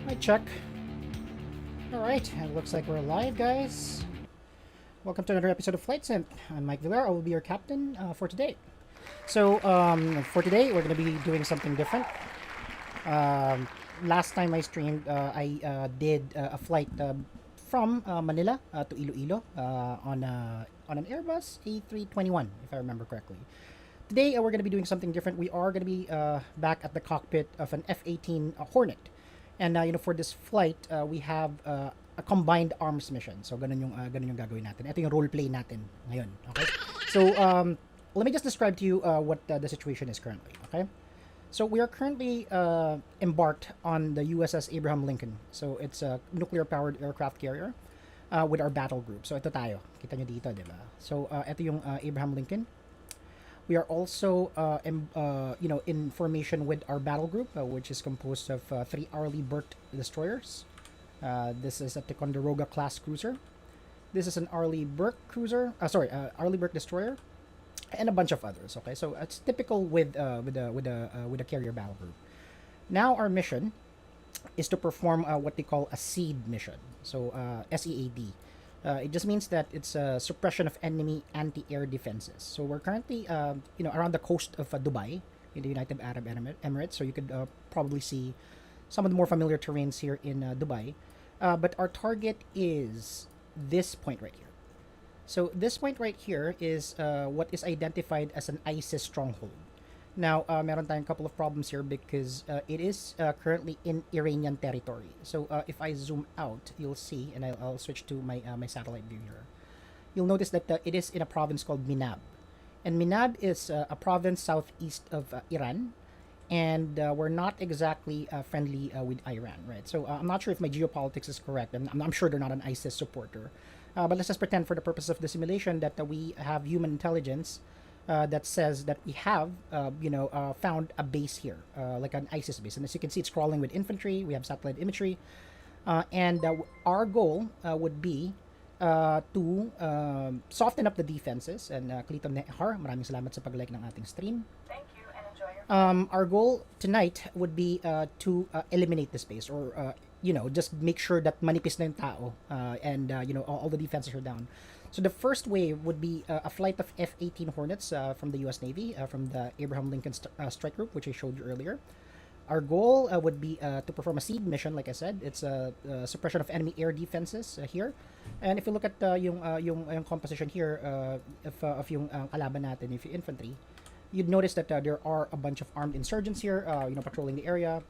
Mic check. Alright, it looks like we're live, guys. Welcome to another episode of Flight Sim. I'm Mike Villar. I will be your captain for today. So, for today, we're going to be doing something different. Last time I streamed, I did a flight from Manila to Iloilo on an Airbus A321, if I remember correctly. Today, we're going to be doing something different. We are going to be back at the cockpit of an F-18 Hornet. And for this flight, we have a combined arms mission. So ganun yung gagawin natin. Ito yung role play natin ngayon. Okay? So let me just describe to you what the situation is currently. Okay? So we are currently embarked on the USS Abraham Lincoln. So it's a nuclear-powered aircraft carrier with our battle group. So ito tayo. Kita nyo dito, di ba? So ito yung Abraham Lincoln. We are also, in formation with our battle group, which is composed of 3 Arleigh Burke destroyers. This is a Ticonderoga class cruiser. This is an Arleigh Burke cruiser. Arleigh Burke destroyer, and a bunch of others. Okay, so it's typical with a carrier battle group. Now our mission is to perform what they call a SEAD mission. So SEAD. It just means that it's a suppression of enemy anti-air defenses. So we're currently, around the coast of Dubai in the United Arab Emirates. So you could probably see some of the more familiar terrains here in Dubai. But our target is this point right here. So this point right here is what is identified as an ISIS stronghold. Now, meron tayong couple of problems here because it is currently in Iranian territory. So if I zoom out, you'll see, and I'll switch to my satellite view here. You'll notice that it is in a province called Minab. And Minab is a province southeast of Iran. And we're not exactly friendly with Iran, right? So I'm not sure if my geopolitics is correct. I'm sure they're not an ISIS supporter. But let's just pretend for the purpose of the simulation that we have human intelligence that says that we have, found a base here, like an ISIS base. And as you can see, it's crawling with infantry. We have satellite imagery. And our goal would be to soften up the defenses. And Klito Nehar, maraming salamat sa pag-like ng ating stream. Thank you, and enjoy your our goal tonight would be to eliminate the space, or, just make sure that manipis na yung tao, and, all the defenses are down. So the first wave would be a flight of F-18 Hornets from the U.S. Navy, from the Abraham Lincoln Strike Group, which I showed you earlier. Our goal would be to perform a SEAD mission, like I said. It's a suppression of enemy air defenses here. And if you look at yung composition here of yung kalaban natin, if you infantry, you'd notice that there are a bunch of armed insurgents here, patrolling the area.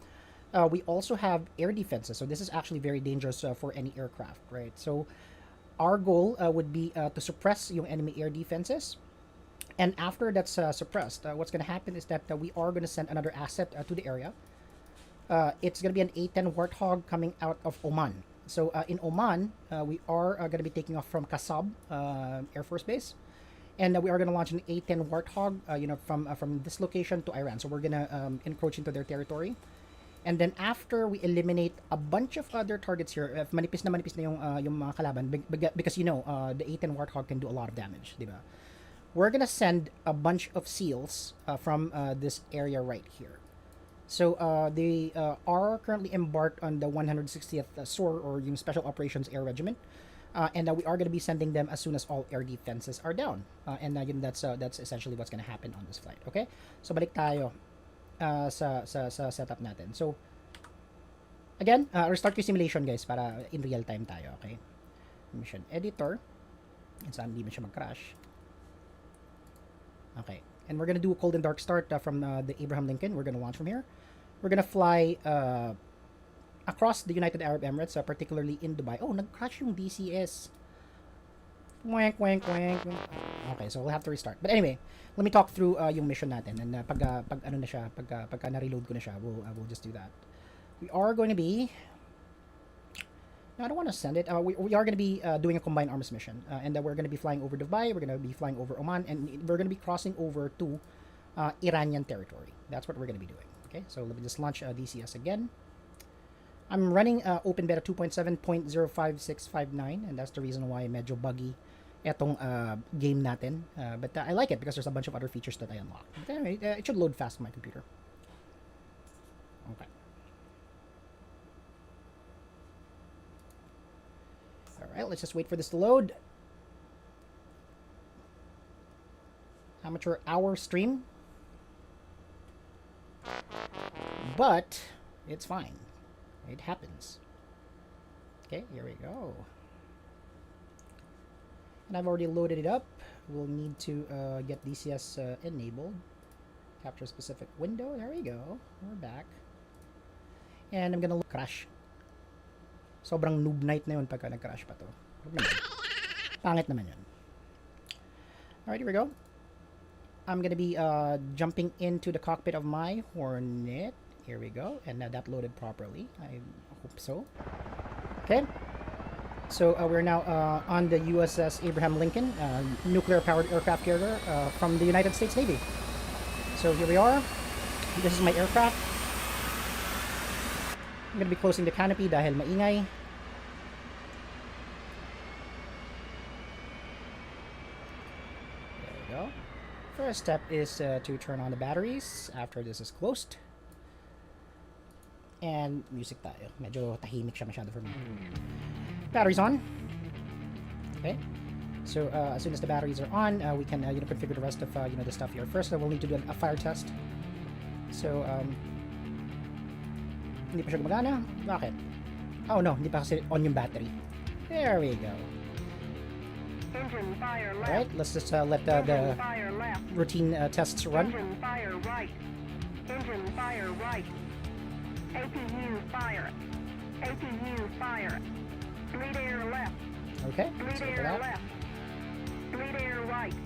We also have air defenses, so this is actually very dangerous for any aircraft, right? So our goal would be to suppress yung enemy air defenses. And after that's suppressed, what's going to happen is that we are going to send another asset to the area. It's going to be an A10 Warthog coming out of Oman. So in Oman, we are going to be taking off from Kasab Air Force Base. And we are going to launch an A10 Warthog, from this location to Iran. So we're going to encroach into their territory. And then after we eliminate a bunch of other targets here, if manipis na yung mga kalaban, because the A10 Warthog can do a lot of damage, di ba? We're gonna send a bunch of SEALs from this area right here. So they are currently embarked on the 160th SOAR, or yung Special Operations Air Regiment, and we are gonna be sending them as soon as all air defenses are down. And that's essentially what's gonna happen on this flight. Okay, so balik tayo sa setup natin. So again, restart yung simulation, guys, para in real time tayo. Okay, mission editor, and saan hindi man siya mag-crash. Okay, and we're gonna do a cold and dark start from the Abraham Lincoln. We're gonna launch from here. We're gonna fly across the United Arab Emirates, particularly in Dubai. Oh, nag-crash yung DCS. Wank, wank, wank. Okay, so we'll have to restart. But anyway, let me talk through yung mission natin. And pag na-reload ko na siya, we'll just do that. We are going to be... No, I don't want to send it. We are going to be doing a combined arms mission. And we're going to be flying over Dubai. We're going to be flying over Oman. And we're going to be crossing over to Iranian territory. That's what we're going to be doing. Okay, so let me just launch DCS again. I'm running Open Beta 2.7.05659, and that's the reason why medyo buggy etong game natin. But I like it because there's a bunch of other features that I unlocked. But anyway, it should load fast on my computer. Okay. Alright, let's just wait for this to load. Amateur hour stream. But it's fine. It happens. Okay, here we go. And I've already loaded it up. We'll need to get DCS enabled. Capture specific window. There we go. We're back. And I'm gonna crash. Sobrang noob night na yun pagka nag-crash pa to. Pangit naman yun. Alright, here we go. I'm gonna be jumping into the cockpit of my Hornet. Here we go. And that loaded properly. I hope so. Okay. So we're now on the USS Abraham Lincoln, nuclear-powered aircraft carrier from the United States Navy. So here we are. This is my aircraft. I'm gonna be closing the canopy dahil maingay. There we go. First step is to turn on the batteries after this is closed. And music tayo. Medyo tahimik siya masyado for me. Batteries on. Okay. So as soon as the batteries are on, we can configure the rest of the stuff here. First, we'll need to do a fire test. So hindi pa siya gumagana. Bakit? Oh no, hindi pa kasi on yung battery. There we go. Engine fire left. Alright, let's just let the routine tests run. Engine fire right. Engine fire right. APU fire. APU fire. Bleed air left. Okay, Bleed so air that. left. Bleed air right.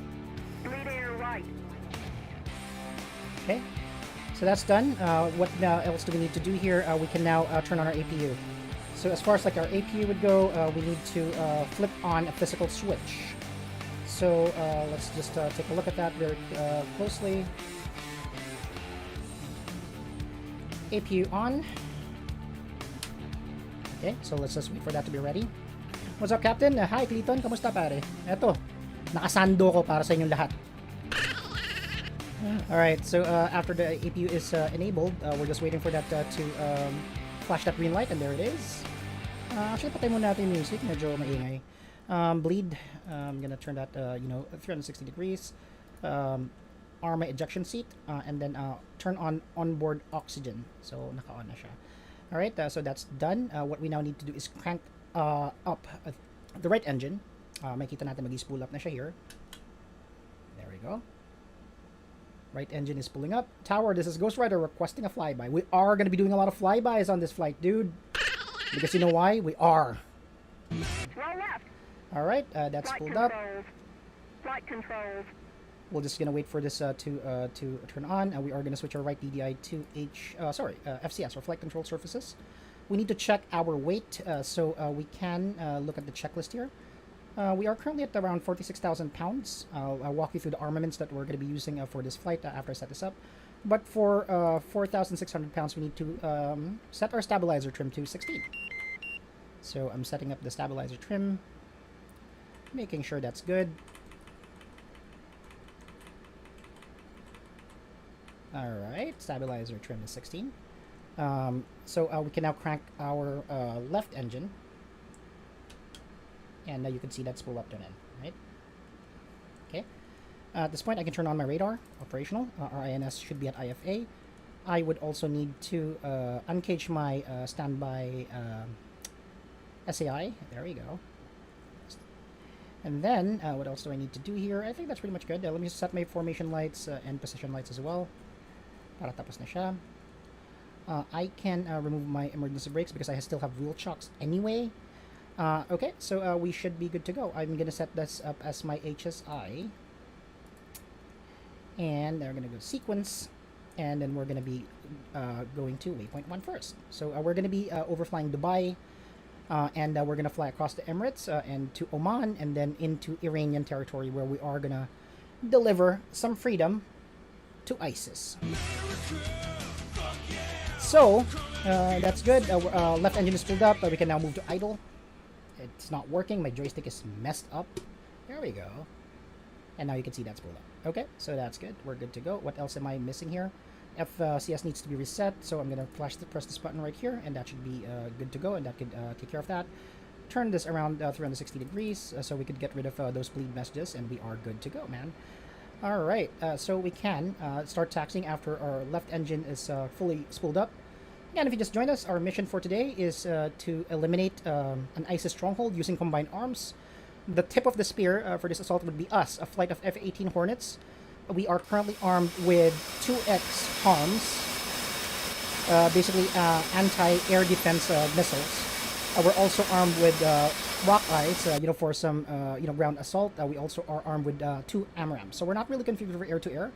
Bleed air right. Okay, so that's done. What else do we need to do here? We can now turn on our APU. So as far as like our APU would go, we need to flip on a physical switch. So let's just take a look at that very closely. APU on. Okay, so let's just wait for that to be ready. What's up, Captain? Hi, Clayton. Kamusta, pare? Eto, nakasando ko para sa inyong lahat. Alright, so after the APU is enabled, we're just waiting for that to flash that green light, and there it is. Actually, patay muna natin yung music. Medyo maingay. Bleed. I'm gonna turn that, 360 degrees. Arm my ejection seat, and then turn on onboard oxygen. So, naka-on na siya. Alright, so that's done. What we now need to do is crank up the right engine. Makikita natin mag-spool up na siya here. There we go. Right engine is pulling up. Tower, this is Ghost Rider requesting a flyby. We are going to be doing a lot of flybys on this flight, dude. Because you know why? We are. Alright, that's Flight pulled up. controls. Flight controls. We're just going to wait for this to turn on. We are going to switch our right DDI to FCS, or Flight Control Surfaces. We need to check our weight, so we can look at the checklist here. We are currently at around 46,000 pounds. I'll walk you through the armaments that we're going to be using for this flight after I set this up. But for 4,600 pounds, we need to set our stabilizer trim to 16. So I'm setting up the stabilizer trim, making sure that's good. Alright, stabilizer trim is 16. So we can now crank our left engine. And you can see that spool up to an end, right? Okay. At this point, I can turn on my radar, operational. Our INS should be at IFA. I would also need to uncage my standby SAI. There we go. And then, what else do I need to do here? I think that's pretty much good. Let me set my formation lights and position lights as well. Para tapos na siya. I can remove my emergency brakes because I still have wheel chocks anyway. Okay, so we should be good to go. I'm going to set this up as my HSI. And they're going to go sequence. And then we're going to be going to waypoint 1 first. So we're going to be overflying Dubai. And we're going to fly across the Emirates and to Oman. And then into Iranian territory where we are going to deliver some freedom to ISIS. So, that's good. Left engine is pulled up. We can now move to idle. It's not working. My joystick is messed up. There we go. And now you can see that's pulled up. Okay, so that's good. We're good to go. What else am I missing here? FCS needs to be reset. So I'm going to press this button right here. And that should be good to go. And that could take care of that. turn this around 360 degrees so we could get rid of those bleed messages, and we are good to go, man. Alright, so we can start taxiing after our left engine is fully spooled up. And if you just joined us, our mission for today is to eliminate an ISIS stronghold using combined arms. The tip of the spear for this assault would be us, a flight of F-18 Hornets. We are currently armed with 2X HARMs, basically anti-air defense missiles. We're also armed with Rockeyes, for some, ground assault. We also are armed with 2 AMRAAMs. So we're not really configured for air-to-air.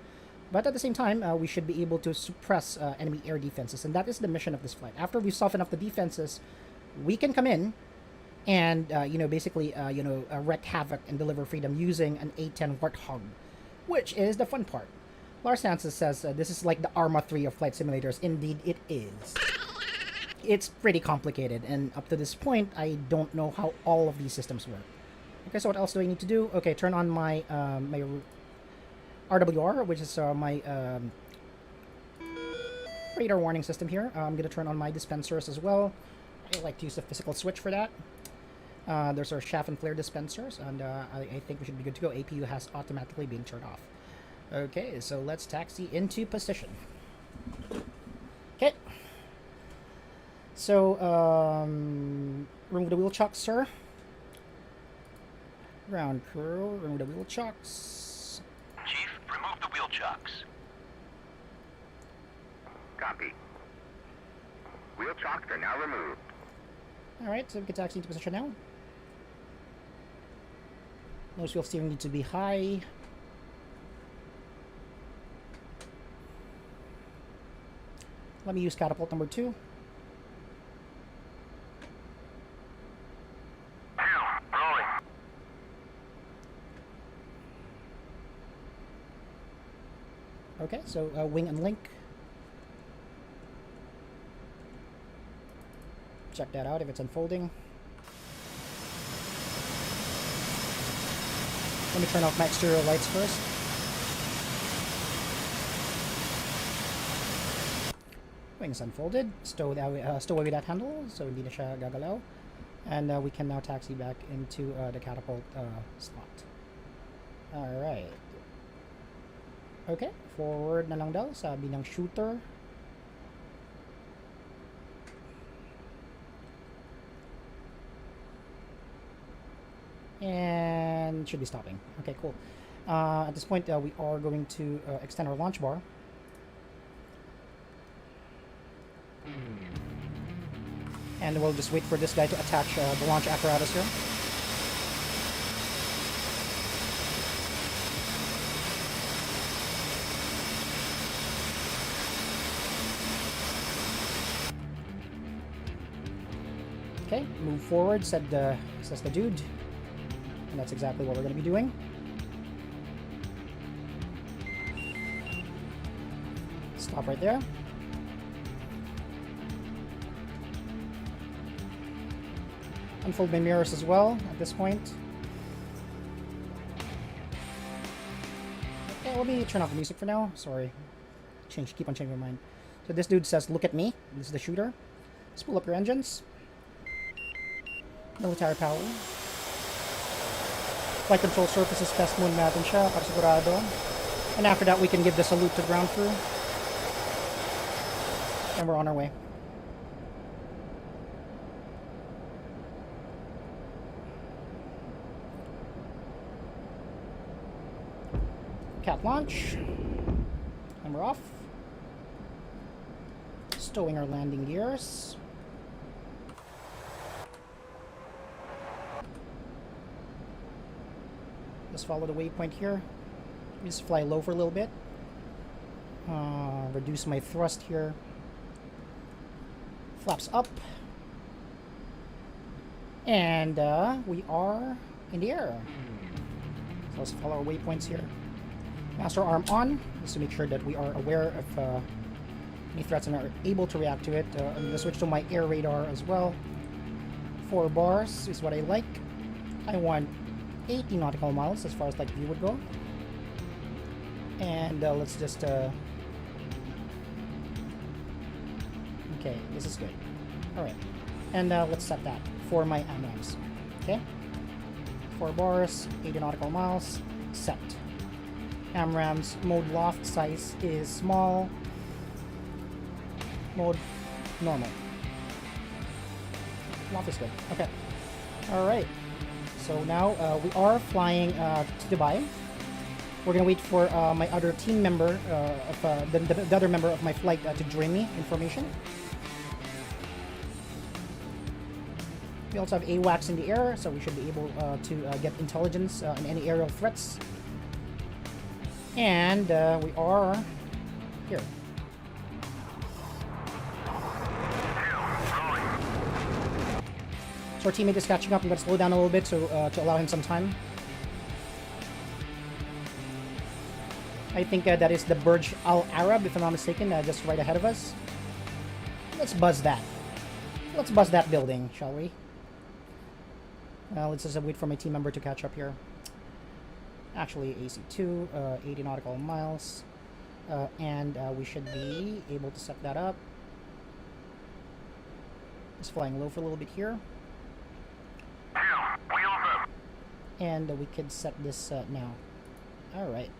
But at the same time, we should be able to suppress enemy air defenses. And that is the mission of this flight. After we soften up the defenses, we can come in and, wreak havoc and deliver freedom using an A10 Warthog, which is the fun part. Lars Hansen says this is like the Arma 3 of flight simulators. Indeed, it is. It's pretty complicated, and up to this point, I don't know how all of these systems work. Okay, so what else do I need to do? Okay, turn on my my RWR, which is my radar warning system here. I'm going to turn on my dispensers as well. I like to use the physical switch for that. There's our chaff and flare dispensers, and I think we should be good to go. APU has automatically been turned off. Okay, so let's taxi into position. Okay. So, remove the wheel chocks, sir. Ground crew, remove the wheel chocks. Chief, remove the wheel chocks. Copy. Wheel chocks are now removed. Alright, so we can taxi into position now. Nose wheel steering needs to be high. Let me use catapult number 2. Okay, so wing and link. Check that out if it's unfolding. Let me turn off my exterior lights first. Wings unfolded. Stow away that handle so hindi na siya gagalaw. And we can now taxi back into the catapult slot. Alright. Okay, forward na lang daw, sabi ng shooter. And should be stopping. Okay, cool. At this point, we are going to extend our launch bar. And we'll just wait for this guy to attach the launch apparatus here. Okay, move forward, says the dude. And that's exactly what we're going to be doing. Stop right there. Unfold my mirrors as well at this point. Okay, let me turn off the music for now. Sorry. Keep on changing my mind. So this dude says, look at me. This is the shooter. Spool up your engines. Military power. Flight control surfaces test muna natin siya para sigurado. And after that, we can give the salute to ground crew. And we're on our way. Cat launch. And we're off. Stowing our landing gears. Just follow the waypoint here. Just fly low for a little bit. Reduce my thrust here. Flaps up. And we are in the air. So let's follow our waypoints here. Master arm on, just to make sure that we are aware of any threats and are able to react to it. I'm going to switch to my air radar as well. 4 bars is what I like. I want 80 nautical miles as far as like view would go. And let's just okay, this is good. Alright, And let's set that for my AMRAMs. Okay? 4 bars, 80 nautical miles, set. AMRAMs, mode loft size is small. Mode normal. Loft is good. Okay. Alright. So now we are flying to Dubai. We're gonna wait for my other team member, the other member of my flight to join me information. We also have AWACS in the air, so we should be able to get intelligence in any aerial threats. And we are here. So our teammate is catching up. I'm going to slow down a little bit to allow him some time. I think that is the Burj Al Arab, if I'm not mistaken, just right ahead of us. Let's buzz that. Let's buzz that building, shall we? Let's just wait for my team member to catch up here. Actually, AC2, 80 nautical miles. And we should be able to set that up. Just flying low for a little bit here. And we could set this now. Alright.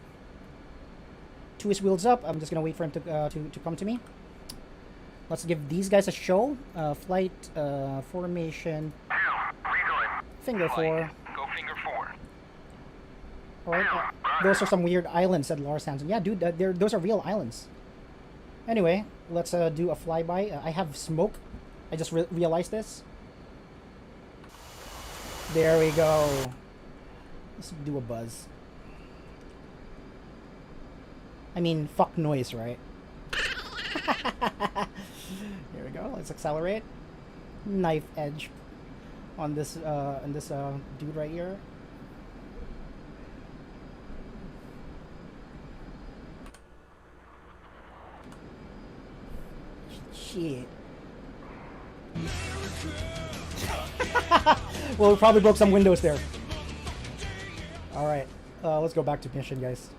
2 is wheels up. I'm just gonna wait for him to come to me. Let's give these guys a show. Flight formation. Finger 4. Go finger 4. Alright. Those are some weird islands, said Lars Hansen. Yeah, dude, those are real islands. Anyway, let's do a flyby. I have smoke. I just realized this. There we go. Let's do a buzz. I mean, fuck noise, right? Here we go. Let's accelerate. Knife edge on this dude right here. Shit. Well, we probably broke some windows there. Alright, let's go back to mission, guys.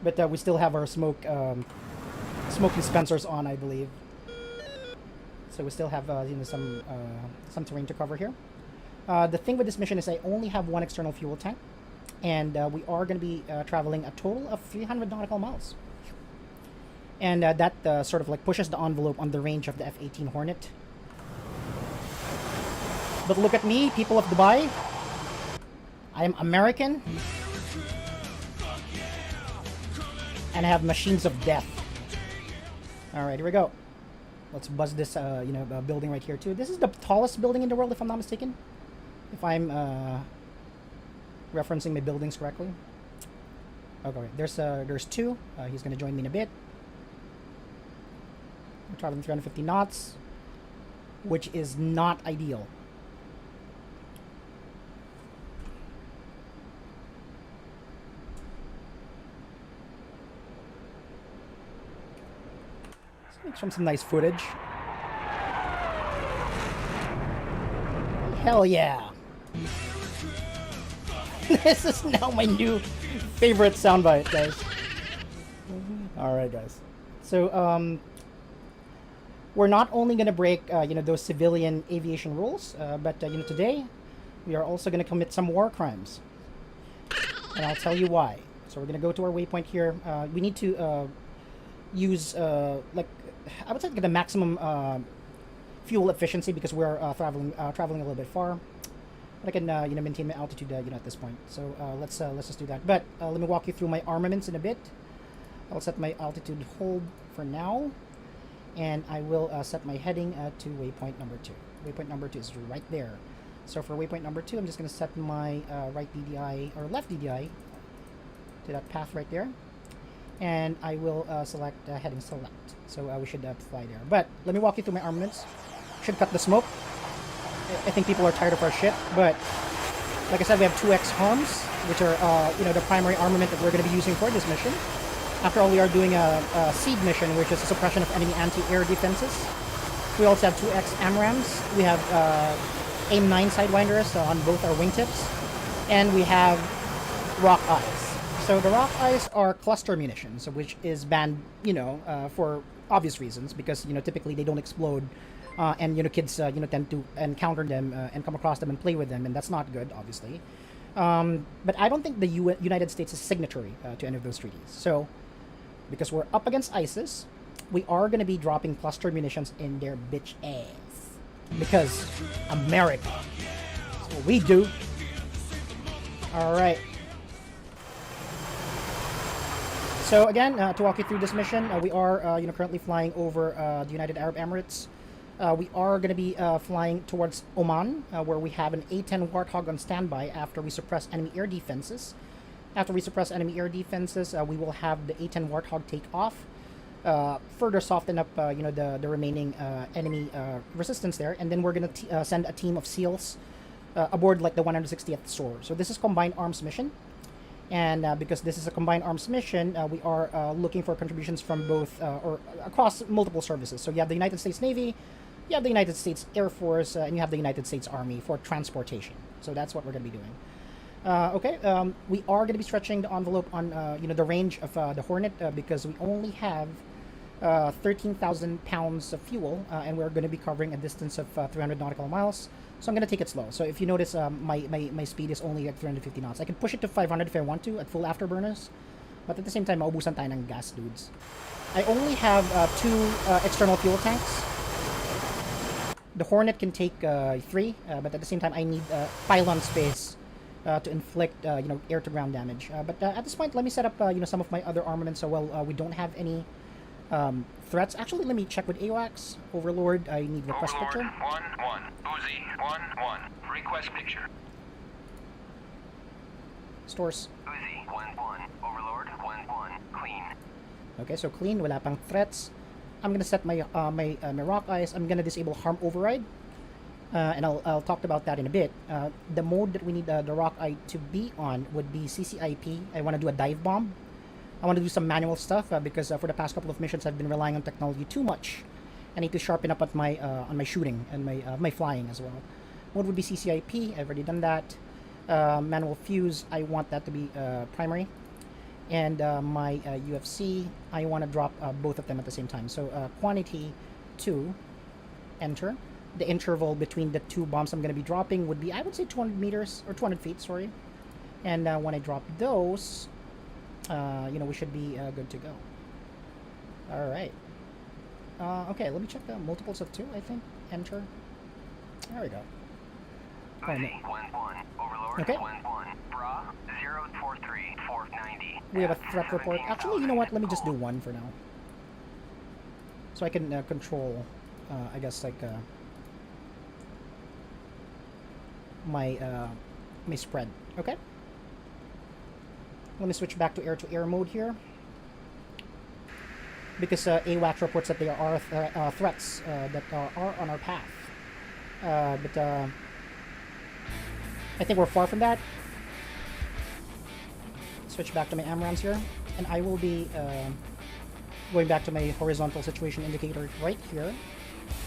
But we still have our smoke dispensers on, I believe. So we still have you know, some terrain to cover here. The thing with this mission is I only have one external fuel tank, and we are going to be traveling a total of 300 nautical miles. And that sort of like pushes the envelope on the range of the F-18 Hornet. But look at me, people of Dubai. I am American. And I have machines of death. Alright, here we go. Let's buzz this building right here too. This is the tallest building in the world, if I'm not mistaken. If I'm referencing my buildings correctly. Okay, there's 2. He's going to join me in a bit. We're traveling 350 knots, which is not ideal. Let's make some nice footage. Hell yeah! This is now my new favorite soundbite, guys. Alright, guys. So, we're not only going to break, those civilian aviation rules, but, today we are also going to commit some war crimes. And I'll tell you why. So we're going to go to our waypoint here. We need to use, I would say the maximum fuel efficiency because we're traveling a little bit far. But I can, maintain my altitude, at this point. So let's just do that. But let me walk you through my armaments in a bit. I'll set my altitude hold for now. And I will set my heading to waypoint number 2. Waypoint number 2 is right there. So for waypoint number 2, I'm just going to set my right DDI or left DDI to that path right there. And I will select heading select. So we should fly there. But let me walk you through my armaments. Should cut the smoke. I think people are tired of our shit. But like I said, we have 2X harms, which are the primary armament that we're going to be using for this mission. After all, we are doing a seed mission, which is a suppression of enemy anti-air defenses. We also have 2X AMRAMs. We have AIM-9 Sidewinders on both our wingtips. And we have Rock Eyes. So the Rock Eyes are cluster munitions, which is banned, for obvious reasons, because, typically they don't explode and kids tend to encounter them and come across them and play with them, and that's not good, obviously. But I don't think the United States is signatory to any of those treaties. So, because we're up against ISIS, we are going to be dropping cluster munitions in their bitch ass. Because America. That's what we do. Alright. So again, to walk you through this mission, we are currently flying over the United Arab Emirates. We are going to be flying towards Oman, where we have an A10 Warthog on standby after we suppress enemy air defenses. After we suppress enemy air defenses, we will have the A10 Warthog take off, further soften up the remaining enemy resistance there, and then we're going to send a team of SEALs aboard like the 160th SOAR. So this is combined arms mission. And because this is a combined arms mission, we are looking for contributions from both or across multiple services. So you have the United States Navy, you have the United States Air Force, and you have the United States Army for transportation. So that's what we're going to be doing. We are going to be stretching the envelope on the range of the Hornet because we only have 13,000 pounds of fuel, and we're going to be covering a distance of 300 nautical miles. So I'm going to take it slow. So if you notice, my speed is only at 350 knots. I can push it to 500 if I want to at full afterburners. But at the same time, maubusan tayo ng gas, dudes. I only have 2 external fuel tanks. The Hornet can take 3, but at the same time, I need pylon space to inflict air-to-ground damage. But at this point, let me set up some of my other armaments so we don't have any threats. Actually, let me check with AWACS. Overlord, I need request Overlord, picture. 1-1. Uzi, 1-1. Request picture. Stores. Uzi, 1-1. Overlord, 1-1. Clean. Okay, so clean. Wala pang threats. I'm gonna set my my rock eyes. I'm gonna disable harm override. And I'll talk about that in a bit. The mode that we need the rock eye to be on would be CCIP. I want to do a dive bomb. I want to do some manual stuff because for the past couple of missions I've been relying on technology too much. I need to sharpen up at my on my shooting and my flying as well. Mode would be CCIP. I've already done that. Manual fuse, I want that to be primary. And my UFC, I want to drop both of them at the same time. So quantity 2, enter. The interval between the 2 bombs I'm going to be dropping would be, I would say, 200 meters or 200 feet. Sorry. And when I drop those, we should be good to go. All right. Okay, let me check the multiples of 2. I think enter. There we go. Uzi, 1-1. Overlord, Okay. 1-1. Bra, 043, 490. We have a threat report. Actually, you know what? Let me just do 1 for now. So I can control, I guess, like my spread. Okay. Let me switch back to air mode here. Because AWACS reports that there are threats that are on our path. But I think we're far from that. Switch back to my AMRAMs here. And I will be going back to my horizontal situation indicator right here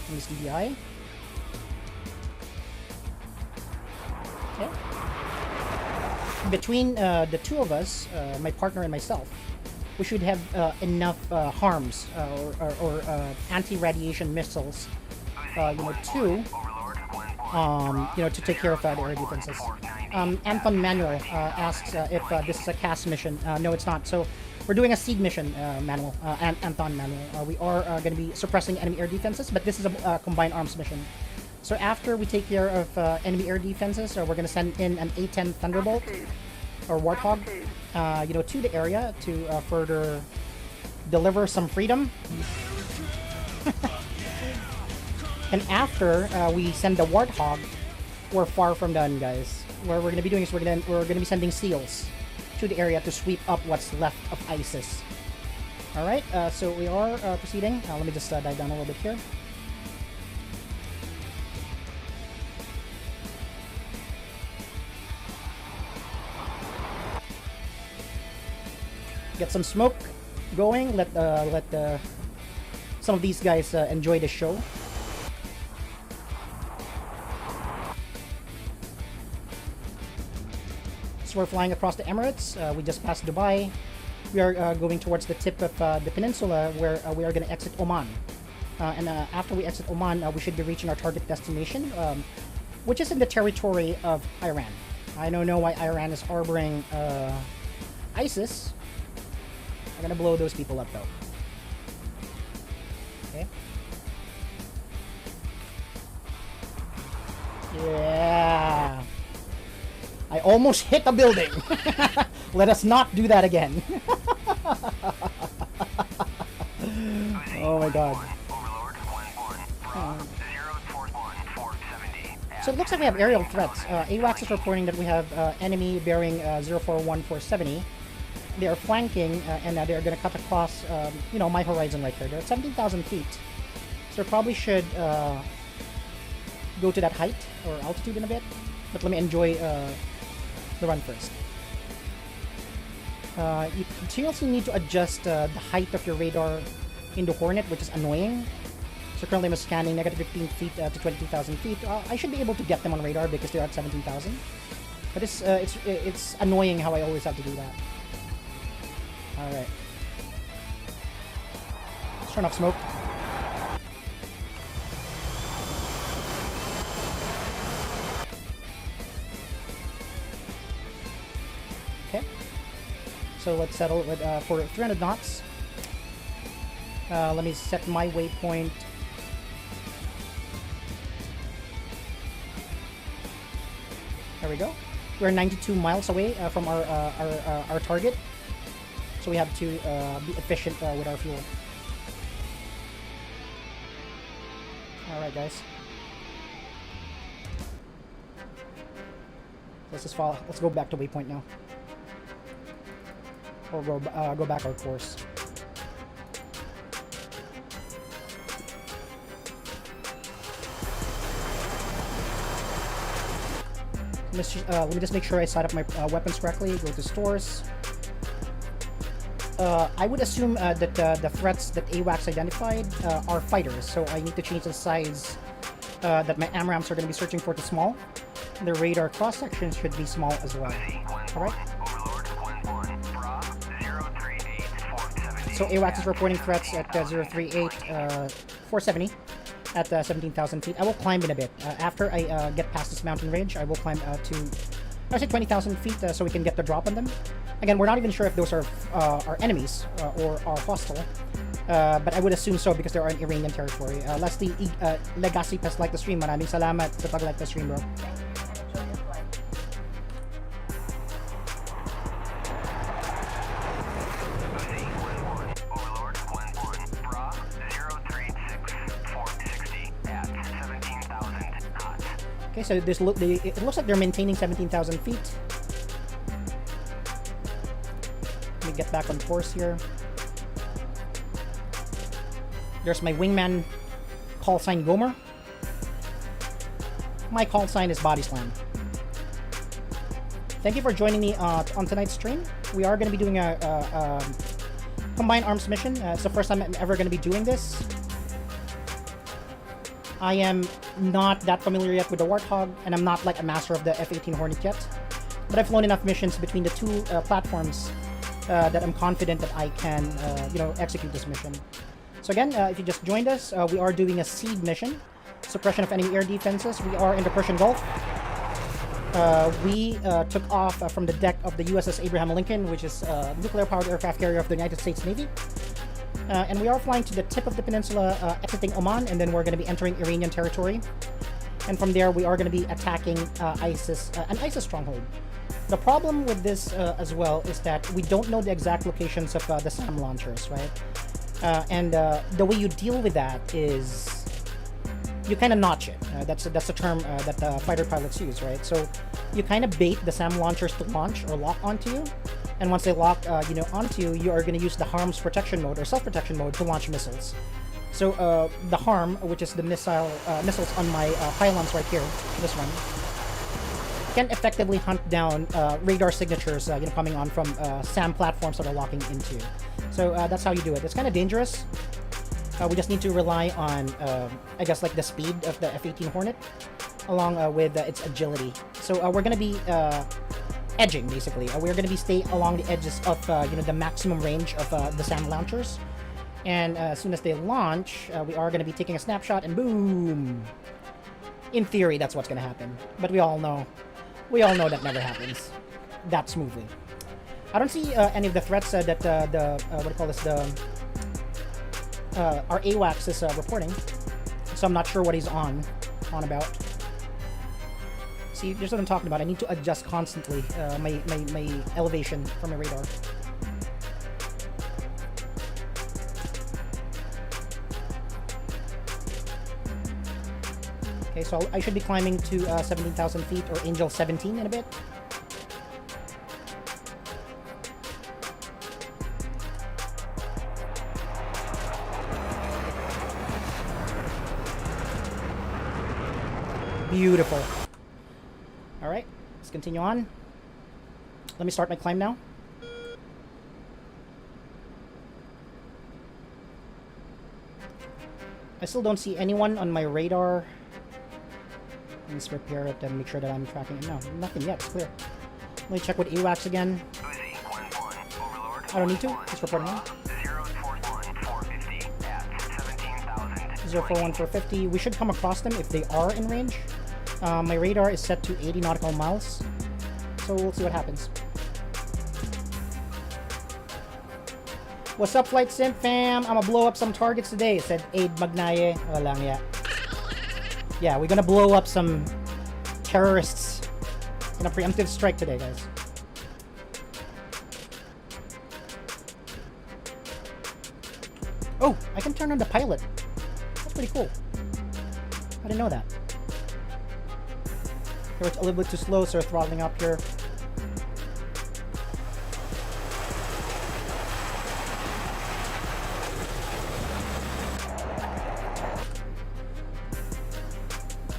in this DDI. Okay. Between the 2 of us, my partner and myself, we should have enough harms or anti-radiation missiles, to take care of the air defenses. Anton Manuel asks if this is a CAS mission. No, it's not. So we're doing a seed mission, Manuel, Anton Manuel. We are going to be suppressing enemy air defenses, but this is a combined arms mission. So after we take care of enemy air defenses, we're going to send in an A10 Thunderbolt or Warthog, to the area to further deliver some freedom. And after we send the Warthog, we're far from done, guys. What we're going to be doing is we're going to be sending SEALs to the area to sweep up what's left of ISIS. All right, so we are proceeding. Let me just dive down a little bit here. Get some smoke going. Let some of these guys enjoy the show. So we're flying across the Emirates. We just passed Dubai. We are going towards the tip of the peninsula where we are going to exit Oman. and after we exit Oman, we should be reaching our target destination, which is in the territory of Iran. I don't know why Iran is harboring ISIS. I'm gonna blow those people up though. Okay. Yeah. I almost hit a building. Let us not do that again. Oh my god. So it looks like we have aerial threats. AWACS is reporting that we have enemy bearing 041470. They are flanking and they're going to cut across, my horizon right here. They're at 17,000 feet. So probably should go to that height or altitude in a bit. But let me enjoy the run first. You continuously need to adjust the height of your radar in the Hornet, which is annoying. So currently I'm scanning negative 15 feet to 22,000 feet. I should be able to get them on radar because they're at 17,000. But it's annoying how I always have to do that. Alright. Let's turn off smoke. Okay. So let's settle with, for 300 knots. Let me set my waypoint. There we go. We're 92 miles away from our target. So we have to be efficient with our fuel. Alright guys. Let's just follow. Let's go back to waypoint now. Or go back our course. Let me just make sure I set up my weapons correctly. Go to stores. I would assume that the threats that AWACS identified are fighters, so I need to change the size that my AMRAMs are going to be searching for to small. The radar cross-section should be small as well. Alright? So AWACS is reporting threats at 038, 470 at 17,000 feet. I will climb in a bit. After I get past this mountain range, I will climb to, I say 20,000 feet so we can get the drop on them. Again, we're not even sure if those are enemies or are hostile. But I would assume so because they're in Iranian territory. Lastly, Legacy Pest like the stream. Maraming salamat sa pag-like the stream, bro. Okay, so it looks like they're maintaining 17,000 feet. Let me get back on course here. There's my wingman call sign Gomer. My call sign is Body Slam. Thank you for joining me on tonight's stream. We are going to be doing a combined arms mission. It's the first time I'm ever going to be doing this. I am not that familiar yet with the Warthog, and I'm not like a master of the F-18 Hornet yet. But I've flown enough missions between the two platforms that I'm confident that I can, execute this mission. So again, if you just joined us, we are doing a SEED mission, suppression of enemy air defenses. We are in the Persian Gulf. We took off from the deck of the USS Abraham Lincoln, which is a nuclear-powered aircraft carrier of the United States Navy. And we are flying to the tip of the peninsula, exiting Oman, and then we're going to be entering Iranian territory. And from there, we are going to be attacking an ISIS stronghold. The problem with this as well is that we don't know the exact locations of the SAM launchers, right? And the way you deal with that is you kind of notch it. That's a term that the fighter pilots use, right? So you kind of bait the SAM launchers to launch or lock onto you. And once they lock, onto you, you are going to use the harm's protection mode or self-protection mode to launch missiles. So the harm, which is the missiles on my pylons right here, this one, can effectively hunt down radar signatures, coming on from SAM platforms that are locking into. So that's how you do it. It's kind of dangerous. We just need to rely on, like the speed of the F-18 Hornet, along with its agility. So we're going to be edging, basically. We're going to be stay along the edges of, the maximum range of the SAM launchers. And as soon as they launch, we are going to be taking a snapshot, and boom! In theory, that's what's going to happen. But we all know that never happens that smoothly. I don't see any of the threats that what do you call this, our AWACS is reporting. So I'm not sure what he's on about. See, here's what I'm talking about. I need to adjust constantly my elevation for my radar. Okay, so I should be climbing to 17,000 feet, or Angel 17 in a bit. Beautiful. Alright, let's continue on. Let me start my climb now. I still don't see anyone on my radar. Let's repair it and make sure that I'm tracking it. No, nothing yet. It's clear. Let me check with AWACS again. I don't need to. It's reporting in. 041-450. We should come across them if they are in range. My radar is set to 80 nautical miles. So we'll see what happens. What's up, Flight Sim fam? I'm gonna blow up some targets today, said Aid Magnaye. Walang ya. Yeah, we're gonna blow up some terrorists in a preemptive strike today, guys. Oh, I can turn on the pilot. That's pretty cool. I didn't know that. Here it's a little bit too slow, so we're throttling up here.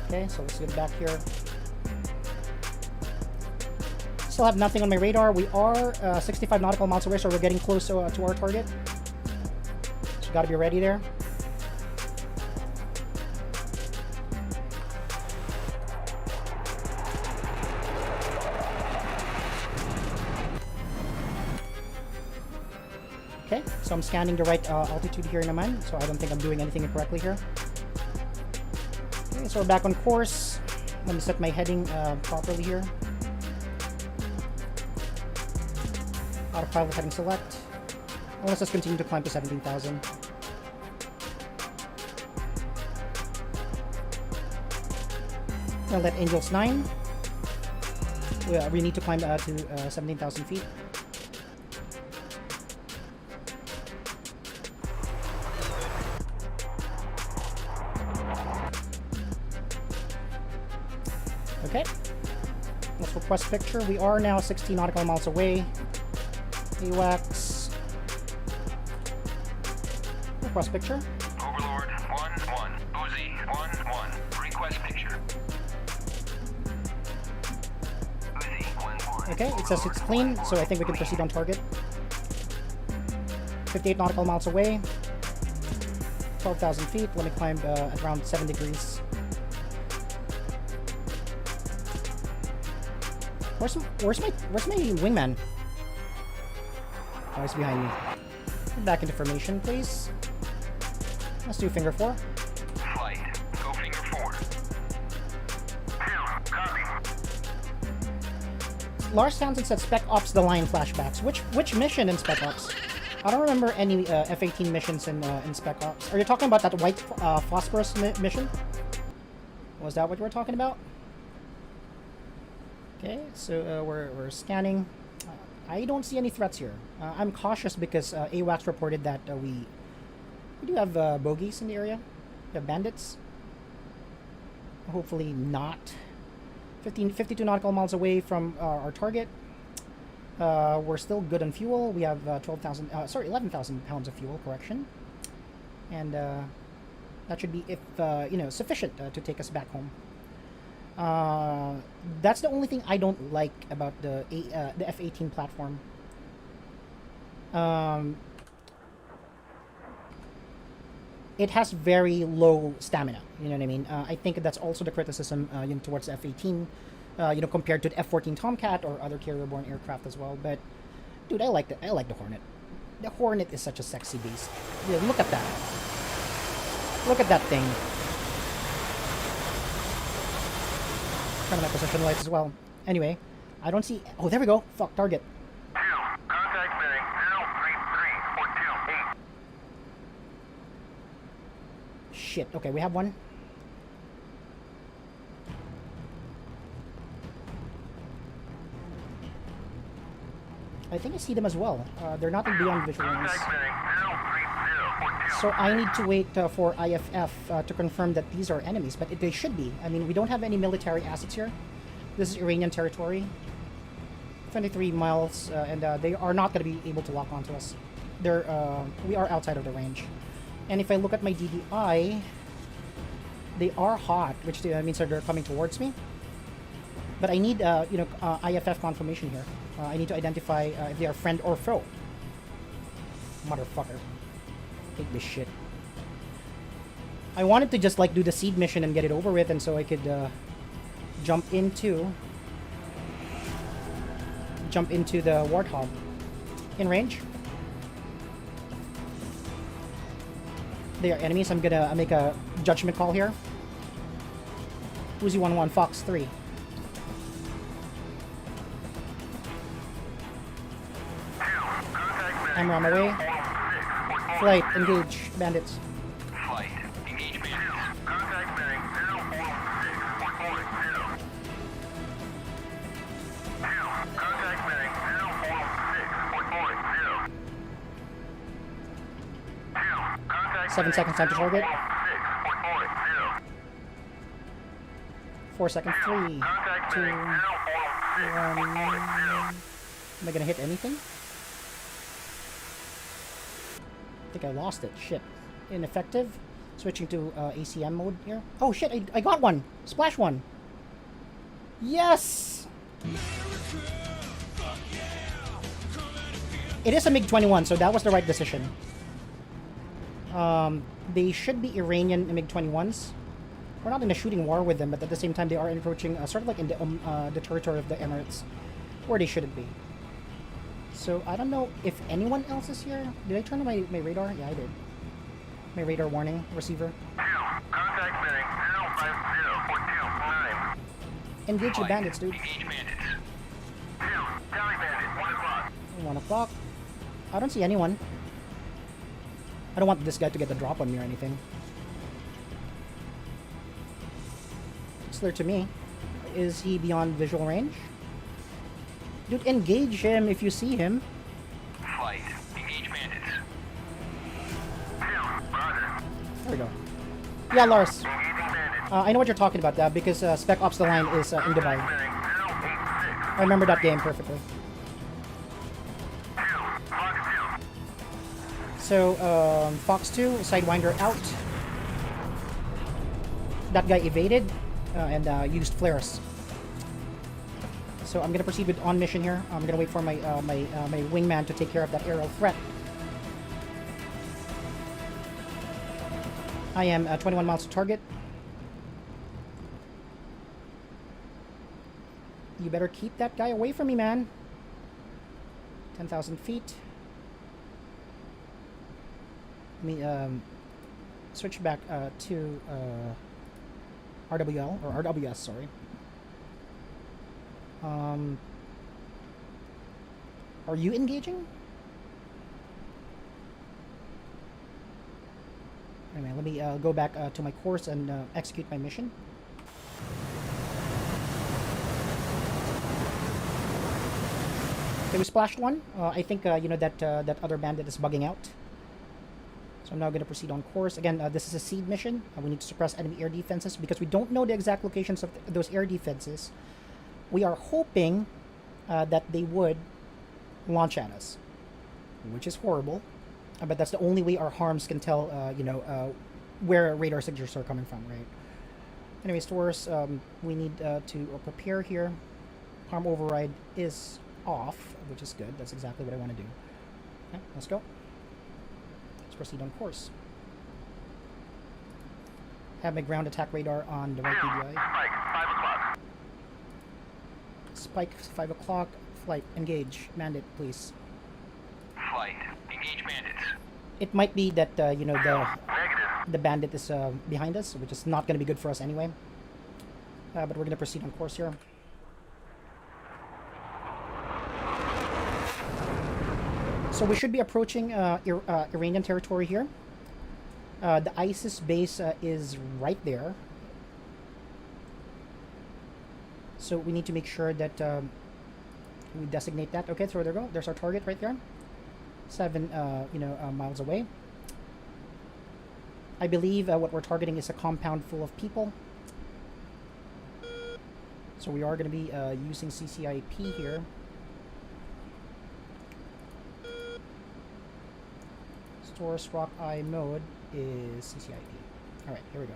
Okay, so let's get back here. Still have nothing on my radar. We are 65 nautical miles away, so we're getting close to our target. So gotta be ready there. Okay, so I'm scanning the right altitude here naman, so I don't think I'm doing anything incorrectly here. Okay, so we're back on course. Let me set my heading properly here. Autopilot heading select. Well, let's just continue to climb to 17,000. I'll let Angels 9. We need to climb to 17,000 feet. Okay. Let's request picture. We are now 60 nautical miles away. AWACS. Request picture. Overlord 1-1. Uzi 1-1. Request picture. Uzi 1-1. Okay, it says it's clean, so I think we can proceed on target. 58 nautical miles away. 12,000 feet. Let me climb at around 7 degrees. Where's my wingman? Oh, he's behind me. Get back into formation, please. Let's do finger 4. Flight. Go finger 4. Lars Townsend said Spec Ops: The Line flashbacks. Which mission in Spec Ops? I don't remember any F-18 missions in Spec Ops. Are you talking about that white phosphorus mission? Was that what you were talking about? Okay, so we're scanning. I don't see any threats here. I'm cautious because AWACS reported that we do have bogeys in the area. We have bandits. Hopefully not. 52 nautical miles away from our target. We're still good on fuel. We have 11,000 pounds of fuel, correction. And that should be, sufficient to take us back home. That's the only thing I don't like about the F-18 platform. It has very low stamina. You know what I mean? I think that's also the criticism towards the F-18, compared to the F-14 Tomcat or other carrier-borne aircraft as well. But dude, I like the Hornet. The Hornet is such a sexy beast. Yeah, look at that. Look at that thing. Turn on my position lights as well. Anyway, I don't see... Oh, there we go. Fuck, target. 2, contact bearing 03342. Shit. Okay, we have one. I think I see them as well. They're not in beyond visual range. Contact bearing 03042. So I need to wait for IFF to confirm that these are enemies, but they should be. I mean, we don't have any military assets here. This is Iranian territory. 23 miles, and they are not going to be able to lock onto us. We are outside of the range. And if I look at my DDI, they are hot, which means that they're coming towards me. But I need, IFF confirmation here. I need to identify if they are friend or foe. Motherfucker. Take this shit. I wanted to just like do the seed mission and get it over with, and so I could jump into the Warthog. In range. They are enemies. I'm gonna make a judgment call here. Uzi 11 Fox 3. I'm on my way. Flight, engage bandits. Flight. Engage bandits. Contact bearing 04640. 2, contact bearing 04640. 2, contact 7 seconds time to target. 04640. 4 seconds. 3, 2, 1. Contact bearing 04640. Am I gonna hit anything? I think I lost it. Shit. Ineffective. Switching to ACM mode here. Oh shit, I got one! Splash one! Yes! It is a MiG-21, so that was the right decision. They should be Iranian MiG-21s. We're not in a shooting war with them, but at the same time they are encroaching sort of like in the territory of the Emirates, where they shouldn't be. So I don't know if anyone else is here. Did I turn on my radar? Yeah, I did. My radar warning receiver. 2, contact bearing 05042. 9. Engage the bandits, dude. Engage bandits. 2, tally bandit 1 o'clock. 1 o'clock. I don't see anyone. I don't want this guy to get the drop on me or anything. It's clear to me. Is he beyond visual range? Dude, engage him if you see him. Flight. Engage bandits. 2, Rudder. There we go. Yeah, Lars. Engaging bandit. I know what you're talking about, because Spec Ops The Line is in Dubai. Bearing 086. I remember that game perfectly. 2, Fox 2. So, Fox 2, Sidewinder out. That guy evaded and used flares. So I'm gonna proceed with on mission here. I'm gonna wait for my my wingman to take care of that aerial threat. I am 21 miles to target. You better keep that guy away from me, man. 10,000 feet. Let me switch back to RWL or RWS, sorry. Are you engaging? Anyway, let me go back to my course and execute my mission. Okay, we splashed one. I think that other bandit is bugging out. So I'm now going to proceed on course. Again, this is a seed mission. We need to suppress enemy air defenses because we don't know the exact locations of those air defenses. We are hoping that they would launch at us, which is horrible. But that's the only way our harms can tell, where radar signatures are coming from, right? Anyways, towards we need to prepare here. Harm override is off, which is good. That's exactly what I want to do. Okay, let's go. Let's proceed on course. Have my ground attack radar on the right PDI. Spike 5 o'clock. Spike 5 o'clock. Flight engage. Bandit, please. Flight. T.Flight. Engage bandits. It might be that you know, Negative. the bandit is behind us, which is not going to be good for us anyway. But we're going to proceed on course here. So we should be approaching Iranian territory here. The ISIS base is right there. So we need to make sure that we designate that. Okay, so there we go. There's our target right there. 7 miles away. I believe what we're targeting is a compound full of people. So we are going to be using CCIP here. Source Rock Eye mode is CCIP. Alright, here we go.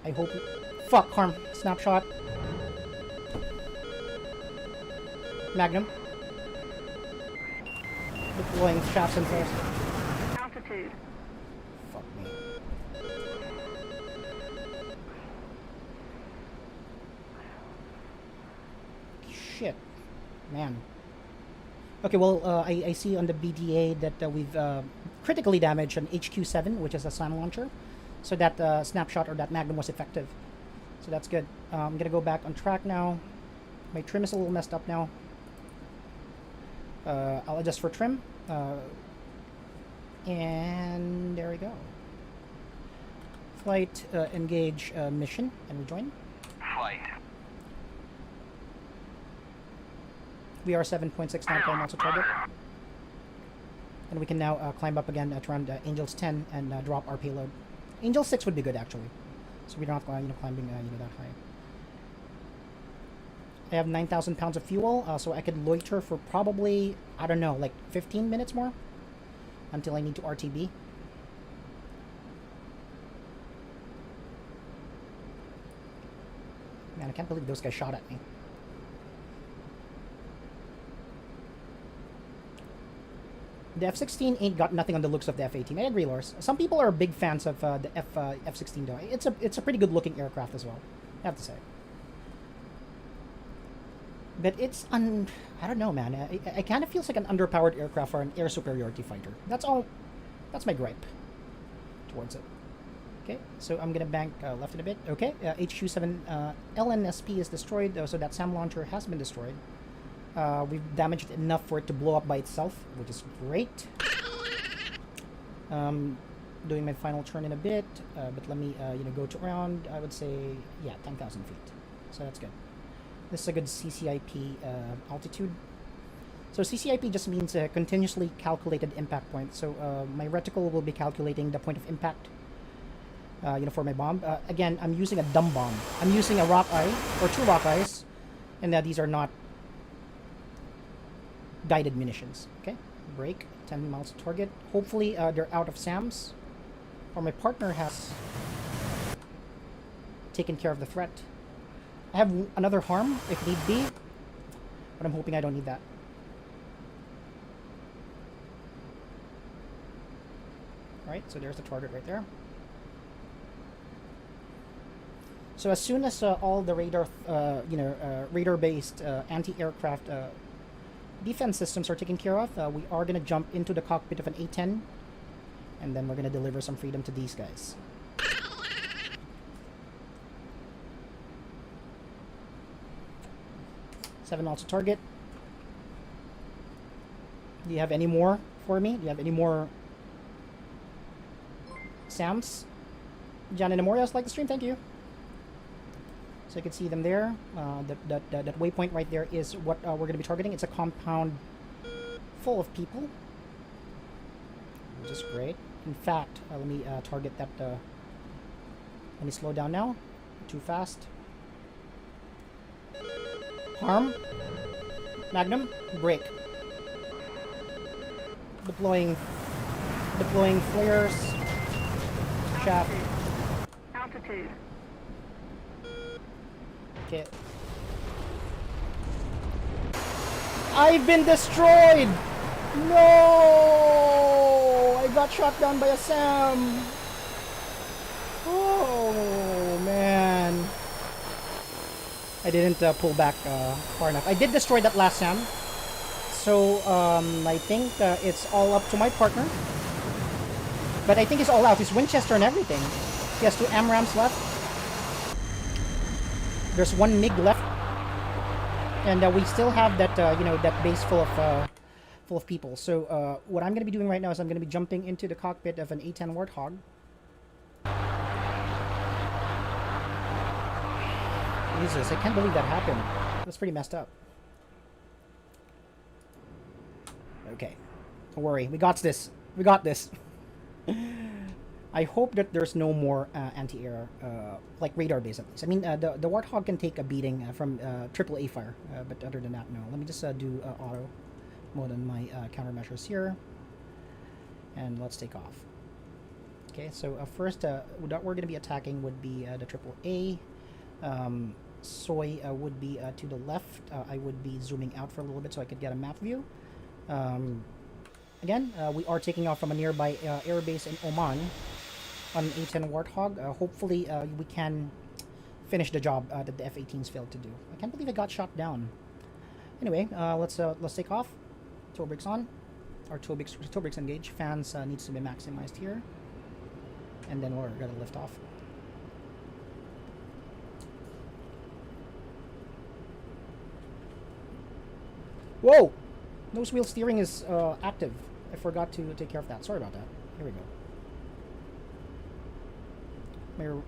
I hope... Fuck, harm. Snapshot. Magnum. Deploying shafts and flares. Altitude. Fuck me. Shit. Man. Okay, well, I see on the BDA that we've critically damaged an HQ-7, which is a SAM launcher. So that snapshot or that Magnum was effective. So that's good. I'm going to go back on track now. My trim is a little messed up now. I'll adjust for trim. And there we go. Flight, engage mission, and rejoin. Flight. We are 7.6 knots also target. And we can now climb up again at around Angels 10 and drop our payload. Angel 6 would be good actually. So we're not climbing that high. I have 9,000 pounds of fuel, so I could loiter for probably, I don't know, like 15 minutes more until I need to RTB. Man, I can't believe those guys shot at me. The F-16 ain't got nothing on the looks of the F-18. I agree, Lars. Some people are big fans of the F-16 though. It's a pretty good looking aircraft as well, I have to say. But it's I don't know, man. It kind of feels like an underpowered aircraft for an air superiority fighter. That's all. That's my gripe towards it. Okay, so I'm gonna bank left in a bit. Okay, HQ-7 LNSP is destroyed, so that SAM launcher has been destroyed. We've damaged it enough for it to blow up by itself, which is great. Doing my final turn in a bit, but let me go to around, I would say, yeah, 10,000 feet. So that's good. This is a good CCIP altitude. So CCIP just means a continuously calculated impact point. So my reticle will be calculating the point of impact, for my bomb. Again, I'm using a dumb bomb. I'm using a rock eye, or 2 rock eyes, and these are not guided munitions. Okay, break, 10 miles to target. Hopefully they're out of SAMs, or my partner has taken care of the threat. I have another harm if need be, but I'm hoping I don't need that. Alright, so there's the target right there. So as soon as all the radar, radar-based anti-aircraft defense systems are taken care of, we are going to jump into the cockpit of an A10, and then we're going to deliver some freedom to these guys. Seven also target. Do you have any more for me? Do you have any more SAMs? John and Amorios, like the stream, thank you. So you can see them there. That waypoint right there is what we're going to be targeting. It's a compound full of people, which is great. In fact, let me target that. Let me slow down now. Too fast. Harm. Magnum. Break. Deploying flares. Shaft. Altitude. Okay. I've been destroyed! No! I got shot down by a SAM! Oh, man. I didn't pull back far enough. I did destroy that last SAM. So I think it's all up to my partner. But I think it's all out. It's Winchester and everything. He has 2 AMRAMs left. There's 1 MiG left. And we still have that, that base full of people. So what I'm going to be doing right now is I'm going to be jumping into the cockpit of an A10 Warthog. Jesus, I can't believe that happened. That's pretty messed up. Okay. Don't worry. We got this. We got this. I hope that there's no more anti-air, like radar-based at least. I mean, the Warthog can take a beating from AAA fire, but other than that, no. Let me just do auto mode on my countermeasures here, and let's take off. Okay, so first, what we're going to be attacking would be the AAA. Soy would be to the left. I would be zooming out for a little bit so I could get a map view. Again, we are taking off from a nearby airbase in Oman on an A10 Warthog. Hopefully, we can finish the job that the F-18s failed to do. I can't believe it got shot down. Anyway, let's take off. Toe brakes on. Our toe brakes engaged. Fans needs to be maximized here, and then we're gonna lift off. Whoa! Nose wheel steering is active. I forgot to take care of that. Sorry about that. Here we go.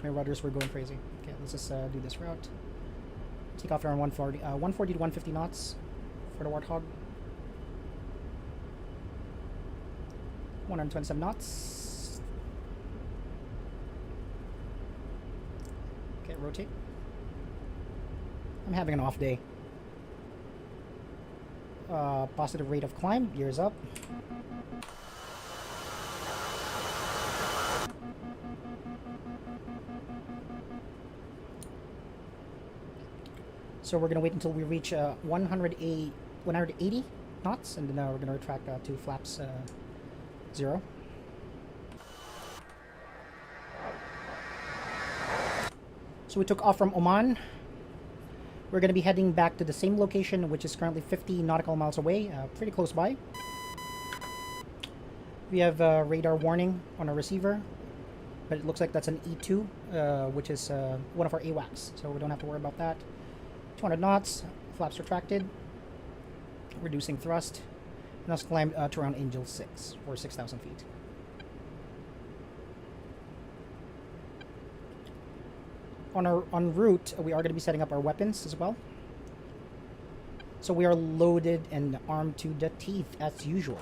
My rudders were going crazy. Okay, let's just do this route. Take off around 140 to 150 knots for the Warthog. 127 knots. Okay, rotate. I'm having an off day. Positive rate of climb, gears up. So we're gonna wait until we reach 180 knots, and then we're gonna retract to flaps 0. So we took off from Oman. We're going to be heading back to the same location, which is currently 50 nautical miles away, pretty close by. We have radar warning on our receiver, but it looks like that's an E2, which is one of our AWACS, so we don't have to worry about that. 200 knots, flaps retracted, reducing thrust, and let's climb to around Angel 6, or 6,000 feet. En route, we are going to be setting up our weapons as well. So we are loaded and armed to the teeth as usual.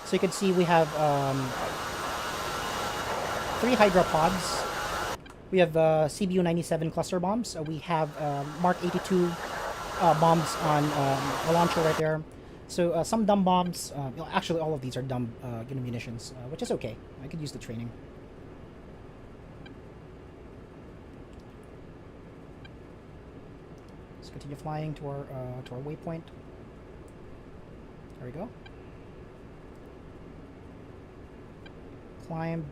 So you can see we have 3 Hydra pods. We have CBU-97 cluster bombs. We have Mark 82 bombs on a launcher right there. So some dumb bombs. Actually, all of these are dumb munitions, which is okay. I could use the training. Continue flying to our waypoint. There we go. Climb.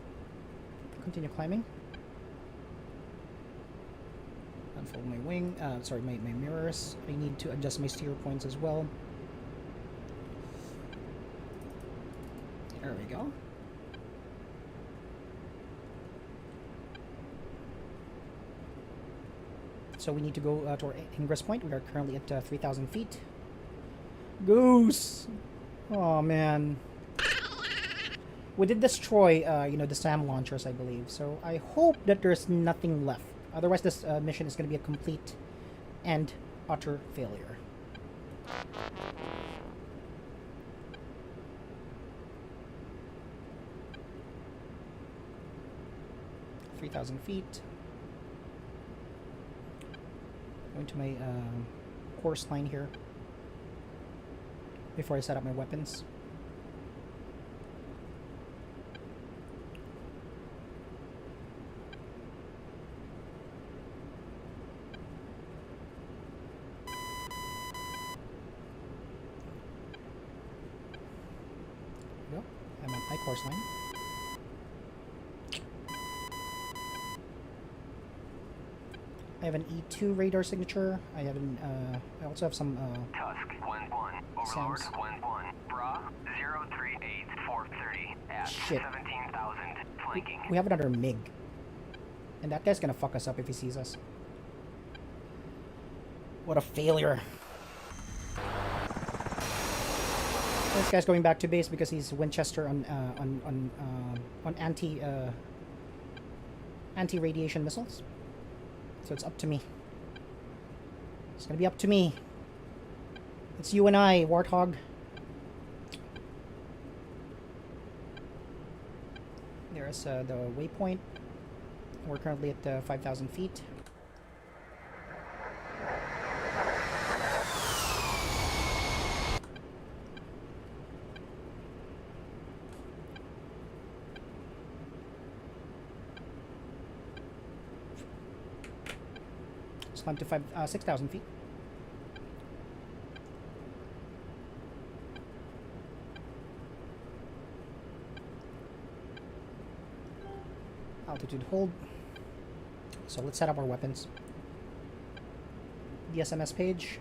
Continue climbing. Unfold my wing. Sorry, my mirrors. I need to adjust my steer points as well. There we go. So we need to go to our ingress point. We are currently at 3,000 feet. Goose! Oh man. We did destroy, the SAM launchers, I believe. So I hope that there's nothing left. Otherwise, this mission is going to be a complete and utter failure. (3,000 feet). Going to my course line here before I set up my weapons. There we go. I'm at my course line. I have an E2 radar signature. I have an, I also have some, Tusk, Gwen 1, Overlord, Sounds- Gwen 1, Bra, 038430 at Shit. 17,000, flanking. we have another MiG. And that guy's gonna fuck us up if he sees us. What a failure. This guy's going back to base because he's Winchester on anti-radiation missiles. So it's up to me. It's gonna be up to me. It's you and I, Warthog. There's the waypoint. We're currently at 5,000 feet. Let's climb to 6,000 feet. Altitude hold. So let's set up our weapons. The SMS page.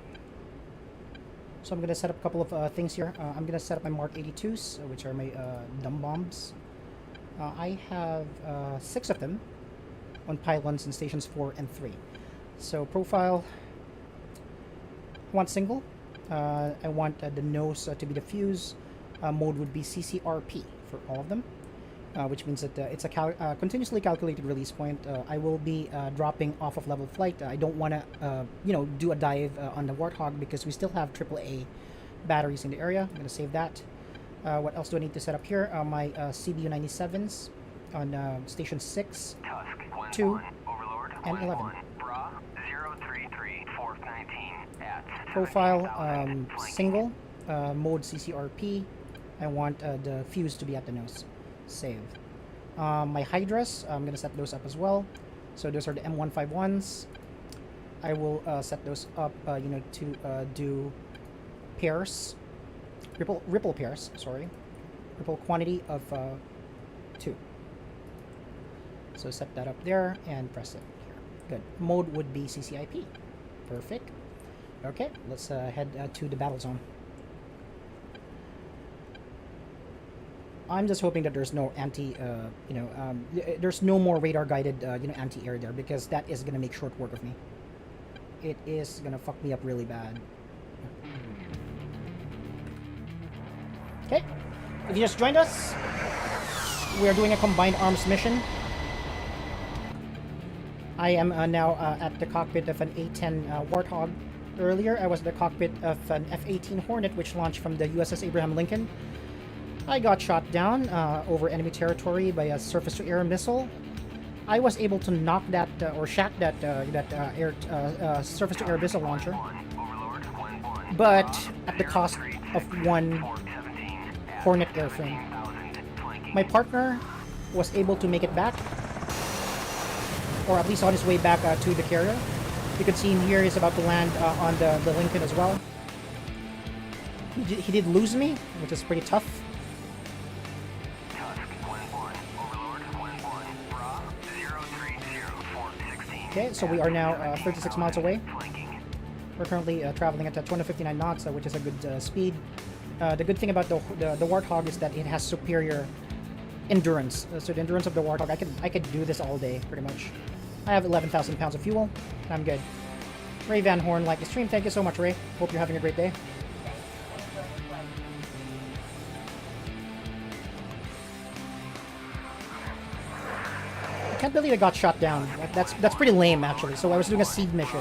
So I'm going to set up a couple of things here. I'm going to set up my Mark 82s, which are my dumb bombs. I have 6 of them on pylons in stations 4 and 3. So profile, I want single. I want the nose to be the fuse. Mode would be CCRP for all of them. Which means that it's a continuously calculated release point. I will be dropping off of level flight. I don't want to, do a dive on the Warthog because we still have AAA batteries in the area. I'm going to save that. What else do I need to set up here? My CBU-97s on Station 6, Tusk, Gwen 2, 1, Overlord, and Gwen 11. 1, Bra, 033419 at Profile 17,000, flanking. single, mode CCRP. I want the fuse to be at the nose. Save. My Hydras, I'm going to set those up as well. So those are the M151s. I will set those up, to do pairs. Ripple pairs, sorry. Ripple quantity of 2. So set that up there and press it here. Good. Mode would be CCIP. Perfect. Okay, let's head to the battle zone. I'm just hoping that there's no there's no more radar guided, anti-air there, because that is gonna make short work of me. It is gonna fuck me up really bad. Okay, if you just joined us, we are doing a combined arms mission. I am now at the cockpit of an A10 Warthog. Earlier, I was at the cockpit of an F-18 Hornet, which launched from the USS Abraham Lincoln. I got shot down over enemy territory by a surface-to-air missile. I was able to knock that or shack that surface-to-air missile launcher, but at the cost of 1 Hornet airframe. My partner was able to make it back, or at least on his way back to the carrier. You can see him here; he's about to land on the Lincoln as well. He did lose me, which is pretty tough. Okay, so we are now 36 miles away. We're currently traveling at 259 knots, which is a good speed. The good thing about the Warthog is that it has superior endurance. So the endurance of the Warthog, I could do this all day, pretty much. I have 11,000 pounds of fuel. I'm good. Ray Van Horn liked the stream. Thank you so much, Ray. Hope you're having a great day. I can't believe I got shot down. That's pretty lame, actually. So I was doing a seed mission.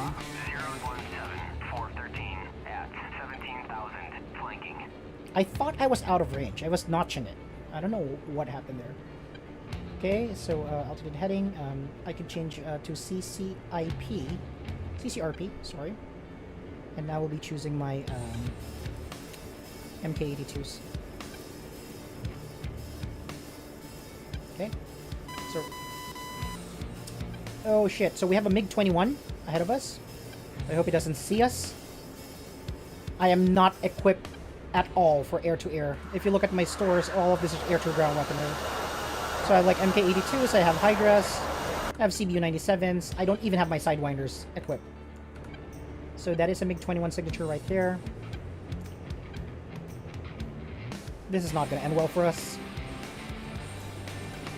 I thought I was out of range. I was notching it. I don't know what happened there. Okay, so altitude heading. I could change to CCRP, sorry. And now we'll be choosing my MK82s. Okay, so... Oh shit, so we have a MiG-21 ahead of us. I hope he doesn't see us. I am not equipped at all for air-to-air. If you look at my stores, all of this is air-to-ground weaponry. So I have like MK82s, I have Hydras, I have CBU 97s. I don't even have my Sidewinders equipped. So that is a MiG-21 signature right there. This is not going to end well for us.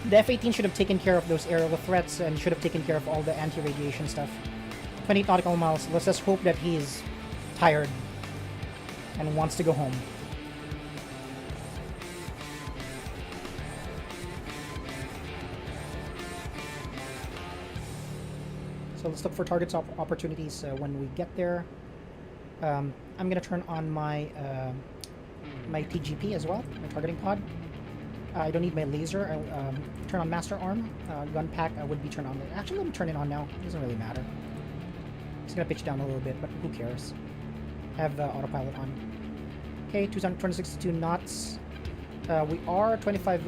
The F-18 should have taken care of those aerial threats and should have taken care of all the anti-radiation stuff. 28 nautical miles. Let's just hope that he is tired and wants to go home. So let's look for targets opportunities when we get there. I'm going to turn on my my TGP as well, my targeting pod. I don't need my laser. I'll turn on Master Arm. Gun pack would be turned on. Actually, let me turn it on now. It doesn't really matter. It's going to pitch down a little bit, but who cares? Have autopilot on. Okay, 262 knots. We are 25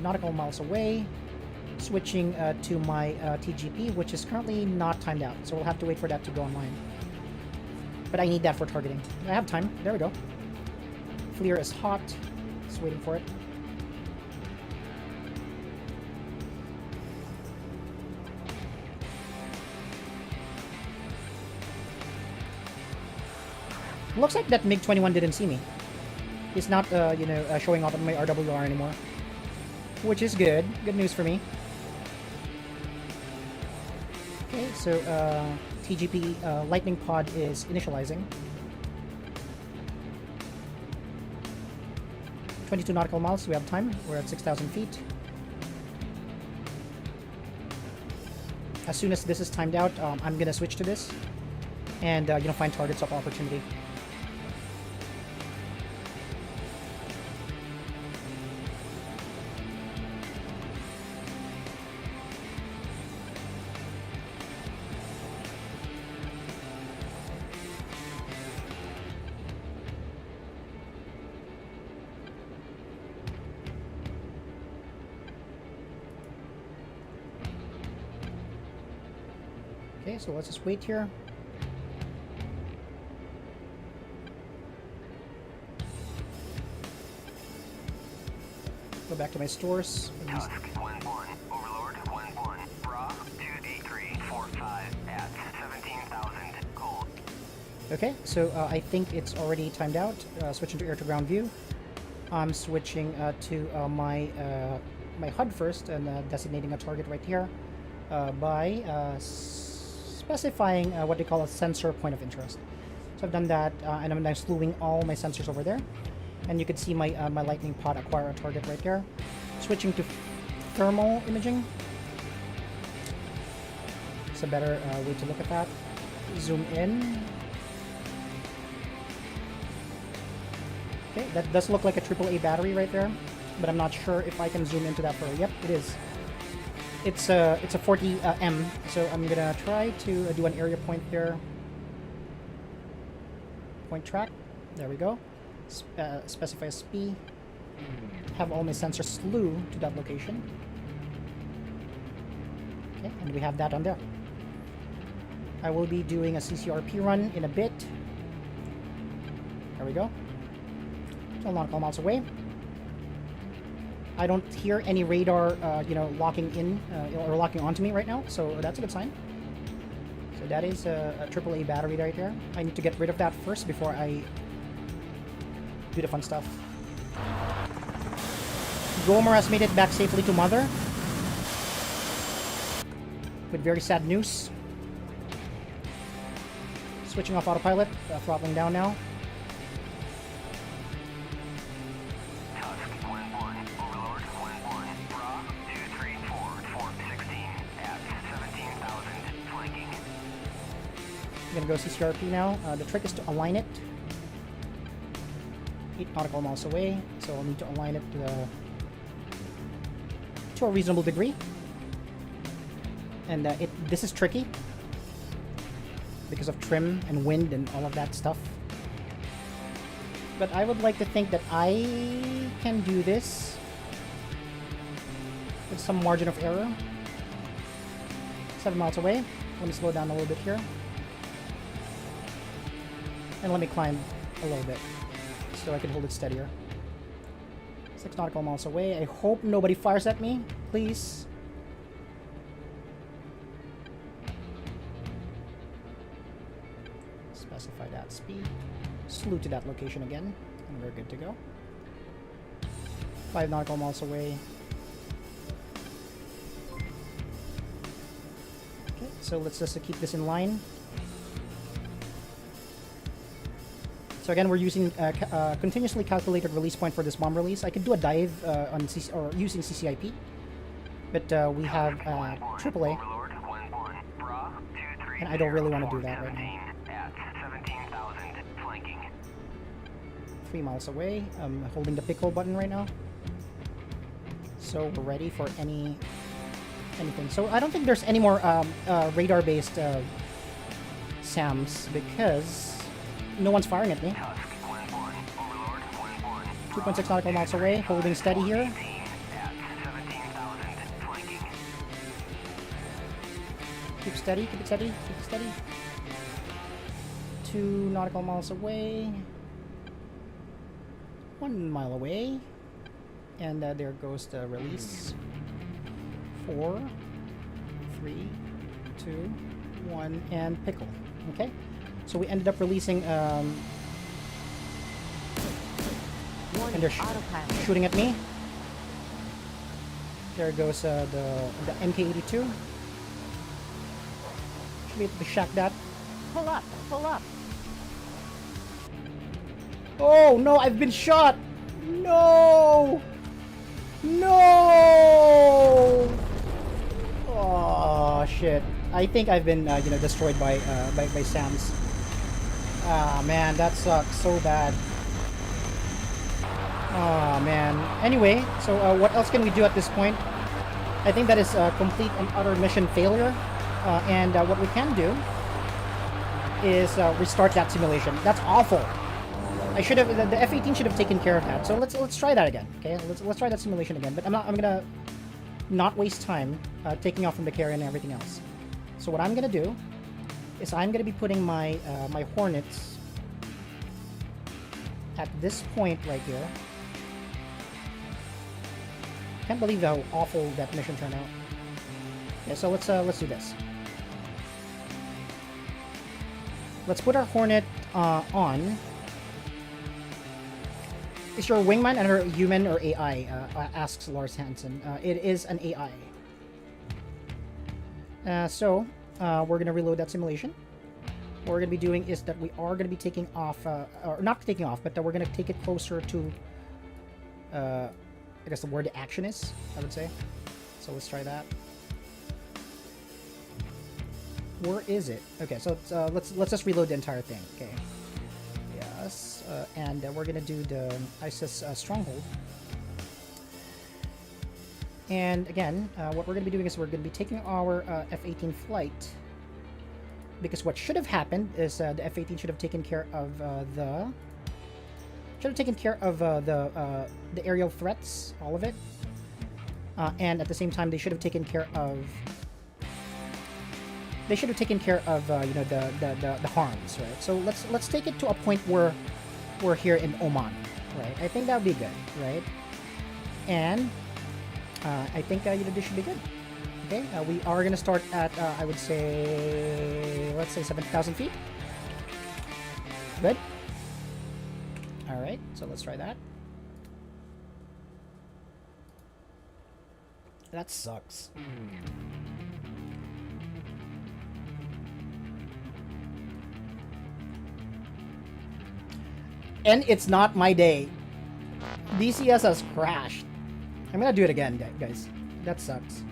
nautical miles away. Switching to my TGP, which is currently not timed out, so we'll have to wait for that to go online. But I need that for targeting. I have time. There we go. FLIR is hot. Just waiting for it. Looks like that MiG-21 didn't see me. He's not, showing off on my RWR anymore. Which is good. Good news for me. Okay, so TGP Lightning Pod is initializing. 22 nautical miles, we have time. We're at 6,000 feet. As soon as this is timed out, I'm gonna switch to this and find targets of opportunity. Okay, so let's just wait here. Go back to my stores. Tusk 1-1, Overlord 1-1, Bra 28345 at 17,000 gold. Okay, so I think it's already timed out. Switching to air-to-ground view. I'm switching to my HUD first and designating a target right here by specifying what they call a sensor point of interest. So I've done that, and I'm now slewing all my sensors over there. And you can see my my lightning pod acquire a target right there. Switching to thermal imaging. It's a better way to look at that. Zoom in. Okay, that does look like a AAA battery right there, but I'm not sure if I can zoom into that further. Yep, it is. It's a 40 M, so I'm gonna try to do an area point there. Point track. There we go. Specify a SPI. Have all my sensors slew to that location. Okay, and we have that on there. I will be doing a CCRP run in a bit. There we go. So nautical miles away. I don't hear any radar, locking in or locking onto me right now, so that's a good sign. So that is a AAA battery right there. I need to get rid of that first before I do the fun stuff. Gomer has made it back safely to Mother. With very sad news. Switching off autopilot, throttling down now. I'm gonna go CCRP now. The trick is to align it. 8 nautical miles away, so I'll need to align it to a reasonable degree. And this is tricky because of trim and wind and all of that stuff. But I would like to think that I can do this with some margin of error. 7 miles away. Let me slow down a little bit here. And let me climb a little bit so I can hold it steadier. 6 nautical miles away. I hope nobody fires at me, please. salute to that location again, and we're good to go. 5 nautical miles away. Okay, so let's just keep this in line. So again, we're using continuously calculated release point for this bomb release. I could do a dive on or using CCIP, but we have AAA, and I don't really want to do that right now. 3 miles away. I'm holding the pickle button right now, so we're ready for anything. So I don't think there's any more radar-based SAMs because no one's firing at me. 2.6 nautical miles away, holding steady here. Keep steady, keep it steady, keep it steady. 2 nautical miles away. 1 mile away. And there goes the release. 4, 3, 2, 1, and pickle. Okay? So we ended up releasing, and they're shooting at me. There goes the MK82. Should be able to shack that. Pull up, pull up. Oh no, I've been shot! No! No! Oh shit. I think I've been destroyed by SAMs. Ah man, that sucks so bad. Oh man. Anyway, so what else can we do at this point? I think that is a complete and utter mission failure. And what we can do is restart that simulation. That's awful. I should have the F-18 should have taken care of that. So let's try that again. Okay, let's try that simulation again. But I'm gonna not waste time taking off from the carrier and everything else. So what I'm gonna do is I'm gonna be putting my my Hornets at this point right here. Can't believe how awful that mission turned out. Okay, so let's do this. Let's put our Hornet on. Is your wingman another human or AI? Asks Lars Hansen. It is an AI. So we're gonna reload that simulation. What we're gonna be doing is that we are gonna be taking off, or not taking off, but we're gonna take it closer to, I guess where the action is, I would say. So let's try that. Where is it? Okay, so it's, let's just reload the entire thing. Okay. Yes, and we're gonna do the ASUS Stronghold. And again, what we're gonna be doing is we're gonna be taking our F-18 flight, because what should have happened is the F-18 should have taken care of the aerial threats, all of it, and at the same time they should have taken care of the harms, right? So let's take it to a point where we're here in Oman, right? I think that would be good, right? And I think this should be good. Okay, we are gonna start at I would say, let's say 70,000 feet. Good. All right, so let's try that. That sucks. And it's not my day. DCS has crashed. I'm gonna do it again, guys. That sucks.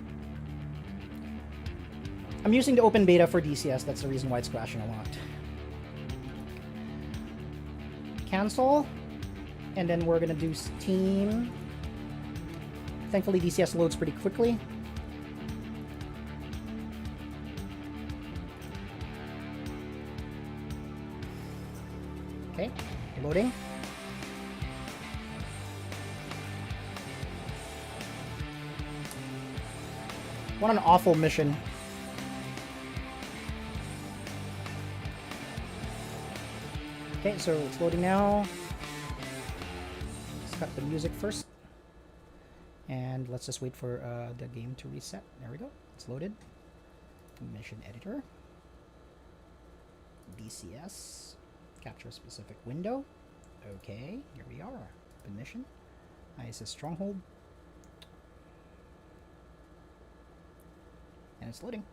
I'm using the open beta for DCS. That's the reason why it's crashing a lot. Cancel. And then we're gonna do Steam. Thankfully, DCS loads pretty quickly. Okay, loading. What an awful mission. Okay, so it's loading now. Let's cut the music first. And let's just wait for the game to reset. There we go. It's loaded. Mission editor. DCS. Capture specific window. Okay, here we are. Open mission. ISS Stronghold. And it's loading.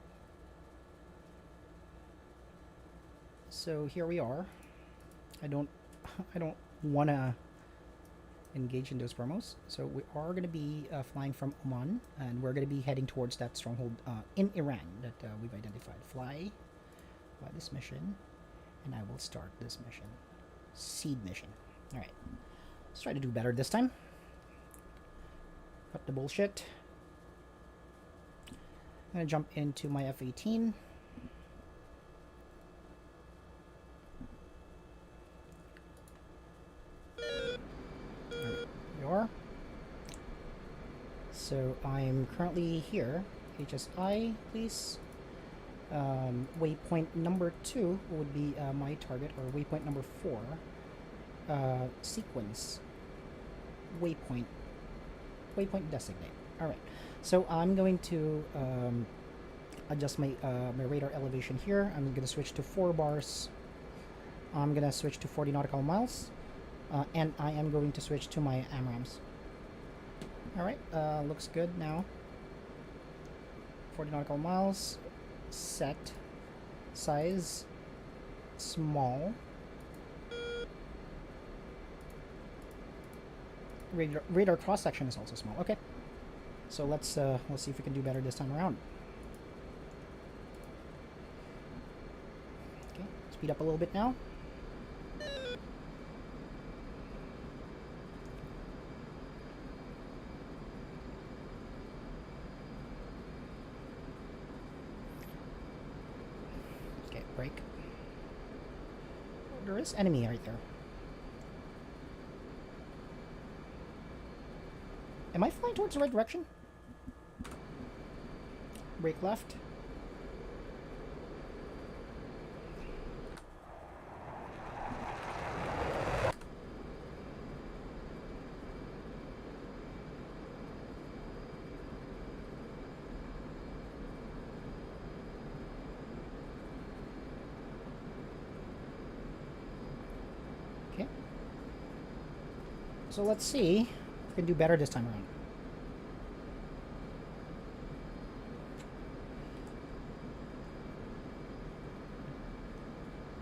So here we are. I don't wanna engage in those promos. So we are gonna be flying from Oman, and we're gonna be heading towards that stronghold in Iran that we've identified. Fly this mission, and I will start this mission. Seed mission. All right. Let's try to do better this time. Cut the bullshit. I'm gonna jump into my F-18. There we are. So I'm currently here. HSI, please. Waypoint number 2 would be my target, or waypoint number 4. Sequence. Waypoint designate. Alright, so I'm going to adjust my my radar elevation here. I'm going to switch to 4 bars. I'm going to switch to 40 nautical miles. And I am going to switch to my AMRAAMs. Alright, looks good now. 40 nautical miles. Set. Size. Small. Radar cross section is also small. Okay, so let's see if we can do better this time around. Okay, speed up a little bit now. Okay, brake. There is enemy right there. Am I flying towards the right direction? Brake left. Okay. So let's see if we can do better this time around.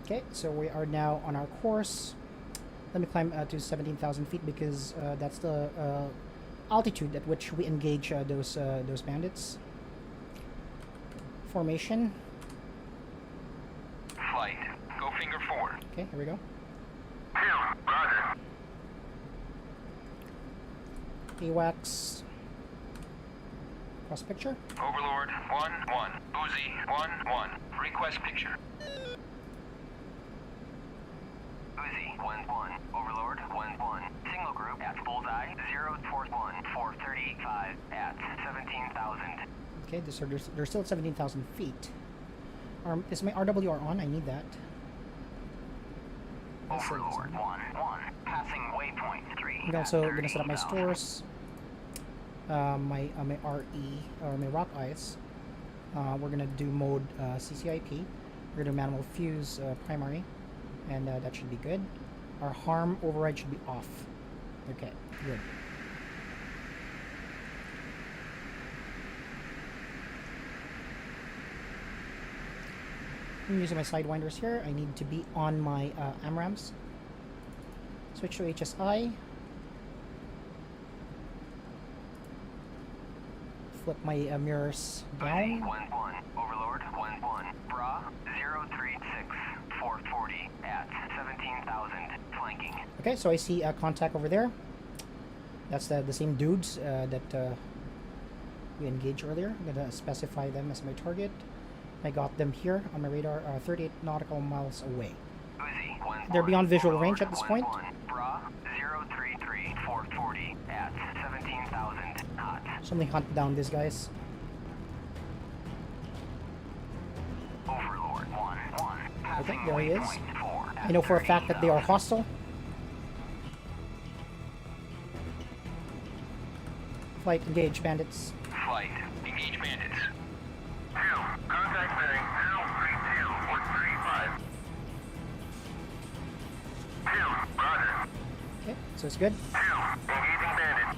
Okay, so we are now on our course. Let me climb to 17,000 feet because that's the altitude at which we engage those bandits. Formation. Flight. Go finger 4. Okay, here we go. Roger. AWACS. Cross picture. Overlord 1-1. Uzi 1-1. Request picture. Uzi 1-1. Overlord 1-1. Signal group at bullseye 041 435 at 17,000. Okay, they're still at 17,000 feet. Is my RWR on? I need that. Overlord 1-1. Passing waypoint 3. I'm also gonna set up my stores. My RE or my rock ice. We're gonna do mode CCIP. We're gonna do manual fuse primary, and that should be good. Our harm override should be off. Okay, good. I'm using my sidewinders here. I need to be on my AMRAAMs. Switch to HSI. Flip my mirrors down. 1-1. Overlord 1-1. Bra 036 440 at 17,000. Flanking. Okay, so I see contact over there. That's the same dudes that we engaged earlier. I'm gonna specify them as my target. I got them here on my radar, 38 nautical miles away. Uzi 1-1. They're beyond visual range at this point. 1-1. Bra 033 440 at 17,000. Hot. Something hunt down these guys. Overlord 1-1. Okay, there he is. Waypoint 4 at I know for a fact that they are 13,000. hostile. Flight, engage, bandits. Flight. Engage bandits. Contact setting 032 135. So it's good. Engaging bandit.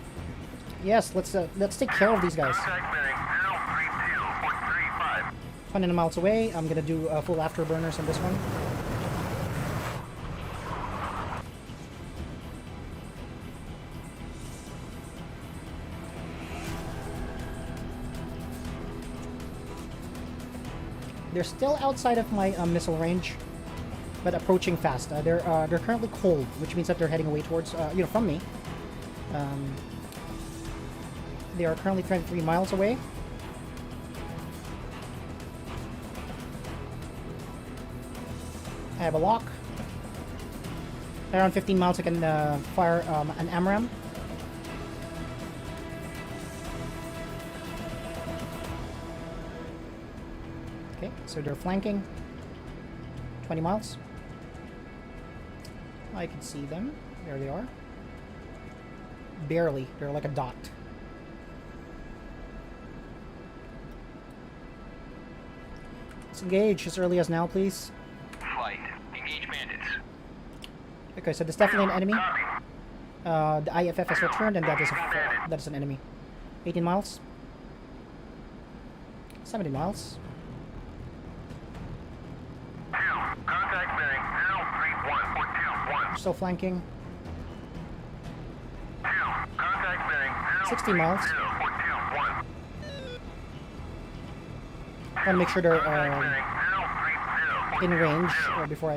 Yes, let's take care of these guys. Contact bearing 032.35. 20 miles away. I'm gonna do full afterburners on this one. They're still outside of my missile range, but approaching fast. They're currently cold, which means that they're heading away towards from me. They are currently 23 miles away. I have a lock. Around 15 miles, I can fire an AMRAAM. Okay, so they're flanking. 20 miles. I can see them. There they are. Barely. They're like a dot. Let's engage as early as now, please. Flight. Engage bandits. Okay, so there's definitely an enemy. The IFF has returned, and that is an enemy. 18 miles. 70 miles. Contact bearing 031.21. Still flanking. Contact bearing 60 miles. 0.21. I want to make sure they're Bearing 030. in range before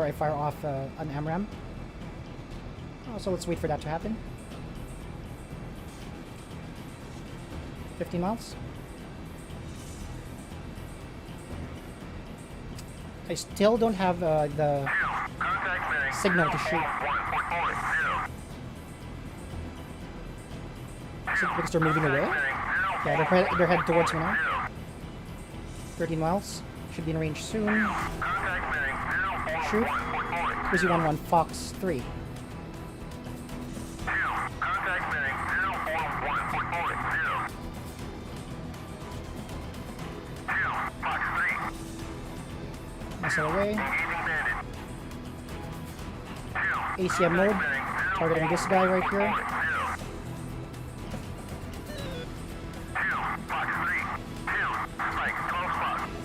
I fire off an AMRAAM. So let's wait for that to happen. 15 miles. I still don't have the Contact bearing signal to shoot. 1.40. Because they're moving away. Yeah, they're headed towards me now. 13 miles. Should be in range soon. Contact bearing Shoot. 041.40. Cruisy 11 Fox 3. Contact bearing 041.40. Fox 3. Missile away. Engaging bandit. ACM mode. Targeting this guy right here.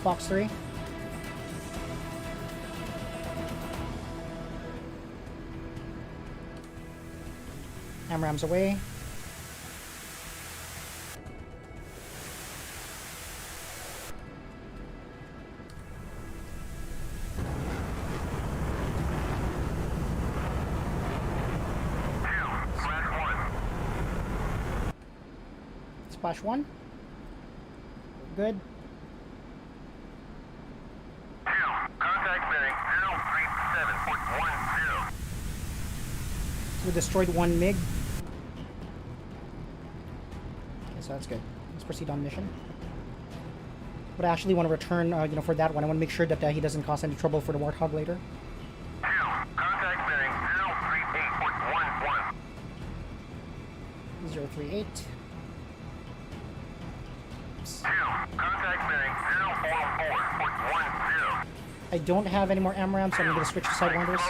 Fox 3. AMRAAM's away. Splash 1. Good. Contact bearing 037.10. We destroyed one MiG. Okay, so that's good. Let's proceed on mission. But I actually want to return, for that one. I want to make sure that he doesn't cause any trouble for the Warthog later. Contact bearing 038.11. 038. Contact bearing 044.10. I don't have any more AMRAAM, so I'm going to switch to Sidewinders.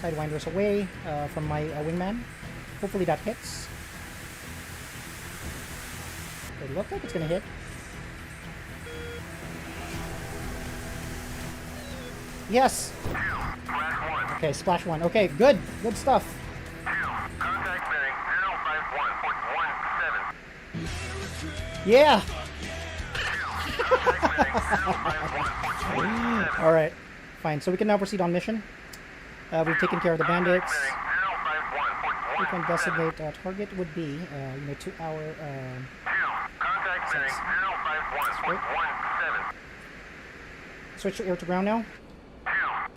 Sidewinders away from my wingman. Hopefully that hits. It looks like it's going to hit. Yes! Okay, splash 1. Okay, good. Good stuff. Contact bearing 051.17. Yeah! Contact bearing 051.17. Alright. Fine, so we can now proceed on mission. We've taken care of the bandits. We can designate target would be, 2 hour. Contact bearing 051.17. Switch to air to ground now.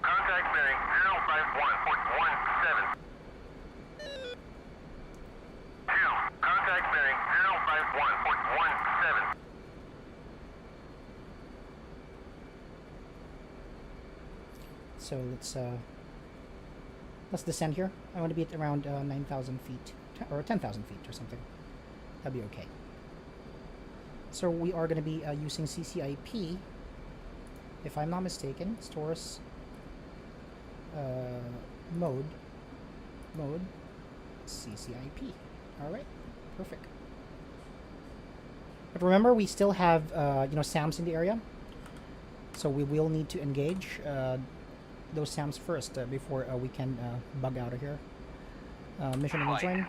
Contact bearing 051.17. Contact bearing 051.17. So let's descend here. I want to be at around 9,000 feet or 10,000 feet or something. That'd be okay. So we are going to be using CCIP, if I'm not mistaken. Stores mode CCIP. All right, perfect. But remember, we still have SAMs in the area, so we will need to engage those SAMs first before we can bug out of here. Mission and join.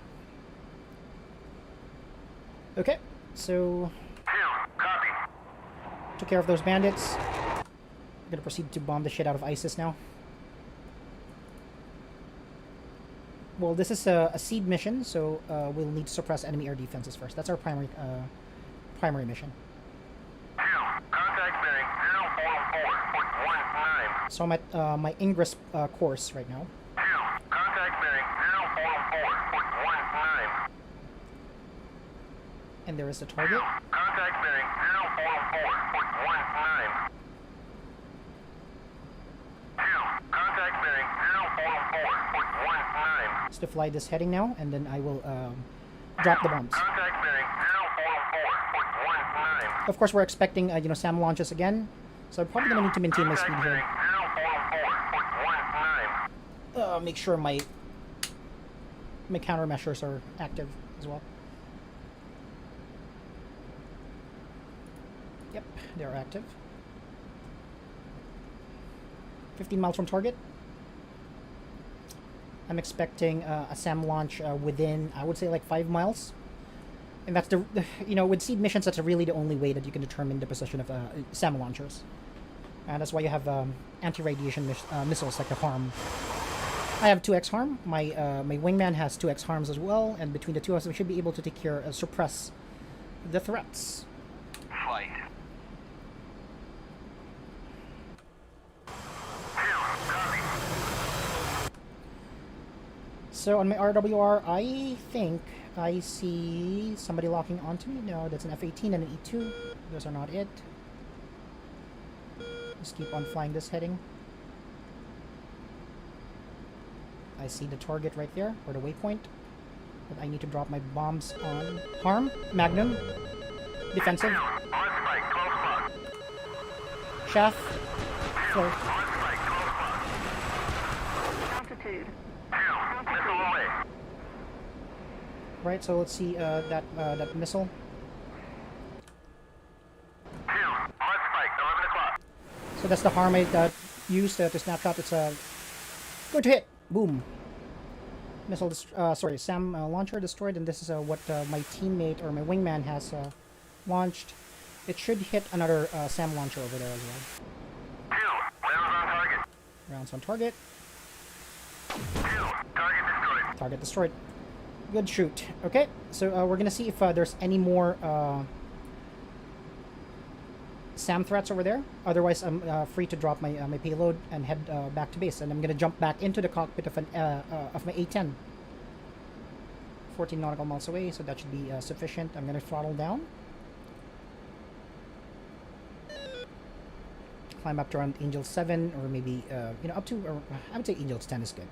Okay, so Copy. took care of those bandits. We're gonna proceed to bomb the shit out of ISIS now. Well, this is a seed mission, so we'll need to suppress enemy air defenses first. That's our primary mission. Contact bearing 044.19. So I'm at my Ingress course right now. Contact bearing 044.19. And there is the target. Contact bearing 044.19. Contact bearing 044.19. Just to fly this heading now, and then I will drop the bombs. Contact bearing 044.19. Of course, we're expecting SAM launches again, so I'm probably gonna need to maintain my speed Contact bearing here. 044.19. Make sure my countermeasures are active as well. Yep, they're active. 15 miles from target. I'm expecting a SAM launch within, I would say, like 5 miles. And that's with seed missions, that's really the only way that you can determine the position of SAM launchers. And that's why you have anti-radiation missiles like the HARM. I have 2x HARM. My wingman has 2x HARMs as well, and between the two of us, we should be able to take care, suppress the threats. Flight. So on my RWR, I think I see somebody locking onto me. No, that's an F-18 and an E-2. Those are not it. Just keep on flying this heading. I see the target right there, or the waypoint. But I need to drop my bombs on HARM, Magnum, defensive, Chaff, Flare. Altitude. Right, so let's see that missile. So that's the HARM I used to snapshot. It's going to hit. Boom. Missile, SAM launcher destroyed, and this is what my teammate or my wingman has launched. It should hit another SAM launcher over there as well. Rounds on target. Rounds on target. Target destroyed. Target destroyed. Good shoot. Okay, so we're gonna see if there's any more SAM threats over there. Otherwise, I'm free to drop my payload and head back to base. And I'm gonna jump back into the cockpit of my A10. 14 nautical miles away, so that should be sufficient. I'm gonna throttle down. Climb up to around Angel 7, or maybe up to. Or I would say Angel's 10 is good.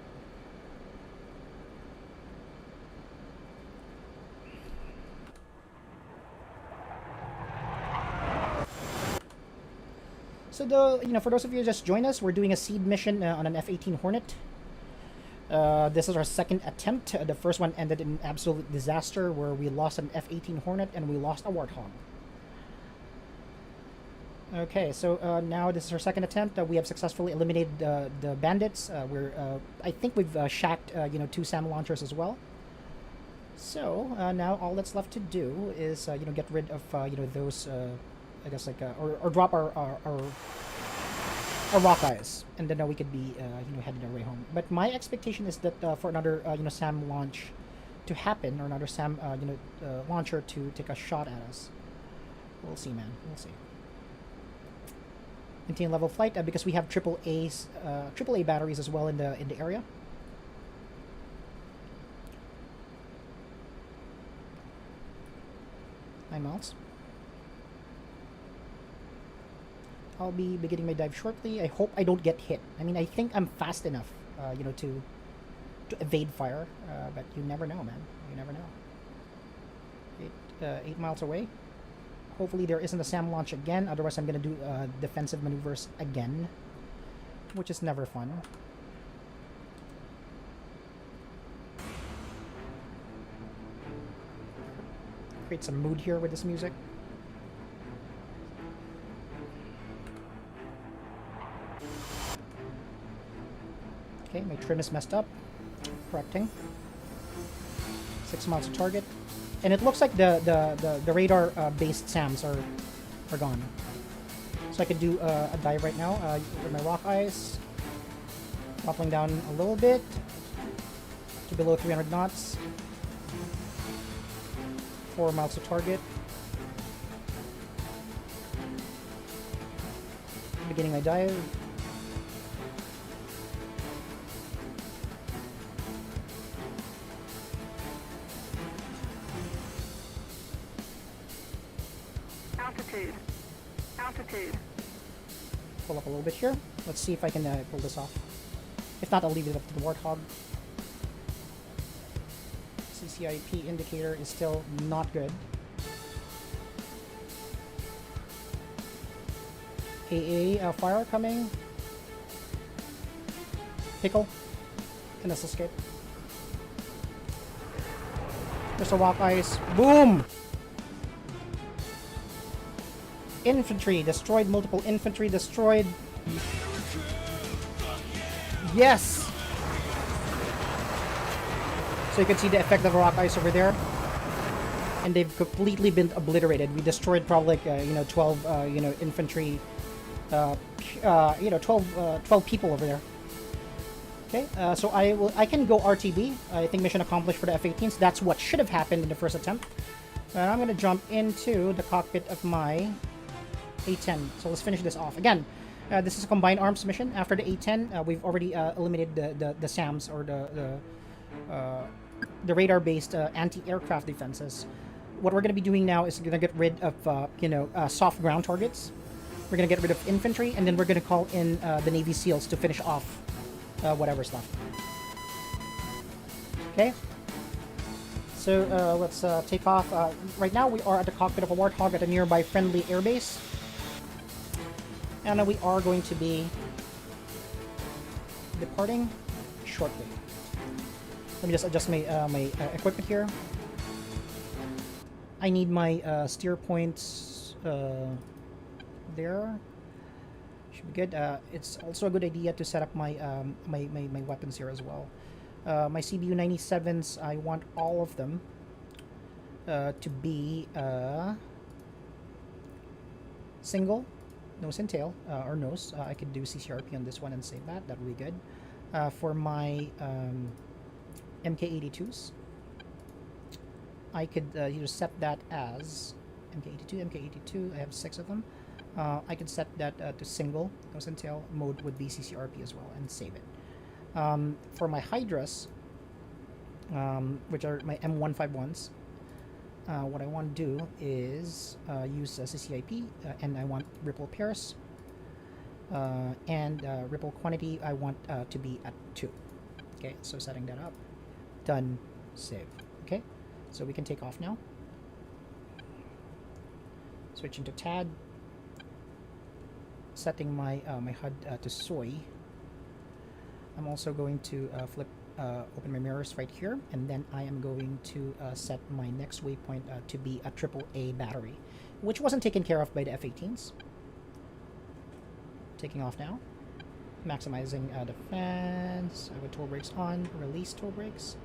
So for those of you who just joined us, we're doing a seed mission on an F-18 Hornet. This is our second attempt. The first one ended in absolute disaster, where we lost an F-18 Hornet and we lost a Warthog. Okay, so now this is our second attempt. We have successfully eliminated the bandits. I think we've shacked 2 SAM launchers as well. So now all that's left to do is get rid of those. I guess or drop our rock eyes, and then we could be heading our way home. But my expectation is that for another SAM launch to happen, or another SAM launcher to take a shot at us. We'll see, man. We'll see. Maintain level flight because we have AAA batteries as well in the area. Nine miles. I'll be beginning my dive shortly. I hope I don't get hit. I mean, I think I'm fast enough, to evade fire, but you never know, man. You never know. 8 miles away. Hopefully there isn't a SAM launch again, otherwise I'm gonna do defensive maneuvers again, which is never fun. Create some mood here with this music. Okay, my trim is messed up. Correcting. 6 miles to target. And it looks like the radar based SAMs are gone. So I could do a dive right now with my rock eyes. Throttling down a little bit to below 300 knots. 4 miles to target. Beginning my dive. Altitude. Altitude. Pull up a little bit here. Let's see if I can pull this off. If not, I'll leave it up to the Warthog. CCIP indicator is still not good. AA fire coming. Pickle. Can this escape? There's a rock ice. Boom! Infantry destroyed, multiple infantry destroyed. Yes! So you can see the effect of rock ice over there. And they've completely been obliterated. We destroyed probably like, 12, infantry, 12 people over there. Okay, so I can go RTB. I think mission accomplished for the F-18s. That's what should have happened in the first attempt. And I'm going to jump into the cockpit of my A10. So let's finish this off. Again, this is a combined arms mission. After the A10, we've already eliminated the SAMs, or the radar-based anti-aircraft defenses. What we're going to be doing now is going to get rid of soft ground targets. We're going to get rid of infantry, and then we're going to call in the Navy SEALs to finish off whatever's left. Okay. So let's take off. Right now we are at the cockpit of a Warthog at a nearby friendly airbase. And we are going to be departing shortly. Let me just adjust my equipment here. I need my steer points there. Should be good. It's also a good idea to set up my my weapons here as well. My CBU 97s, I want all of them to be single. Nose and tail, or nose. I could do CCRP on this one and save that. That would be good. For my MK82s, I could either set that as MK82. I have 6 of them. I could set that to single. Nose and tail mode would be CCRP as well, and save it. For my Hydras, which are my M151s, what I want to do is use CCIP, and I want ripple pairs, and ripple quantity I want to be at 2. Okay, so setting that up. Done. Save. Okay, so we can take off now. Switching to TAD. Setting my my HUD to soy. I'm also going to open my mirrors right here, and then I am going to set my next waypoint to be a AAA battery, which wasn't taken care of by the F-18s. Taking off now. Maximizing the fans. I have tow brakes on. Release tow brakes.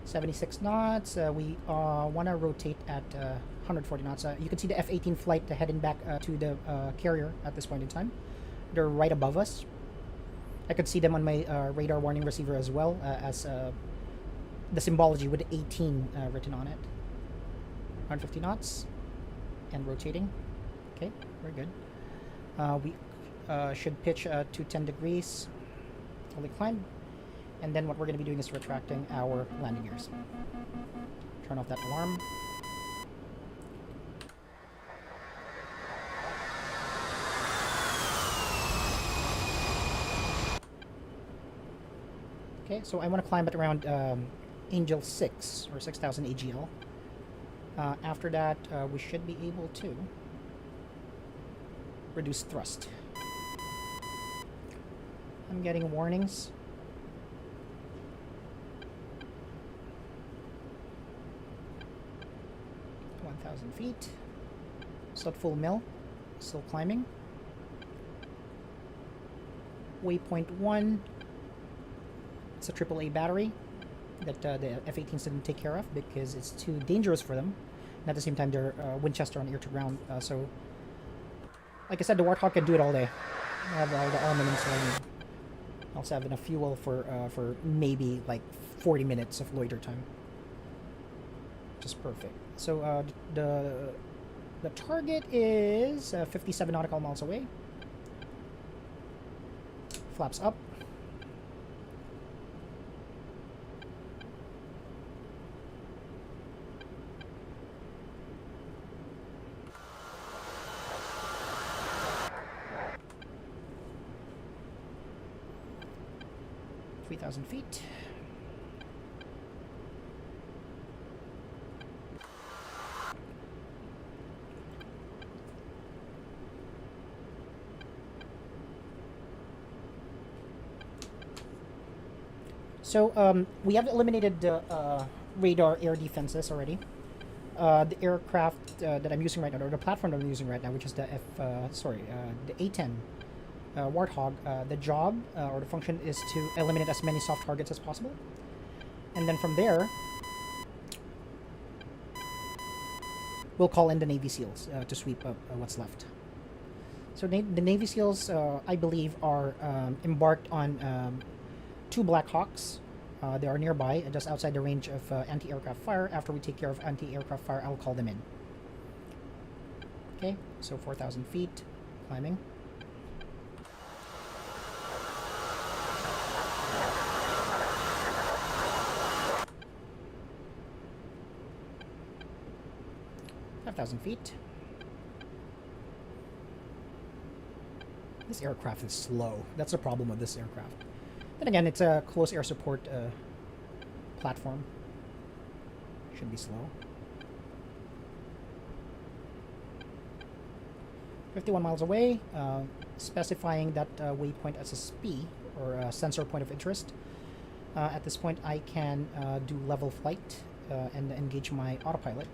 .76 knots. We want to rotate at 140 knots. You can see the F-18 flight heading back to the carrier at this point in time. They're right above us. I could see them on my radar warning receiver as well, as the symbology with the 18 written on it. 150 knots and rotating. Okay, very good. We should pitch to 10 degrees. Fully climb. And then what we're going to be doing is retracting our landing gears. Turn off that alarm. so I want to climb at around Angel 6 or 6000 AGL. After that, we should be able to reduce thrust. I'm getting warnings. Feet. Still at full mill. Still climbing. Waypoint 1. It's a AAA battery that the F-18s didn't take care of because it's too dangerous for them. And at the same time, they're Winchester on air-to-ground. So, like I said, the Warthog can do it all day. I have all the armaments I need. I also have enough fuel for maybe like 40 minutes of loiter time. Just perfect. So the target is 57 nautical miles away. Flaps up. $3,000 feet. So we have eliminated the radar air defenses already. The aircraft that I'm using right now, or the platform that I'm using right now, which is the the A10 Warthog. The job or the function is to eliminate as many soft targets as possible, and then from there, we'll call in the Navy SEALs to sweep up what's left. So the Navy SEALs, I believe, are embarked on 2 Black Hawks. They are nearby, just outside the range of anti-aircraft fire. After we take care of anti-aircraft fire, I'll call them in. Okay, so 4,000 feet, climbing. $5,000 feet. This aircraft is slow. That's the problem with this aircraft. Then again, it's a close air support platform. Should be slow. 51 miles away, specifying that waypoint as a SP, or a sensor point of interest. At this point, I can do level flight and engage my autopilot.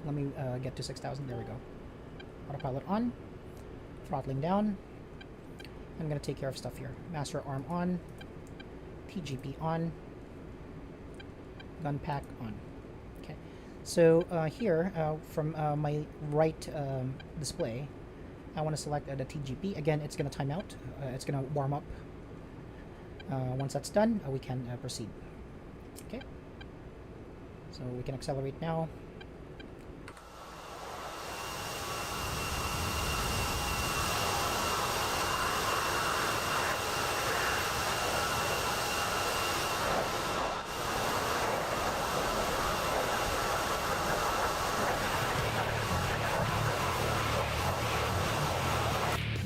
Let me get to 6,000. There we go. Autopilot on. Throttling down. I'm going to take care of stuff here. Master arm on. TGP on. Gun pack on. Okay. So here, from my right display, I want to select the TGP. Again, it's going to time out. It's going to warm up. Once that's done, we can proceed. Okay. So we can accelerate now.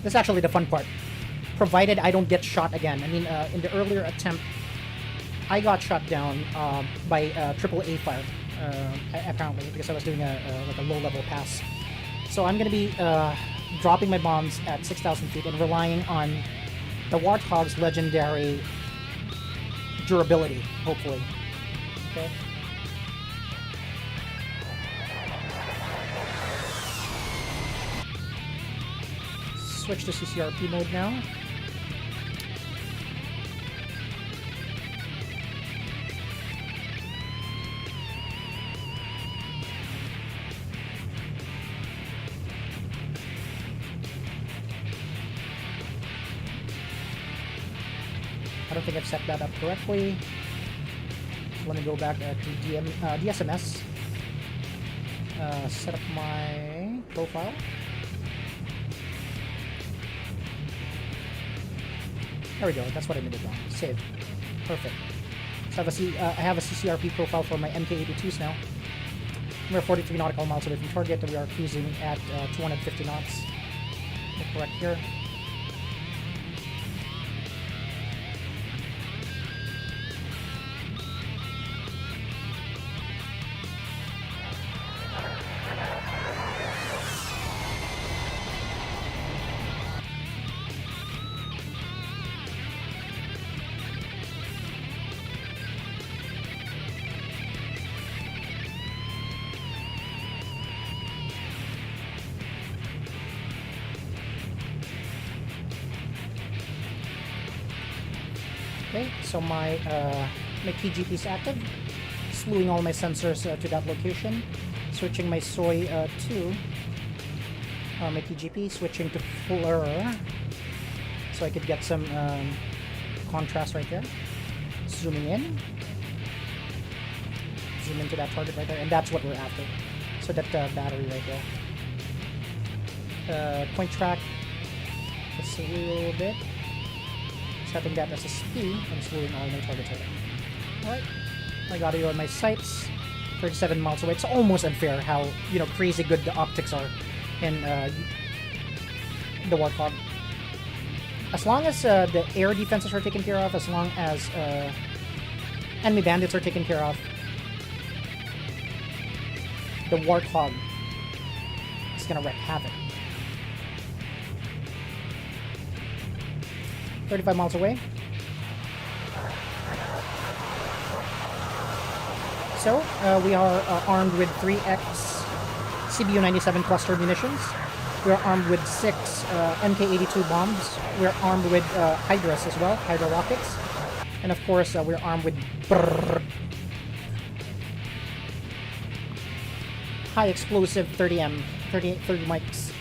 This is actually the fun part, provided I don't get shot again. I mean, in the earlier attempt, I got shot down by AAA fire, apparently, because I was doing like a low-level pass. So I'm going to be dropping my bombs at 6,000 feet and relying on the Warthog's legendary durability, hopefully. Okay. Switch to CCRP mode now. I don't think I've set that up correctly. Let me go back to DSMS. Set up my profile. There we go. That's what I did wrong. Save. Perfect. So I have a CCRP profile for my MK82s now. We're 43 nautical miles away from target, and we are cruising at 250 knots. Correct here. Okay, so my TGP is active. Slewing all my sensors to that location. Switching my soy to my TGP. Switching to FLIR. So I could get some contrast right there. Zooming in. Zoom into that target right there. And that's what we're after. So that battery right there. Point track. Just a little bit. Setting that as a SP and slewing all my targets right there. Alright. I got it on my sights. 37 miles away. It's almost unfair how, you know, crazy good the optics are in the Warthog. As long as the air defenses are taken care of, as long as enemy bandits are taken care of, the Warthog is gonna wreak havoc. 35 miles away. So, we are armed with 3X CBU-97 cluster munitions. We are armed with 6 MK-82 bombs. We are armed with Hydras as well, Hydra rockets. And of course, we're armed with high explosive 30 mics.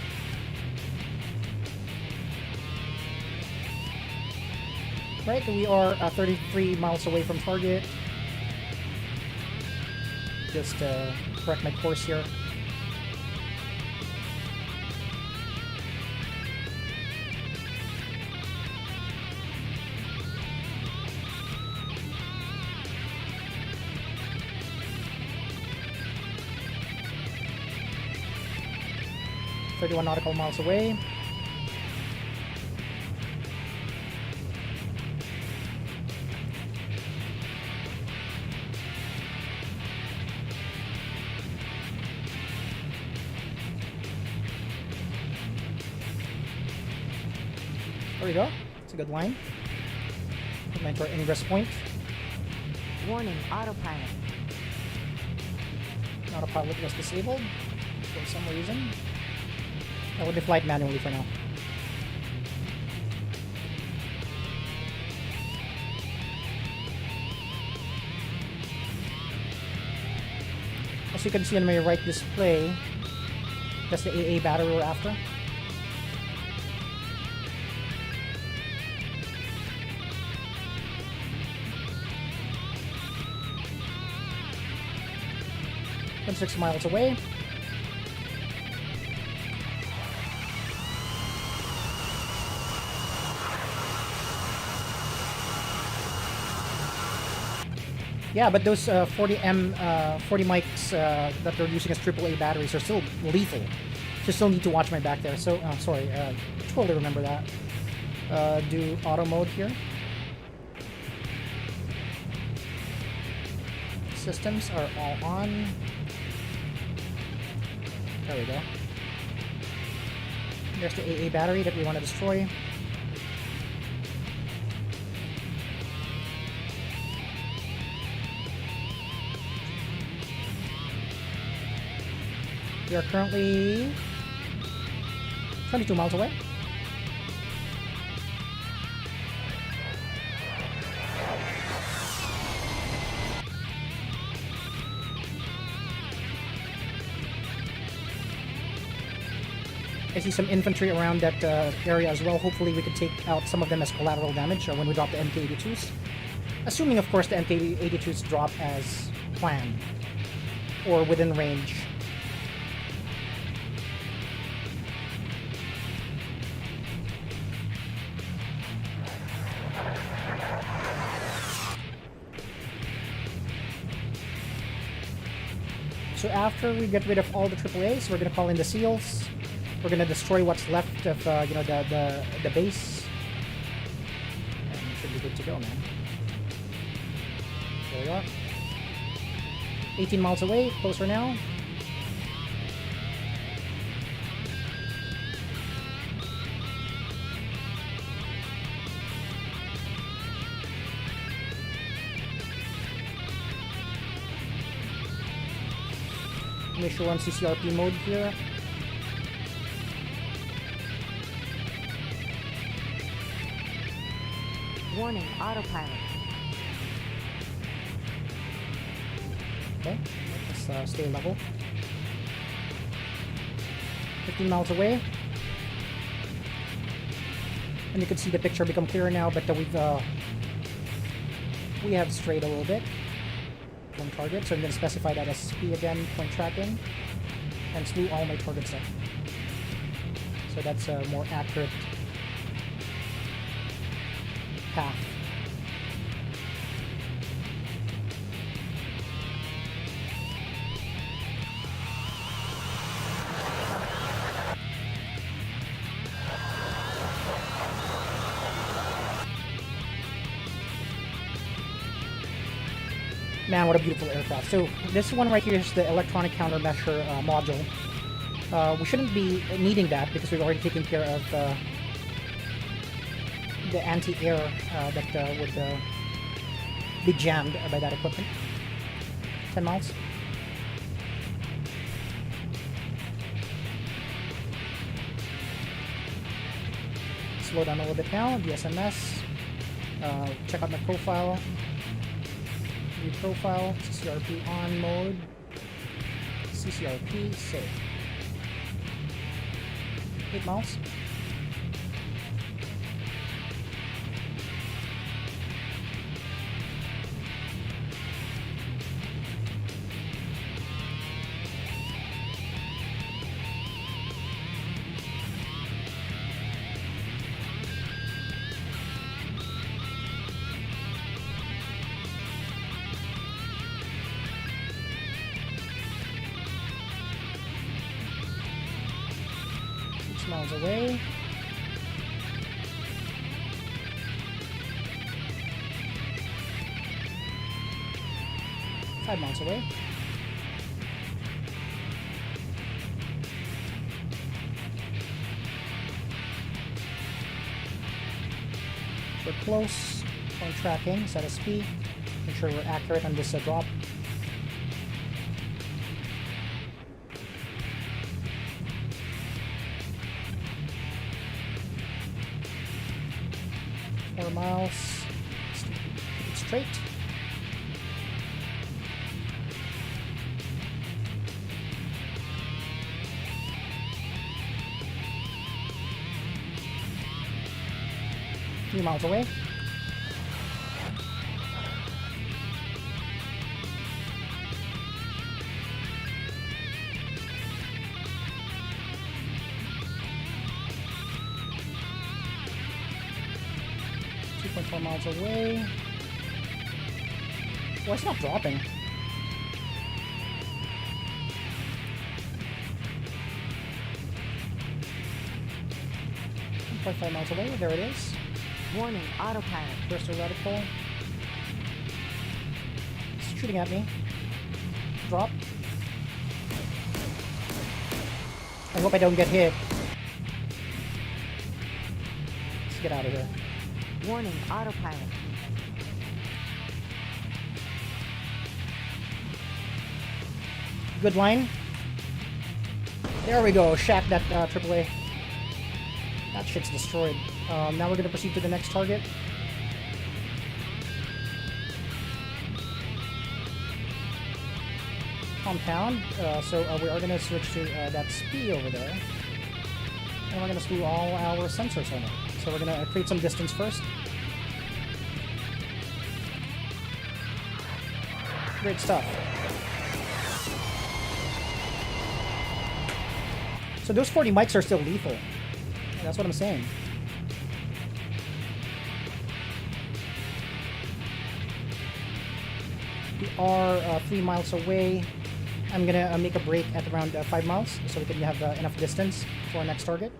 Right, we are 33 miles away from target. Just correct my course here. .31 nautical miles away. There we go. It's a good line. Put my into our ingress point. Warning, autopilot. Autopilot was disabled for some reason. I will flight manually for now. As you can see on my right display, that's the AA battery we're after. I'm 6 miles away. Yeah, but those 40 mics that they're using as AAA batteries are still lethal. So still need to watch my back there. So, sorry, totally remember that. Do auto mode here. Systems are all on. There we go. There's the AA battery that we want to destroy. We are currently 22 miles away. I see some infantry around that area as well. Hopefully we can take out some of them as collateral damage when we drop the MK-82s. Assuming, of course, the MK-82s drop as planned or within range. So after we get rid of all the AAAs, we're gonna call in the SEALs. We're gonna destroy what's left of you know, the base, and we should be good to go, man. There we are. 18 miles away, closer now. Make sure we're on CCRP mode here. Warning, autopilot. Okay, let's stay level. 15 miles away. And you can see the picture become clearer now, but we have strayed a little bit from target, so I'm going to specify that as SP again, point tracking, and slew all my targets up. So that's a more accurate path. Man, what a beautiful aircraft. So this one right here is the electronic countermeasure module. We shouldn't be needing that because we've already taken care of the anti-air that would be jammed by that equipment. 10 miles. Slow down a little bit now. DSMS. Check out my profile. View profile. CCRP on mode. CCRP save. 8 miles. Miles away. Five miles away. We're close. Point tracking, set a speed. Make sure we're accurate on this drop. Miles. Keep it straight. Few miles away. Miles away. Well, it's not dropping. 1.5 miles away. There it is. Warning, autopilot. First reticle. It's shooting at me. Drop. I hope I don't get hit. Let's get out of here. Warning, autopilot. Good line. There we go. Shack that AAA. That shit's destroyed. Now we're going to proceed to the next target. Compound. So we are going to switch to that SP over there. And we're going to screw all our sensors on it. So we're going to create some distance first. Great stuff. So those 40 mics are still lethal. That's what I'm saying. We are 3 miles away. I'm gonna make a break at around 5 miles so we can have enough distance for our next target.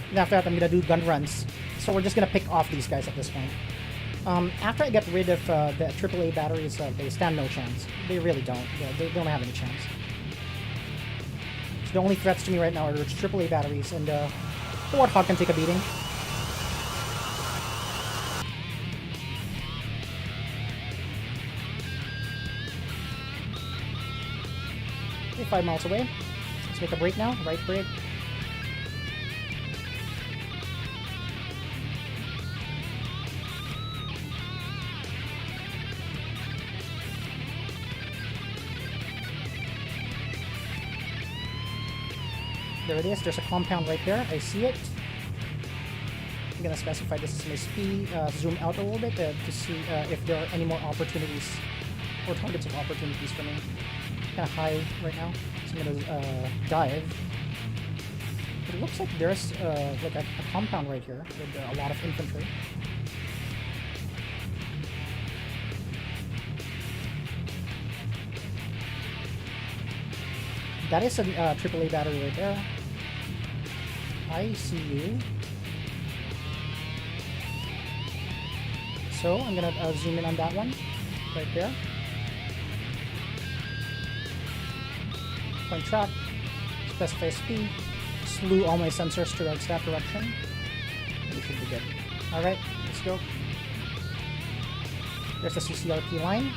And after that, I'm gonna do gun runs. So we're just gonna pick off these guys at this point. After I get rid of the AAA batteries, they stand no chance. They really don't. They don't have any chance. So the only threats to me right now are AAA batteries, and the Warthog can take a beating. Okay, 5 miles away. Let's make a break now. Right break. There it is. There's a compound right there. I see it. I'm gonna specify this as my speed. Zoom out a little bit to see if there are any more opportunities or targets of opportunities for me. Kind of high right now, so I'm gonna dive. It looks like there's like a compound right here with a lot of infantry. That is a AAA battery right there. I see you. So I'm gonna zoom in on that one right there. Point track, specify speed, slew all my sensors towards that direction. We should be good. Alright, let's go. There's the CCRP line.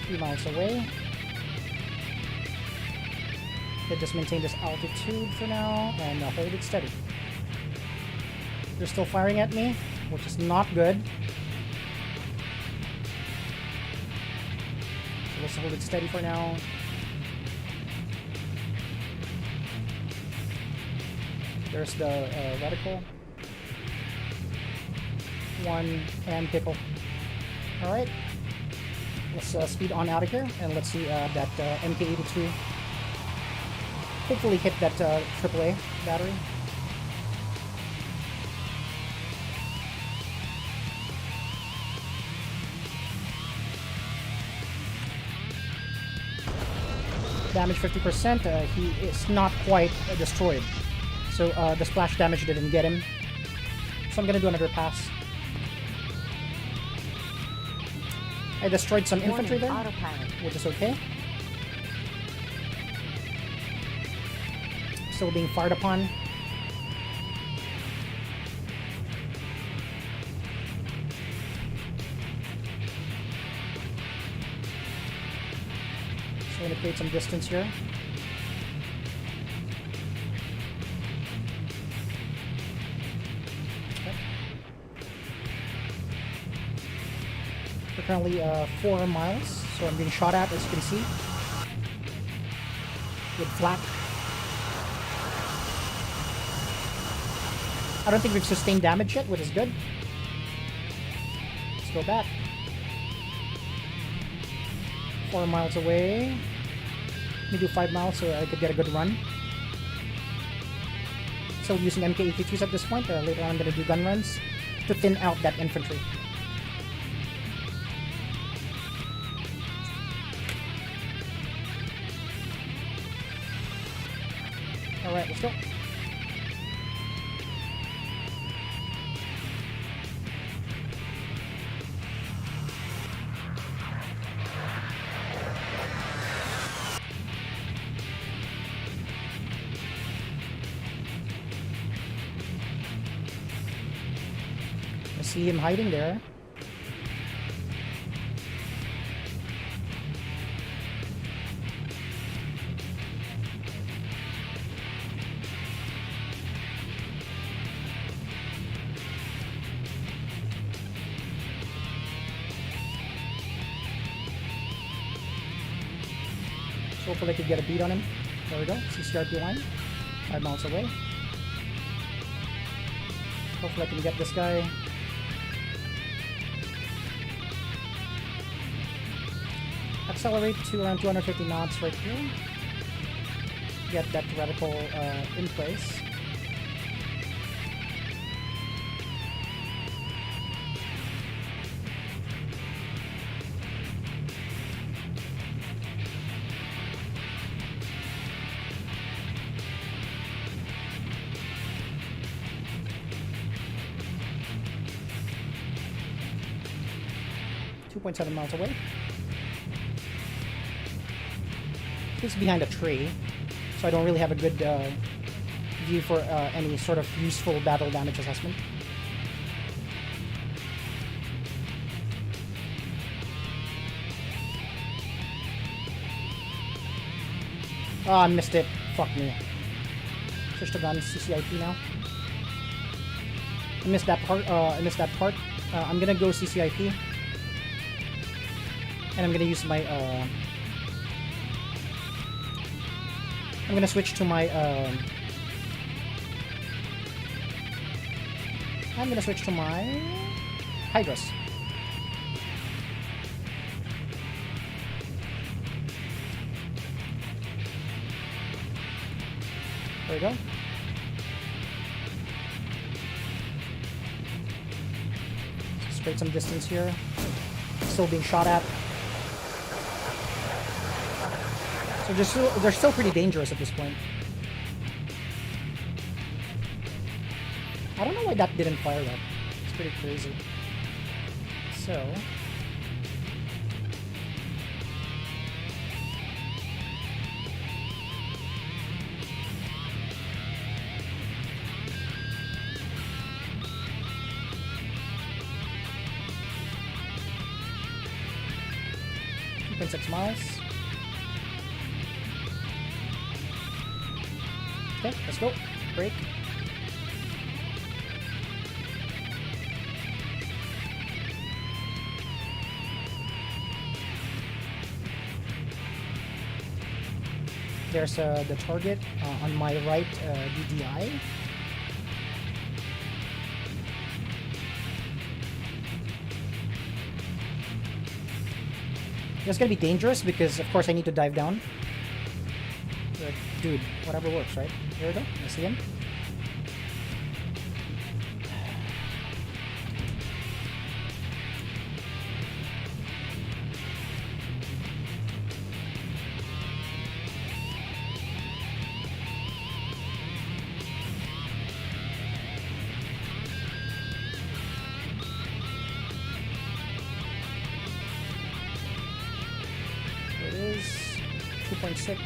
3 miles away. Okay, just maintain this altitude for now and hold it steady. They're still firing at me, which is not good. So let's hold it steady for now. There's the reticle. One and pickle. Alright. Let's speed on out of here and let's see that MK82 hopefully hit that AAA battery. Damage 50%, he is not quite destroyed. So the splash damage didn't get him. So I'm gonna do another pass. I destroyed some infantry there, Autopilot. which is okay. Still being fired upon. So I'm gonna create some distance here. Okay. We're currently 4 miles, so I'm being shot at, as you can see, with flak. I don't think we've sustained damage yet, which is good. Let's go back. 4 miles away. Let me do 5 miles so I could get a good run. So using MK82s at this point. Later on I'm going to do gun runs to thin out that infantry. Alright, let's go. I see him hiding there. So hopefully I could get a beat on him. There we go. CCRP line. 5 miles away. Hopefully I can get this guy. Accelerate to around 250 knots right here. Get that reticle in place. .7 miles away. He's behind a tree, so I don't really have a good view for any sort of useful battle damage assessment. Oh, I missed it. Fuck me. Switch to guns, CCIP now. I missed that part. I'm gonna go CCIP. And I'm gonna use my I'm gonna switch to my Hydras. There we go. Just create some distance here. Still being shot at. So they're still pretty dangerous at this point. I don't know why that didn't fire though. It's pretty crazy. So .6 miles. Okay, let's go. Brake. There's the target on my right, DDI. It's gonna be dangerous because, of course, I need to dive down. But, dude, whatever works, right? There we go. I see him. There it is. 2.6.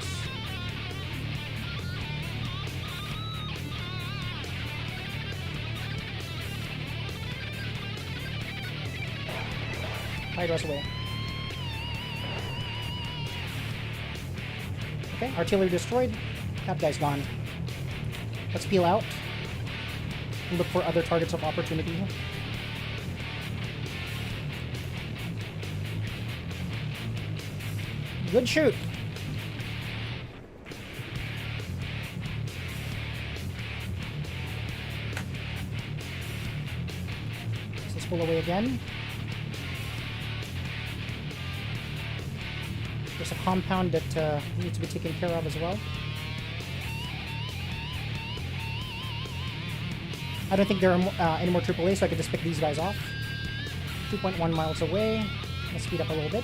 Hydra's away. Okay, artillery destroyed. That guy's gone. Let's peel out. Look for other targets of opportunity here. Good shoot. Let's pull away again. There's a compound that needs to be taken care of as well. I don't think there are any more AAA, so I could just pick these guys off. 2.1 miles away. Let's speed up a little bit.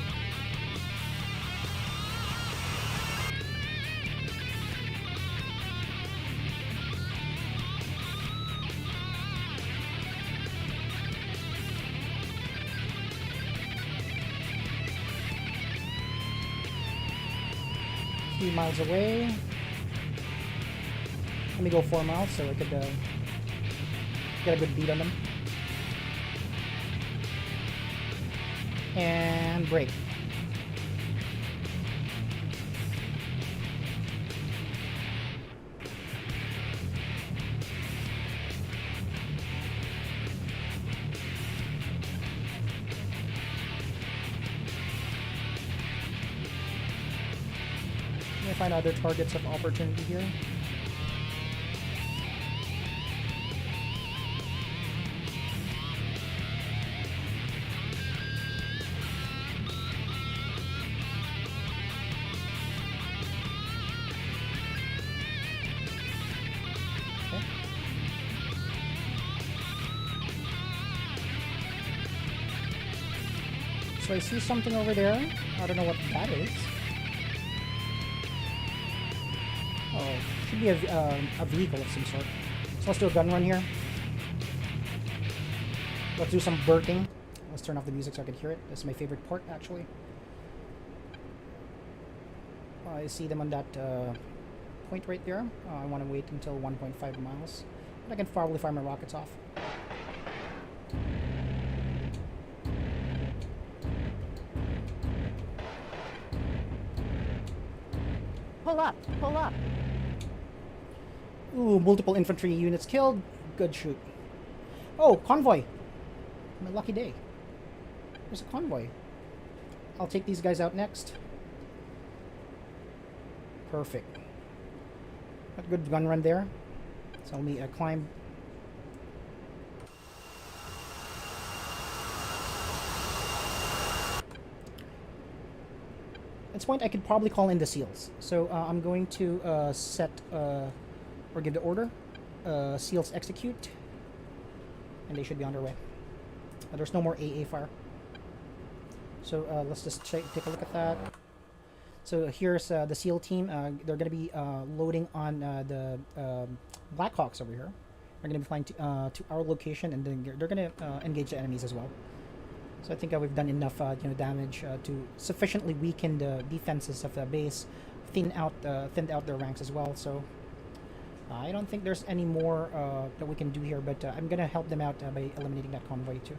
Few miles away. Let me go 4 miles so I could get a good beat on them. And brake. Find other targets of opportunity here. Okay. So I see something over there. I don't know what that is. Oh, should be a vehicle of some sort. So let's do a gun run here. Let's do some burting. Let's turn off the music so I can hear it. That's my favorite part, actually. I see them on that point right there. I want to wait until 1.5 miles. But I can probably fire my rockets off. Pull up! Pull up! Ooh, multiple infantry units killed. Good shoot. Oh, convoy. My lucky day. There's a convoy. I'll take these guys out next. Perfect. A good gun run there. So let me climb. At this point, I could probably call in the SEALs. So I'm going to set or give the order. SEALs execute, and they should be on their way. There's no more AA fire. So let's just take a look at that. So here's the SEAL team. They're going to be loading on the Blackhawks over here. They're going to be flying to our location, and then they're going to engage the enemies as well. So I think we've done enough damage to sufficiently weaken the defenses of the base, thinned out their ranks as well. So I don't think there's any more that we can do here, but I'm going to help them out by eliminating that convoy too.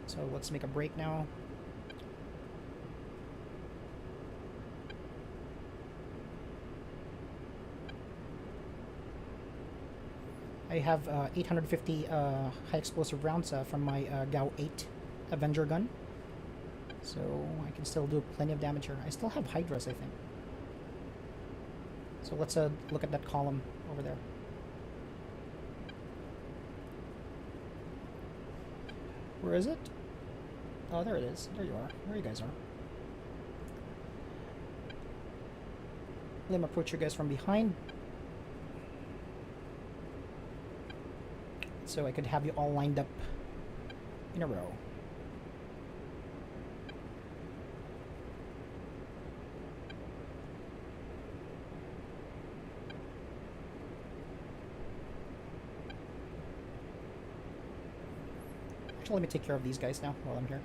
So let's make a break now. I have 850 high explosive rounds from my GAU 8 Avenger gun. So I can still do plenty of damage here. I still have Hydras, I think. So let's look at that column over there. Where is it? Oh, there it is. There you are. There you guys are. Let me approach you guys from behind. So I could have you all lined up in a row. Actually, let me take care of these guys now while I'm here.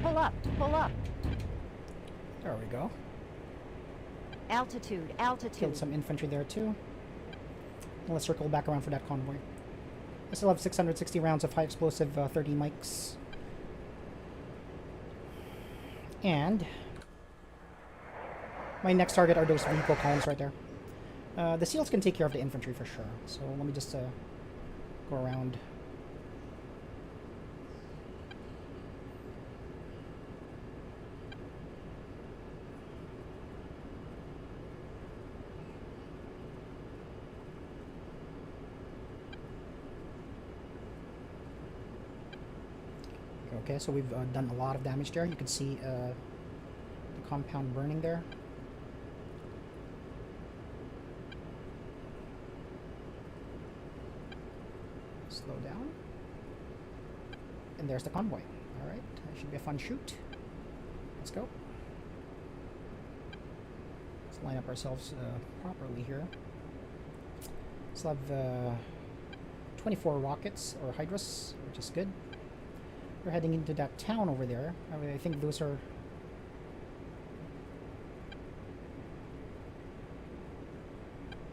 Pull up, pull up. There we go. Altitude, altitude. Killed some infantry there too. And let's circle back around for that convoy. I still have 660 rounds of high explosive 30 mics. And my next target are those vehicle columns right there. The SEALs can take care of the infantry for sure. So let me just go around. Okay, so we've done a lot of damage there. You can see the compound burning there. Slow down. And there's the convoy. Alright, that should be a fun shoot. Let's go. Let's line up ourselves properly here. Still have 24 rockets or Hydras, which is good. We're heading into that town over there. I think those are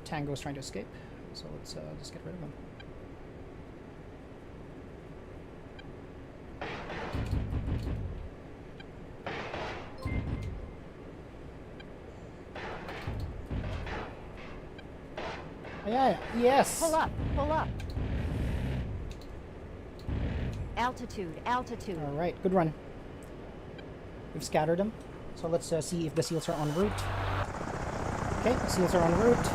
Tango's trying to escape. So let's just get rid of them. Yeah, yes. Pull up, pull up. Altitude, altitude. All right, good run. We've scattered them. So let's see if the SEALs are en route. Okay, the SEALs are en route.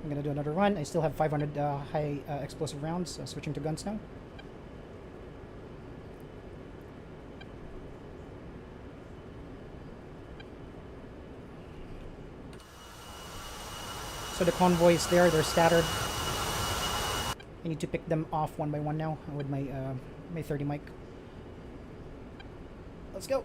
I'm gonna do another run. I still have 500 high explosive rounds. Switching to guns now. So the convoys there, they're scattered. I need to pick them off one by one now with my my 30 mic. Let's go.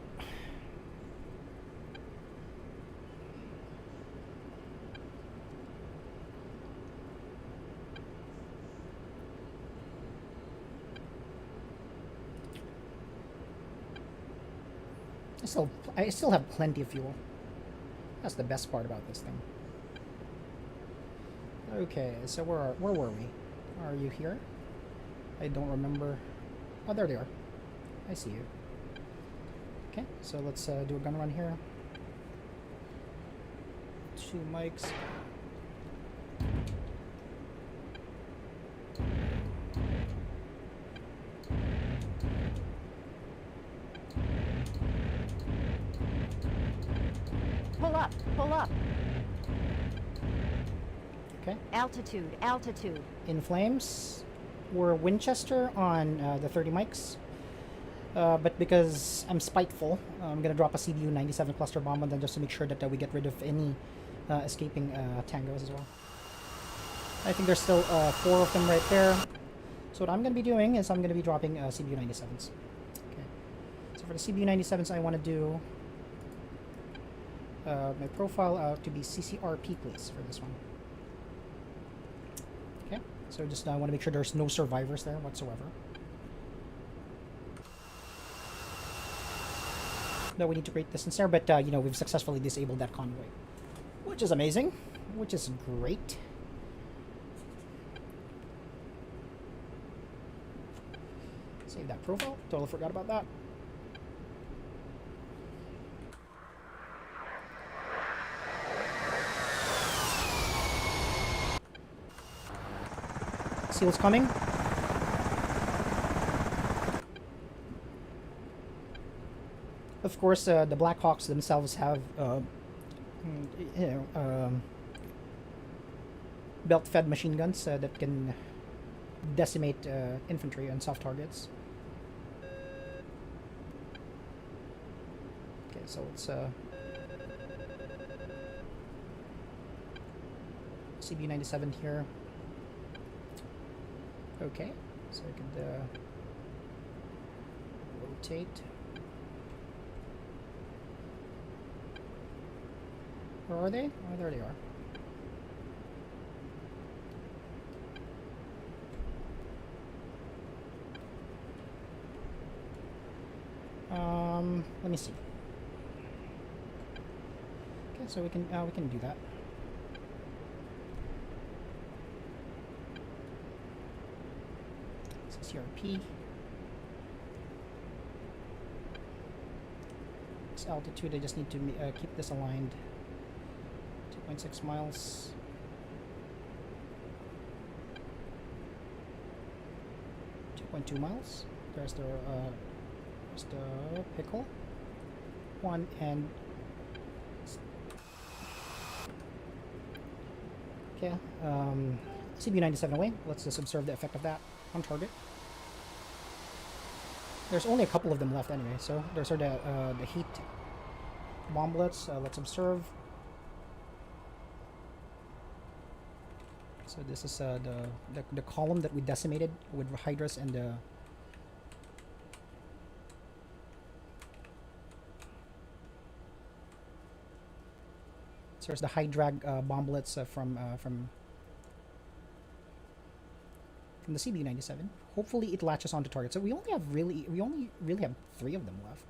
I still have plenty of fuel. That's the best part about this thing. Okay, so where were we? Are you here? I don't remember. Oh, there they are. I see you. Okay, so let's do a gun run here. 2 mics. Pull up, pull up. Okay. Altitude, altitude. In flames. We're Winchester on the 30 mics. But because I'm spiteful, I'm going to drop a CBU 97 cluster bomb on them just to make sure that we get rid of any escaping tangos as well. I think there's still 4 of them right there. So what I'm going to be doing is I'm going to be dropping CBU 97s. Okay. So for the CBU 97s, I want to do my profile to be CCRP, please, for this one. Okay. So just want to make sure there's no survivors there whatsoever. No, we need to create distance there, but you know, we've successfully disabled that convoy, which is amazing, which is great. Save that profile. Totally forgot about that. SEAL's coming. Of course, the Blackhawks themselves have, belt-fed machine guns that can decimate infantry and soft targets. Okay, so it's CB97 here. Okay, so I could rotate. Where are they? Oh, there they are. Let me see. Okay, so we can do that. CCRP. This altitude, I just need to keep this aligned. 2.6 miles. .2 miles. There's the pickle. 1 and okay. CB97 away. Let's just observe the effect of that on target. There's only a couple of them left anyway, so there's the heat bomblets. Let's observe. So this is the column that we decimated with Hydras and the so there's the high drag bomblets from the CB97. Hopefully it latches onto target. So we only really have 3 of them left.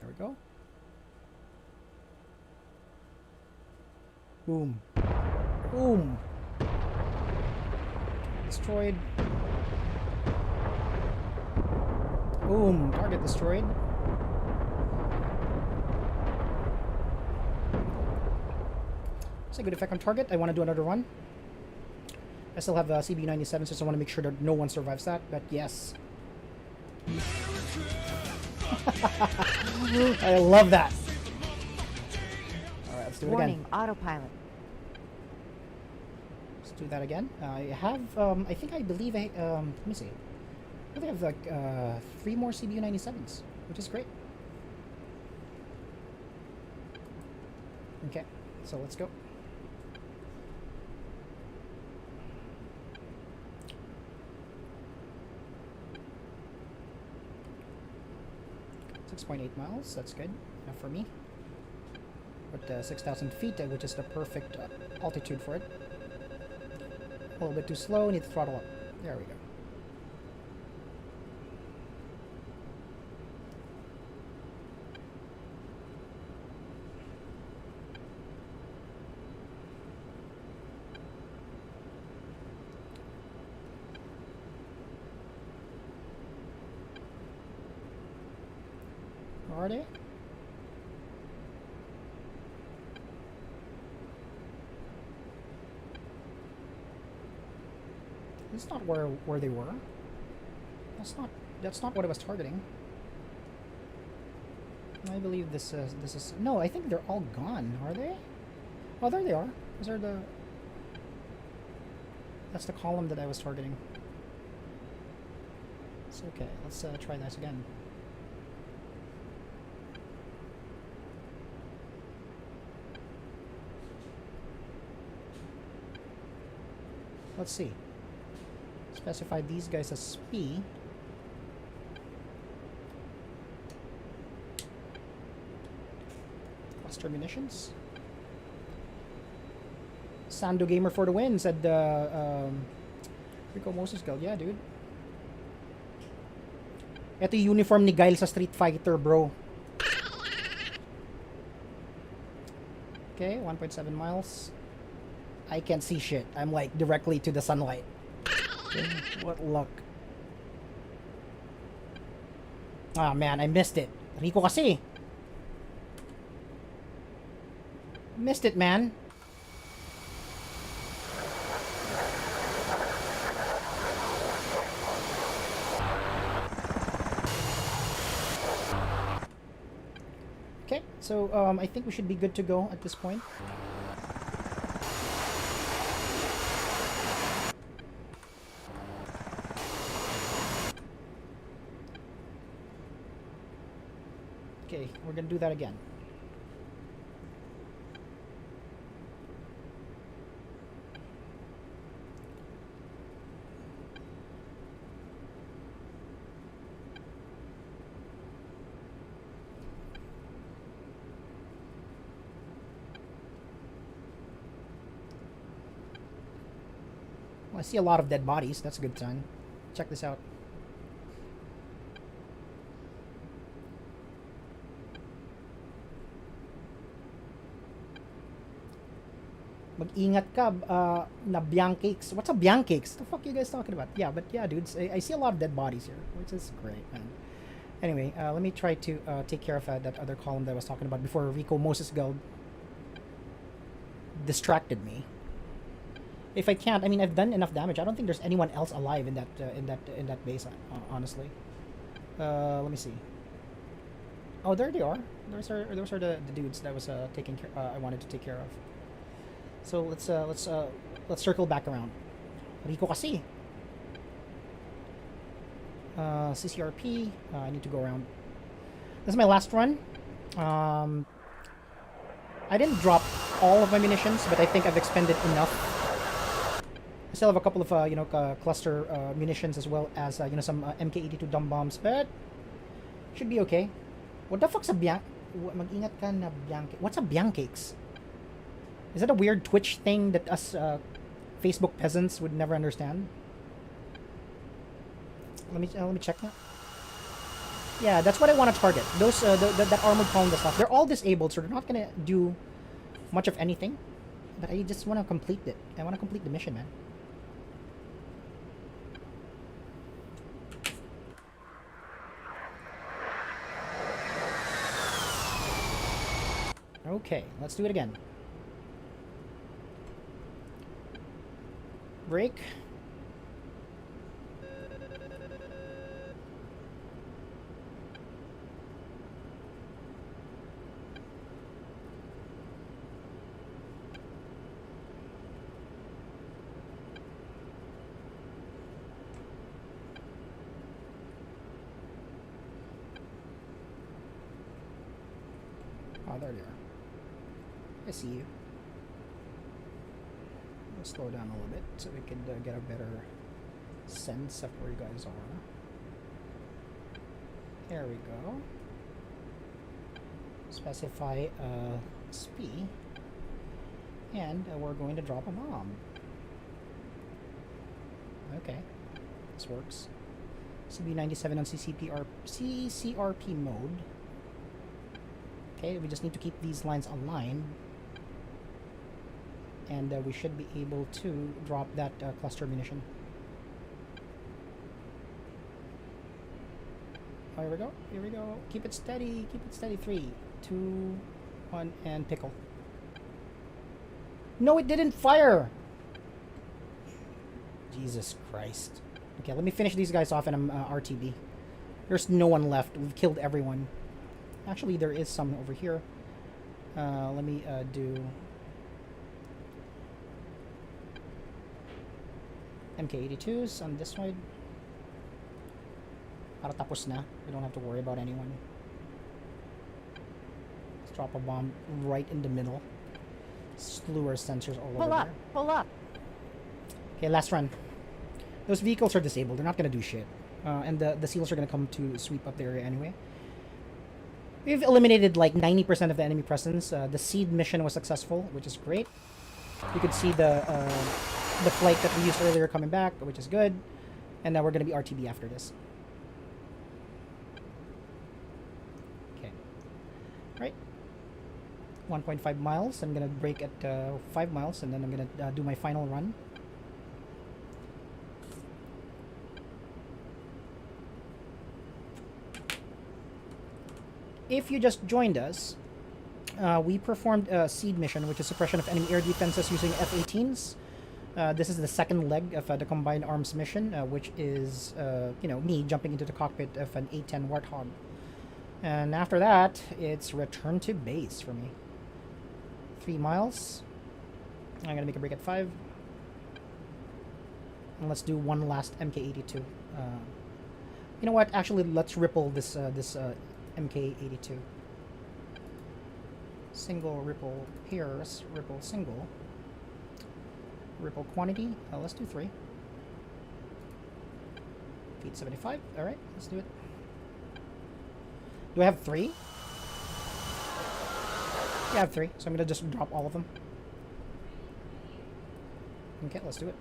There we go. Boom. Boom. Destroyed. Boom. Target destroyed. It's a good effect on target. I want to do another run. I still have CB97, so I want to make sure that no one survives that. But yes. I love that. Alright, let's do it Warning, again. autopilot. Let's do that again. I have, I believe, let me see. I think I have like 3 more CBU97s, which is great. Okay, so let's go. .8 miles, that's good enough for me. But 6,000 feet, which is the perfect altitude for it. A little bit too slow, need to throttle up. There we go. are they? That's not where they were. That's not what I was targeting. I believe this is no. I think they're all gone. Are they? Oh, there they are. Those are the. That's the column that I was targeting. It's okay. Let's try this again. Let's see. Specify these guys as P. Cluster munitions. Sando Gamer for the win, said Rico Moses Guild. Yeah, dude. Ito yung uniform ni Guile sa Street Fighter, bro. Okay, 1.7 miles. I can't see shit. I'm like directly to the sunlight. Okay, what luck. Ah, man, I missed it. Rico kasi. Missed it, man. Okay, so I think we should be good to go at this point. Okay, we're gonna do that again. Well, I see a lot of dead bodies. That's a good sign. Check this out. Mag-ingat ka, na Biancakes. What's a Biancakes? The fuck are you guys talking about? Yeah, but yeah, dudes, I see a lot of dead bodies here, which is great, man. Anyway, let me try to take care of that other column that I was talking about before Rico Moses Guild distracted me. If I can't, I mean, I've done enough damage. I don't think there's anyone else alive in that base, honestly. Let me see. Oh, there they are. Those are the dudes that was taking care. I wanted to take care of. So let's circle back around. Rico kasi. CCRP. I need to go around. This is my last run. I didn't drop all of my munitions, but I think I've expended enough. I still have a couple of cluster munitions as well as some MK82 dumb bombs, but should be okay. What the fuck's a mag-ingat ka na Biancakes? What's a Biancakes? Is that a weird Twitch thing that us Facebook peasants would never understand? Let me check that. Yeah, that's what I want to target. Those that armored column stuff. They're all disabled, so they're not gonna do much of anything. But I just want to complete it. I want to complete the mission, man. Okay, let's do it again. Brake. Oh, there you are. I see you. Let's slow down a little bit so we can get a better sense of where you guys are. There we go. Specify SP, and we're going to drop a bomb. Okay, this works. CB97 on CCRP mode. Okay, we just need to keep these lines aligned. And we should be able to drop that cluster munition. Here we go. Here we go. Keep it steady. Keep it steady. 3, 2, 1, and pickle. No, it didn't fire. Jesus Christ. Okay, let me finish these guys off and I'm RTB. There's no one left. We've killed everyone. Actually, there is some over here. Let me do MK82s on this side. Para tapos na. We don't have to worry about anyone. Let's drop a bomb right in the middle. Slew our sensors all Pull over up. there. Pull up. Okay, last run. Those vehicles are disabled. They're not going to do shit. And the SEALs are going to come to sweep up the area anyway. We've eliminated like 90% of the enemy presence. The seed mission was successful, which is great. You could see the flight that we used earlier coming back, which is good. And now we're going to be RTB after this. Okay. Right. 1.5 miles. I'm going to break at 5 miles, and then I'm going to do my final run. If you just joined us, we performed a seed mission, which is suppression of enemy air defenses using F-18s. This is the second leg of the combined arms mission, which is, me jumping into the cockpit of an A10 Warthog. And after that, it's return to base for me. 3 miles. I'm gonna make a break at 5. And let's do one last MK82. You know what? Actually, let's ripple this MK82. Single ripple pairs, ripple single. Ripple quantity. Let's do 3. Feet 75. Alright, let's do it. Do I have 3? Yeah, I have 3. So I'm gonna just drop all of them. Okay, let's do it.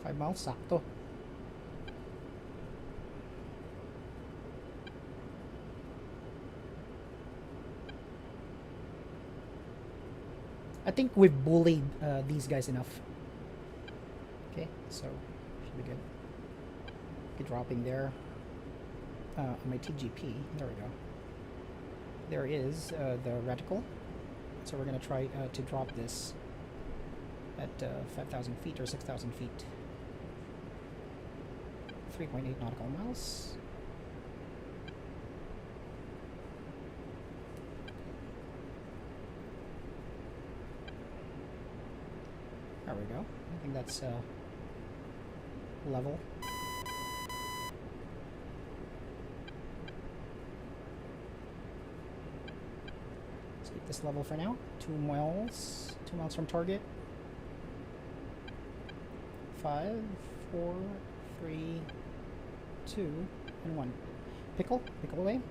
5 miles, sakto. I think we've bullied these guys enough. Okay, so should be good. Good dropping there. On my TGP, there we go. There is the reticle. So we're gonna try to drop this at 5,000 feet or 6,000 feet. 3.8 nautical miles. There we go. I think that's level. Let's keep this level for now. 2 miles. 2 miles from target. 5, 4, 3, 2, and 1. Pickle away.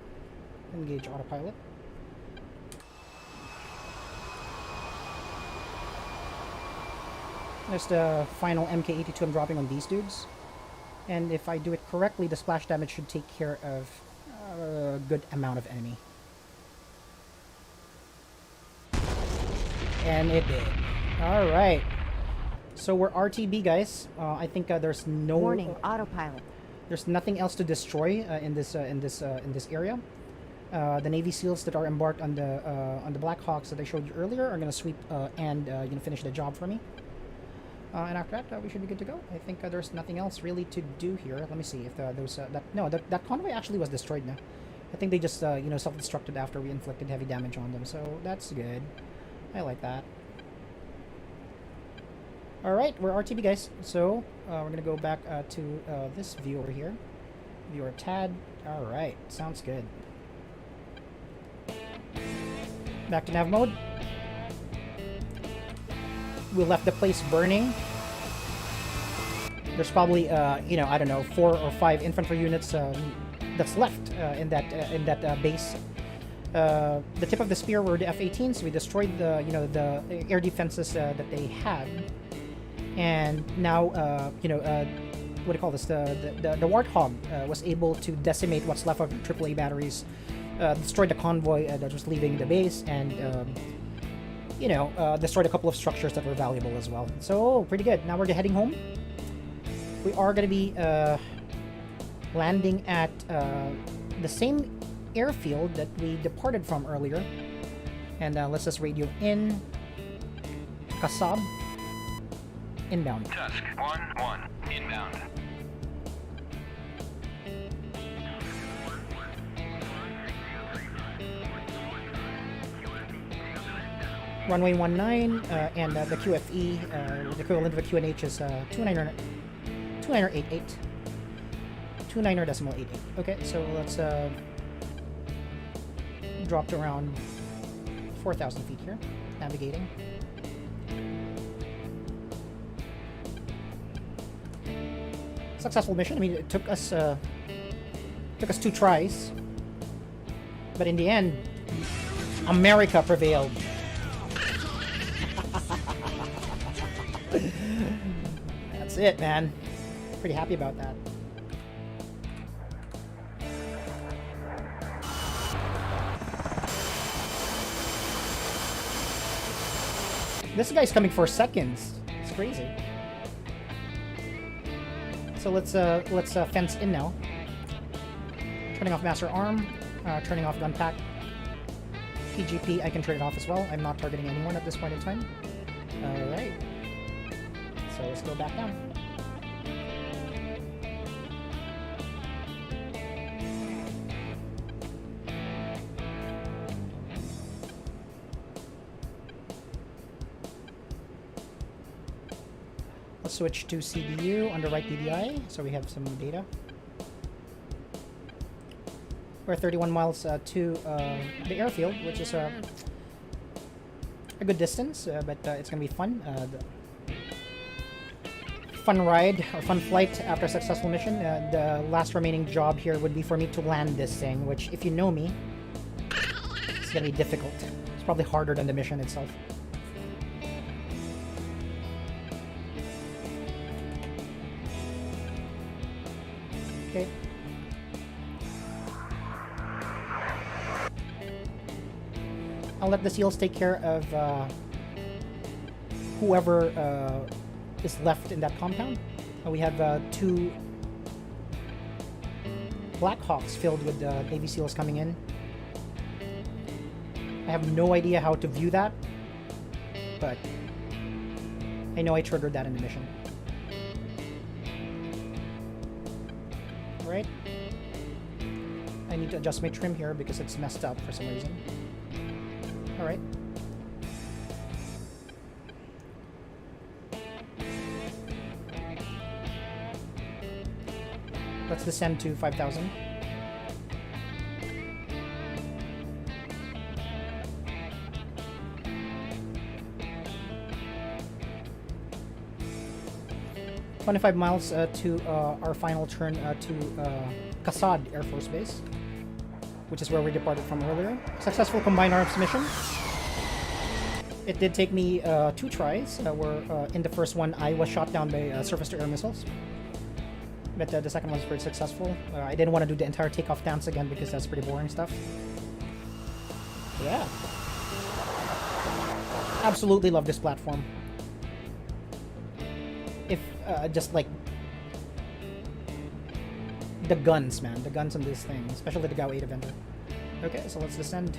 Engage autopilot. There's the final MK82 I'm dropping on these dudes. And if I do it correctly, the splash damage should take care of a good amount of enemy. And it did. Alright. So we're RTB, guys. I think there's no... Warning, autopilot. There's nothing else to destroy in this area. The Navy SEALs that are embarked on the Black Hawks that I showed you earlier are going to sweep and finish the job for me. And after that, we should be good to go. I think there's nothing else really to do here. Let me see if that convoy actually was destroyed now. I think they just self-destructed after we inflicted heavy damage on them. So that's good. I like that. All right, we're RTB, guys. So we're gonna go back to this view over here. Viewer TAD. All right, sounds good. Back to nav mode. We left the place burning. There's probably, I don't know, 4 or 5 infantry units that's left in that base. The tip of the spear were the F-18s. We destroyed the air defenses that they had, and now what do you call this? The Warthog was able to decimate what's left of the AAA batteries, destroyed the convoy that was leaving the base, and destroyed a couple of structures that were valuable as well. So, pretty good. Now we're heading home. We are going to be landing at the same airfield that we departed from earlier. And let's just radio in. Kasab. Inbound. Tusk 1-1. Inbound. Runway 19 and the QFE, the equivalent of a QNH is 29er88. 29er.88. Okay, so let's drop to around 4,000 feet here, navigating. Successful mission. I mean, it took us 2 tries, but in the end, America prevailed. That's it, man. Pretty happy about that. This guy's coming for seconds. It's crazy. So let's fence in now. Turning off master arm. Turning off gun pack. PGP, I can turn it off as well. I'm not targeting anyone at this point in time. Alright. So let's go back down. Let's switch to CDU on the right DDI so we have some data. We're 31 miles to the airfield, which is a good distance, but it's going to be fun. Fun ride or fun flight after a successful mission. The last remaining job here would be for me to land this thing, which, if you know me, it's going to be difficult. It's probably harder than the mission itself. Okay. I'll let the SEALs take care of whoever is left in that compound. We have 2 Black Hawks filled with Navy SEALs coming in. I have no idea how to view that, but I know I triggered that in the mission. Alright. I need to adjust my trim here because it's messed up for some reason. Alright. Let's descend to 5,000. "25 miles to our final turn to Kasad Air Force Base, which is where we departed from earlier. Successful combined arms mission. It did take me 2 tries. Where in the first one, I was shot down by surface-to-air missiles. But the second one was pretty successful. I didn't want to do the entire takeoff dance again because that's pretty boring stuff. Yeah. Absolutely love this platform. If, just like... the guns, man. The guns on this thing. Especially the GAU 8 Avenger. Okay, so let's descend.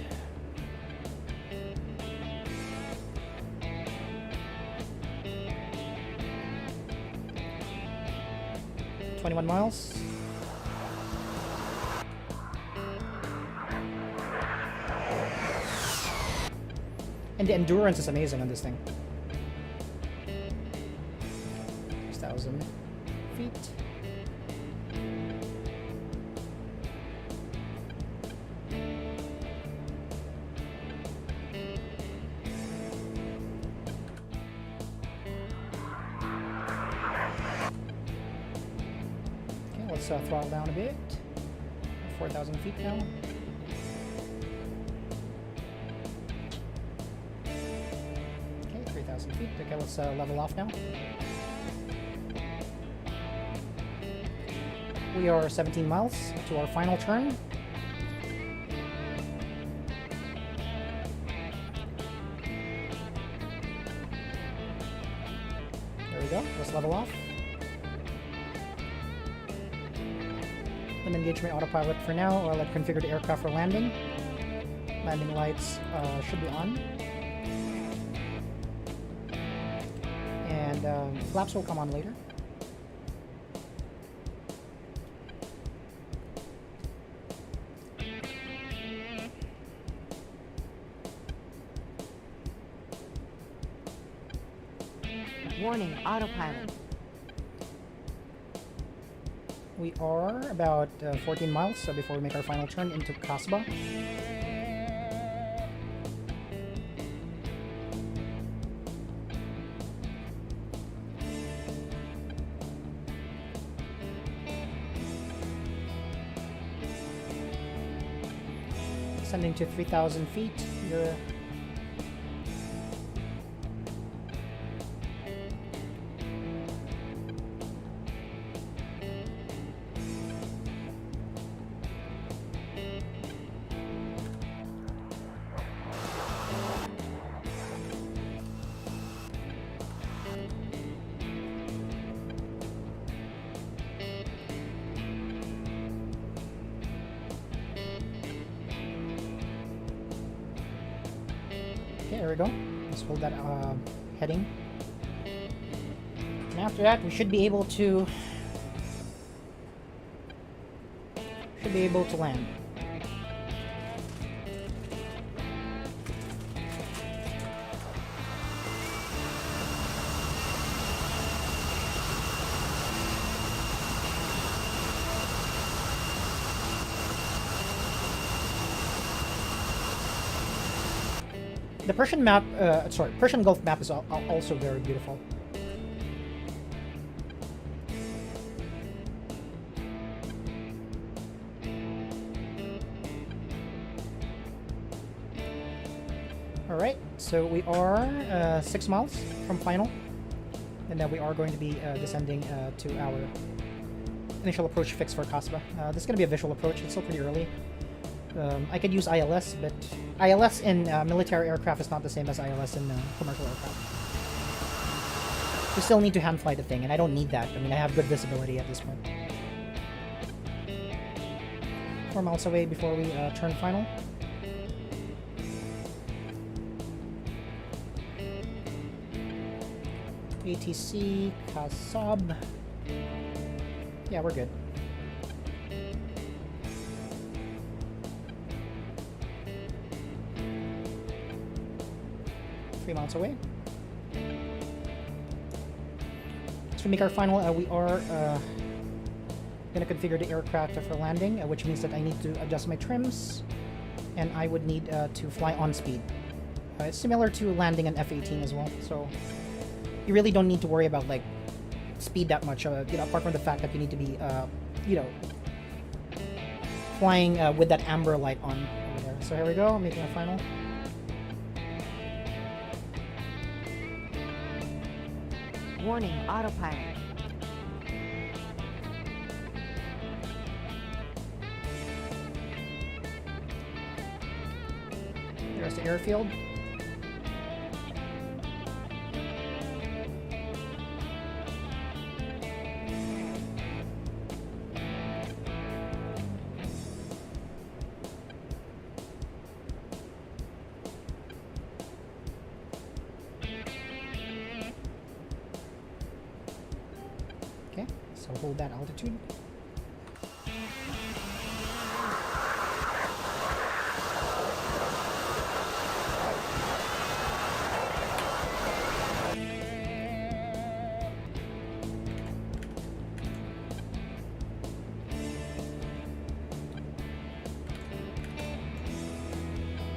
"21 miles. And the endurance is amazing on this thing. 6,000 feet. Let's throttle down a bit. 4,000 feet now. Okay, 3,000 feet. Okay, let's level off now. We are 17 miles to our final turn. There we go. Let's level off. Then engage my autopilot for now while I configure the aircraft for landing. Landing lights should be on. And flaps will come on later. Warning, autopilot. We are about 14 miles before we make our final turn into Kasbah. Ascending to 3,000 feet. You're okay, there we go. Let's hold that heading. And after that, we should be able to land. The Persian map, Persian Gulf map is also very beautiful. Alright, so we are 6 miles from final, and then we are going to be descending to our initial approach fix for Kasbah. This is going to be a visual approach, it's still pretty early. I could use ILS, but ILS in military aircraft is not the same as ILS in commercial aircraft. We still need to hand fly the thing, and I don't need that. I mean, I have good visibility at this point. 4 miles away before we turn final. ATC, Kasab. Yeah, we're good. Miles away. To make our final, we are going to configure the aircraft for landing, which means that I need to adjust my trims, and I would need to fly on speed. It's similar to landing an F-18 as well, so you really don't need to worry about like speed that much. Apart from the fact that you need to be, flying with that amber light on over there. So here we go, making a final. Warning, autopilot. There's the airfield. So hold that altitude.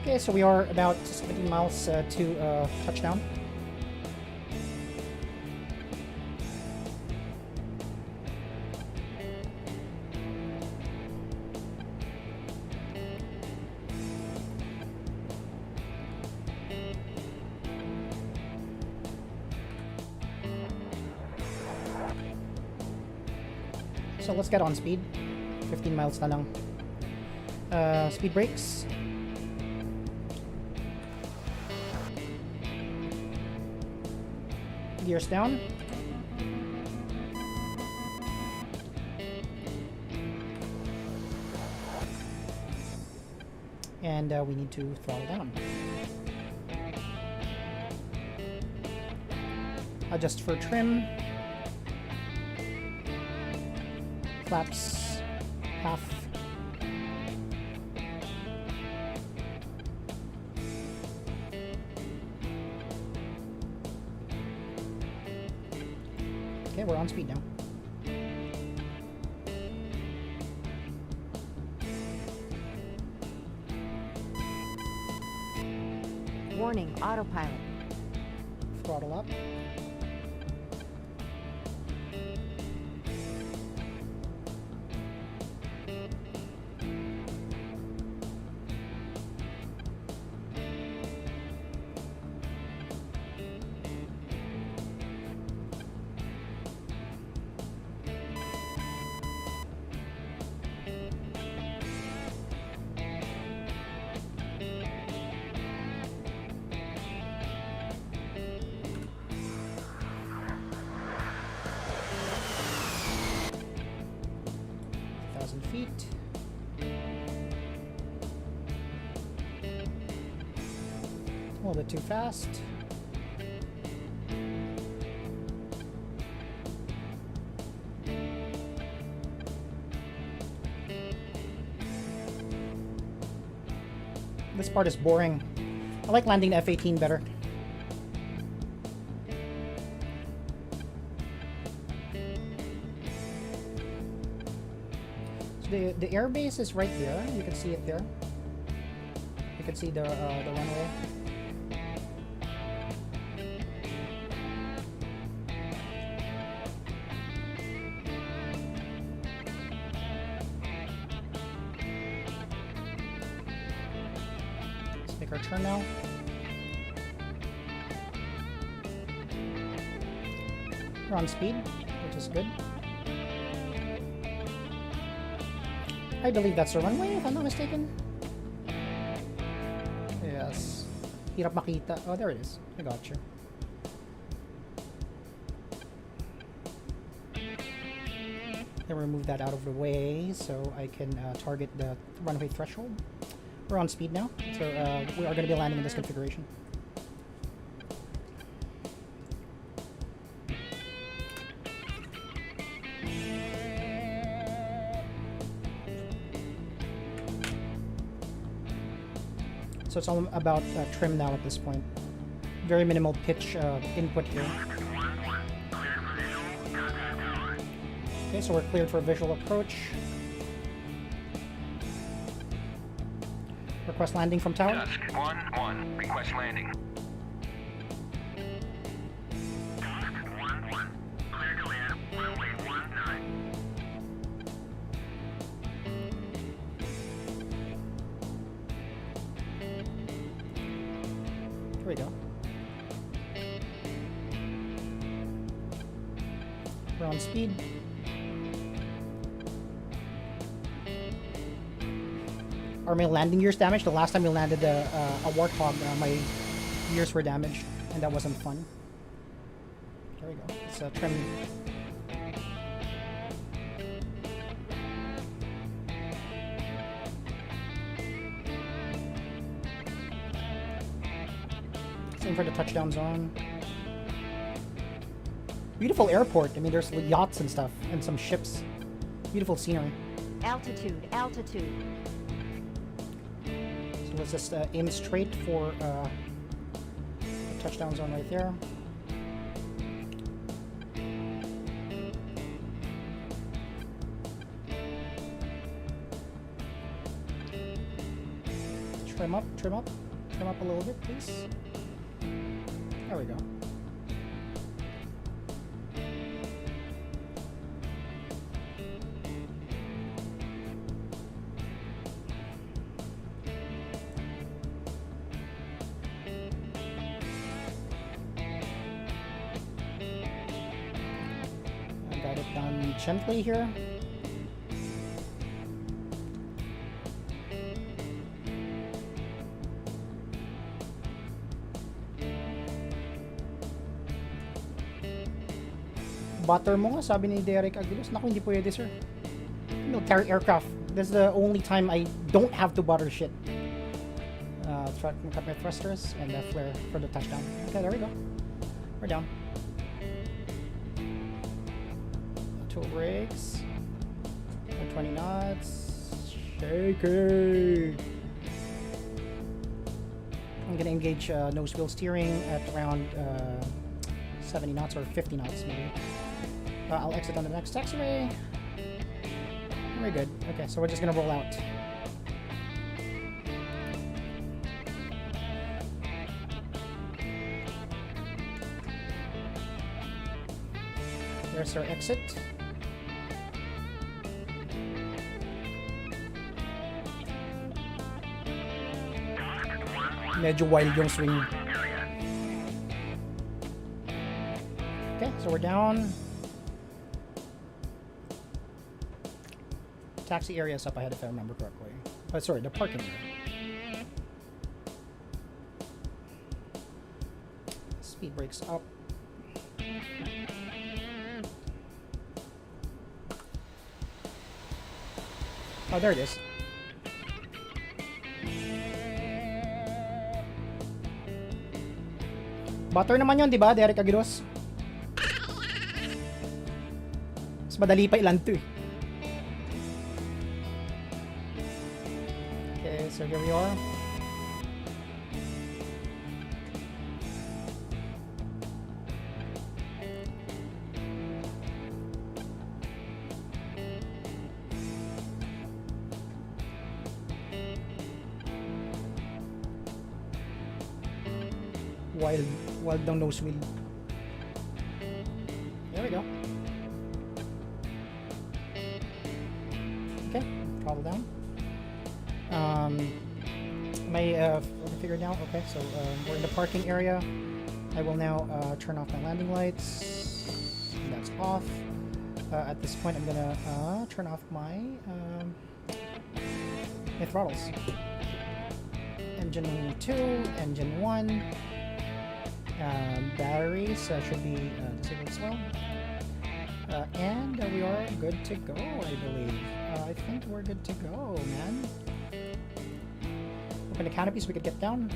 Okay, so we are about 17 miles to touchdown. So let's get on speed. 15 miles na lang. Speed brakes. Gears down. And we need to throttle down. Adjust for trim. Flaps half. Okay, we're on speed now. Warning, autopilot. Throttle up. Feet. A little bit too fast. This part is boring. I like landing the F-18 better. The airbase is right there. You can see it there. You can see the runway. Let's make our turn now. We're on speed, which is good. I believe that's the runway, if I'm not mistaken. Yes. Hirap makita. Oh, there it is. I got you. Then remove that out of the way so I can target the runway threshold. We're on speed now, so we are going to be landing in this configuration. So it's all about trim now at this point. Very minimal pitch input here. Okay, so we're cleared for visual approach. Request landing from tower. Dusk 1-1. Request landing. Dusk 1-1. Clear to land. Runway 19. Here we go. We're on speed. Are my landing gears damaged? The last time we landed a Warthog, my gears were damaged, and that wasn't fun. There we go. It's trim. Same for the touchdown zone. Beautiful airport. I mean, there's yachts and stuff, and some ships. Beautiful scenery. Altitude, altitude. So let's just aim straight for the touchdown zone right there. Trim up, trim up. Trim up a little bit, please. There we go. I got it done gently here. Butter mo nga, sabi ni Derek Aguilos. Naku, hindi pwede, sir. Military aircraft. This is the only time I don't have to butter shit. cut my thrusters and flare for the touchdown. Okay, there we go. We're down. Tool brakes. 120 knots. Shaky. I'm gonna engage nose wheel steering at around 70 knots or 50 knots maybe. I'll exit on the next taxiway. Very good. Okay, so we're just gonna roll out. There's our exit. Medyo wild yung swing. Okay, so we're down. Taxi area is up ahead if I remember correctly. Oh, sorry, the parking area. Speed brakes up. Oh, there it is. Butter naman yun, di ba, Derek Aguilos? Mas madali pa ilan to eh. Okay, so here we are. Wild down nose wheel. There we go. Okay, throttle down. Figured out. Okay, so we're in the parking area. I will now turn off my landing lights. That's off. At this point, I'm gonna turn off my throttles. Engine 2, engine 1. Batteries should be disabled as well. And we are good to go, I believe. I think we're good to go, man. Open the canopy so we could get down.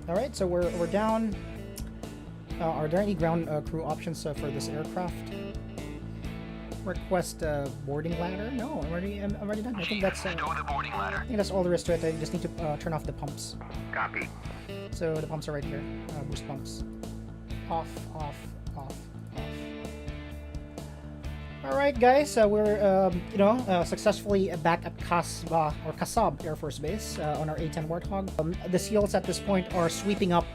Alright, so we're down. Are there any ground crew options for this aircraft? Request boarding ladder? No, I'm already done. I think that's Stow the boarding ladder. I think that's all there is to it. I just need to turn off the pumps. Copy. So the pumps are right here. Boost pumps. Off, off, off, off. Alright guys, we're successfully back at Kasab Air Force Base on our A10 Warthog. The SEALs at this point are sweeping up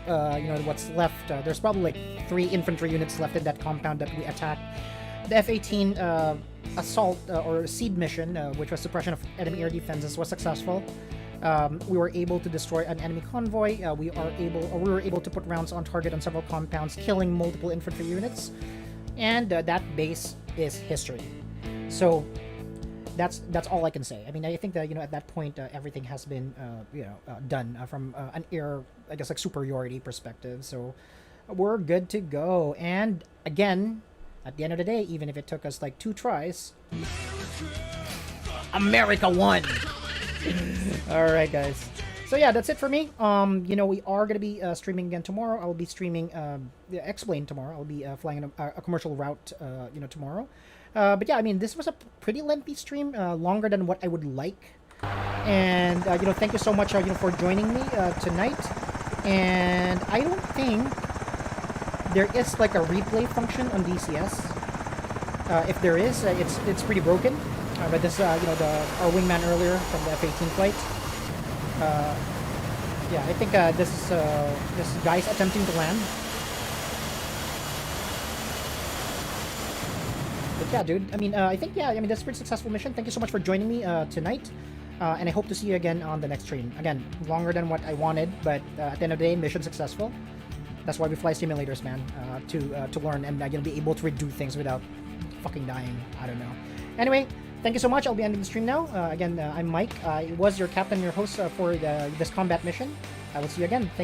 what's left. There's probably like 3 infantry units left in that compound that we attacked. The F-18 assault or seed mission, which was suppression of enemy air defenses, was successful. We were able to destroy an enemy convoy. We were able to put rounds on target on several compounds, killing multiple infantry units, and that base is history. So that's all I can say. I mean, I think that at that point everything has been done from an air, I guess, like superiority perspective. So we're good to go. And again, at the end of the day, even if it took us like 2 tries, America won. All right, guys. So yeah, that's it for me. We are gonna be streaming again tomorrow. I'll be streaming X-Plane tomorrow. I'll be flying a commercial route, tomorrow. But yeah, I mean, this was a pretty lengthy stream, longer than what I would like. And thank you so much, for joining me tonight. And I don't think there is like a replay function on DCS. If there is, it's pretty broken. But this, our wingman earlier from the F-18 flight. Yeah, I think this guy's attempting to land. But yeah, dude. I mean, I think that's a pretty successful mission. Thank you so much for joining me tonight, and I hope to see you again on the next stream. Again, longer than what I wanted, but at the end of the day, mission successful. That's why we fly simulators, man, to learn and be able to redo things without fucking dying. I don't know. Anyway, thank you so much. I'll be ending the stream now. Again, I'm Mike. I was your captain, your host for this combat mission. I will see you again. Thank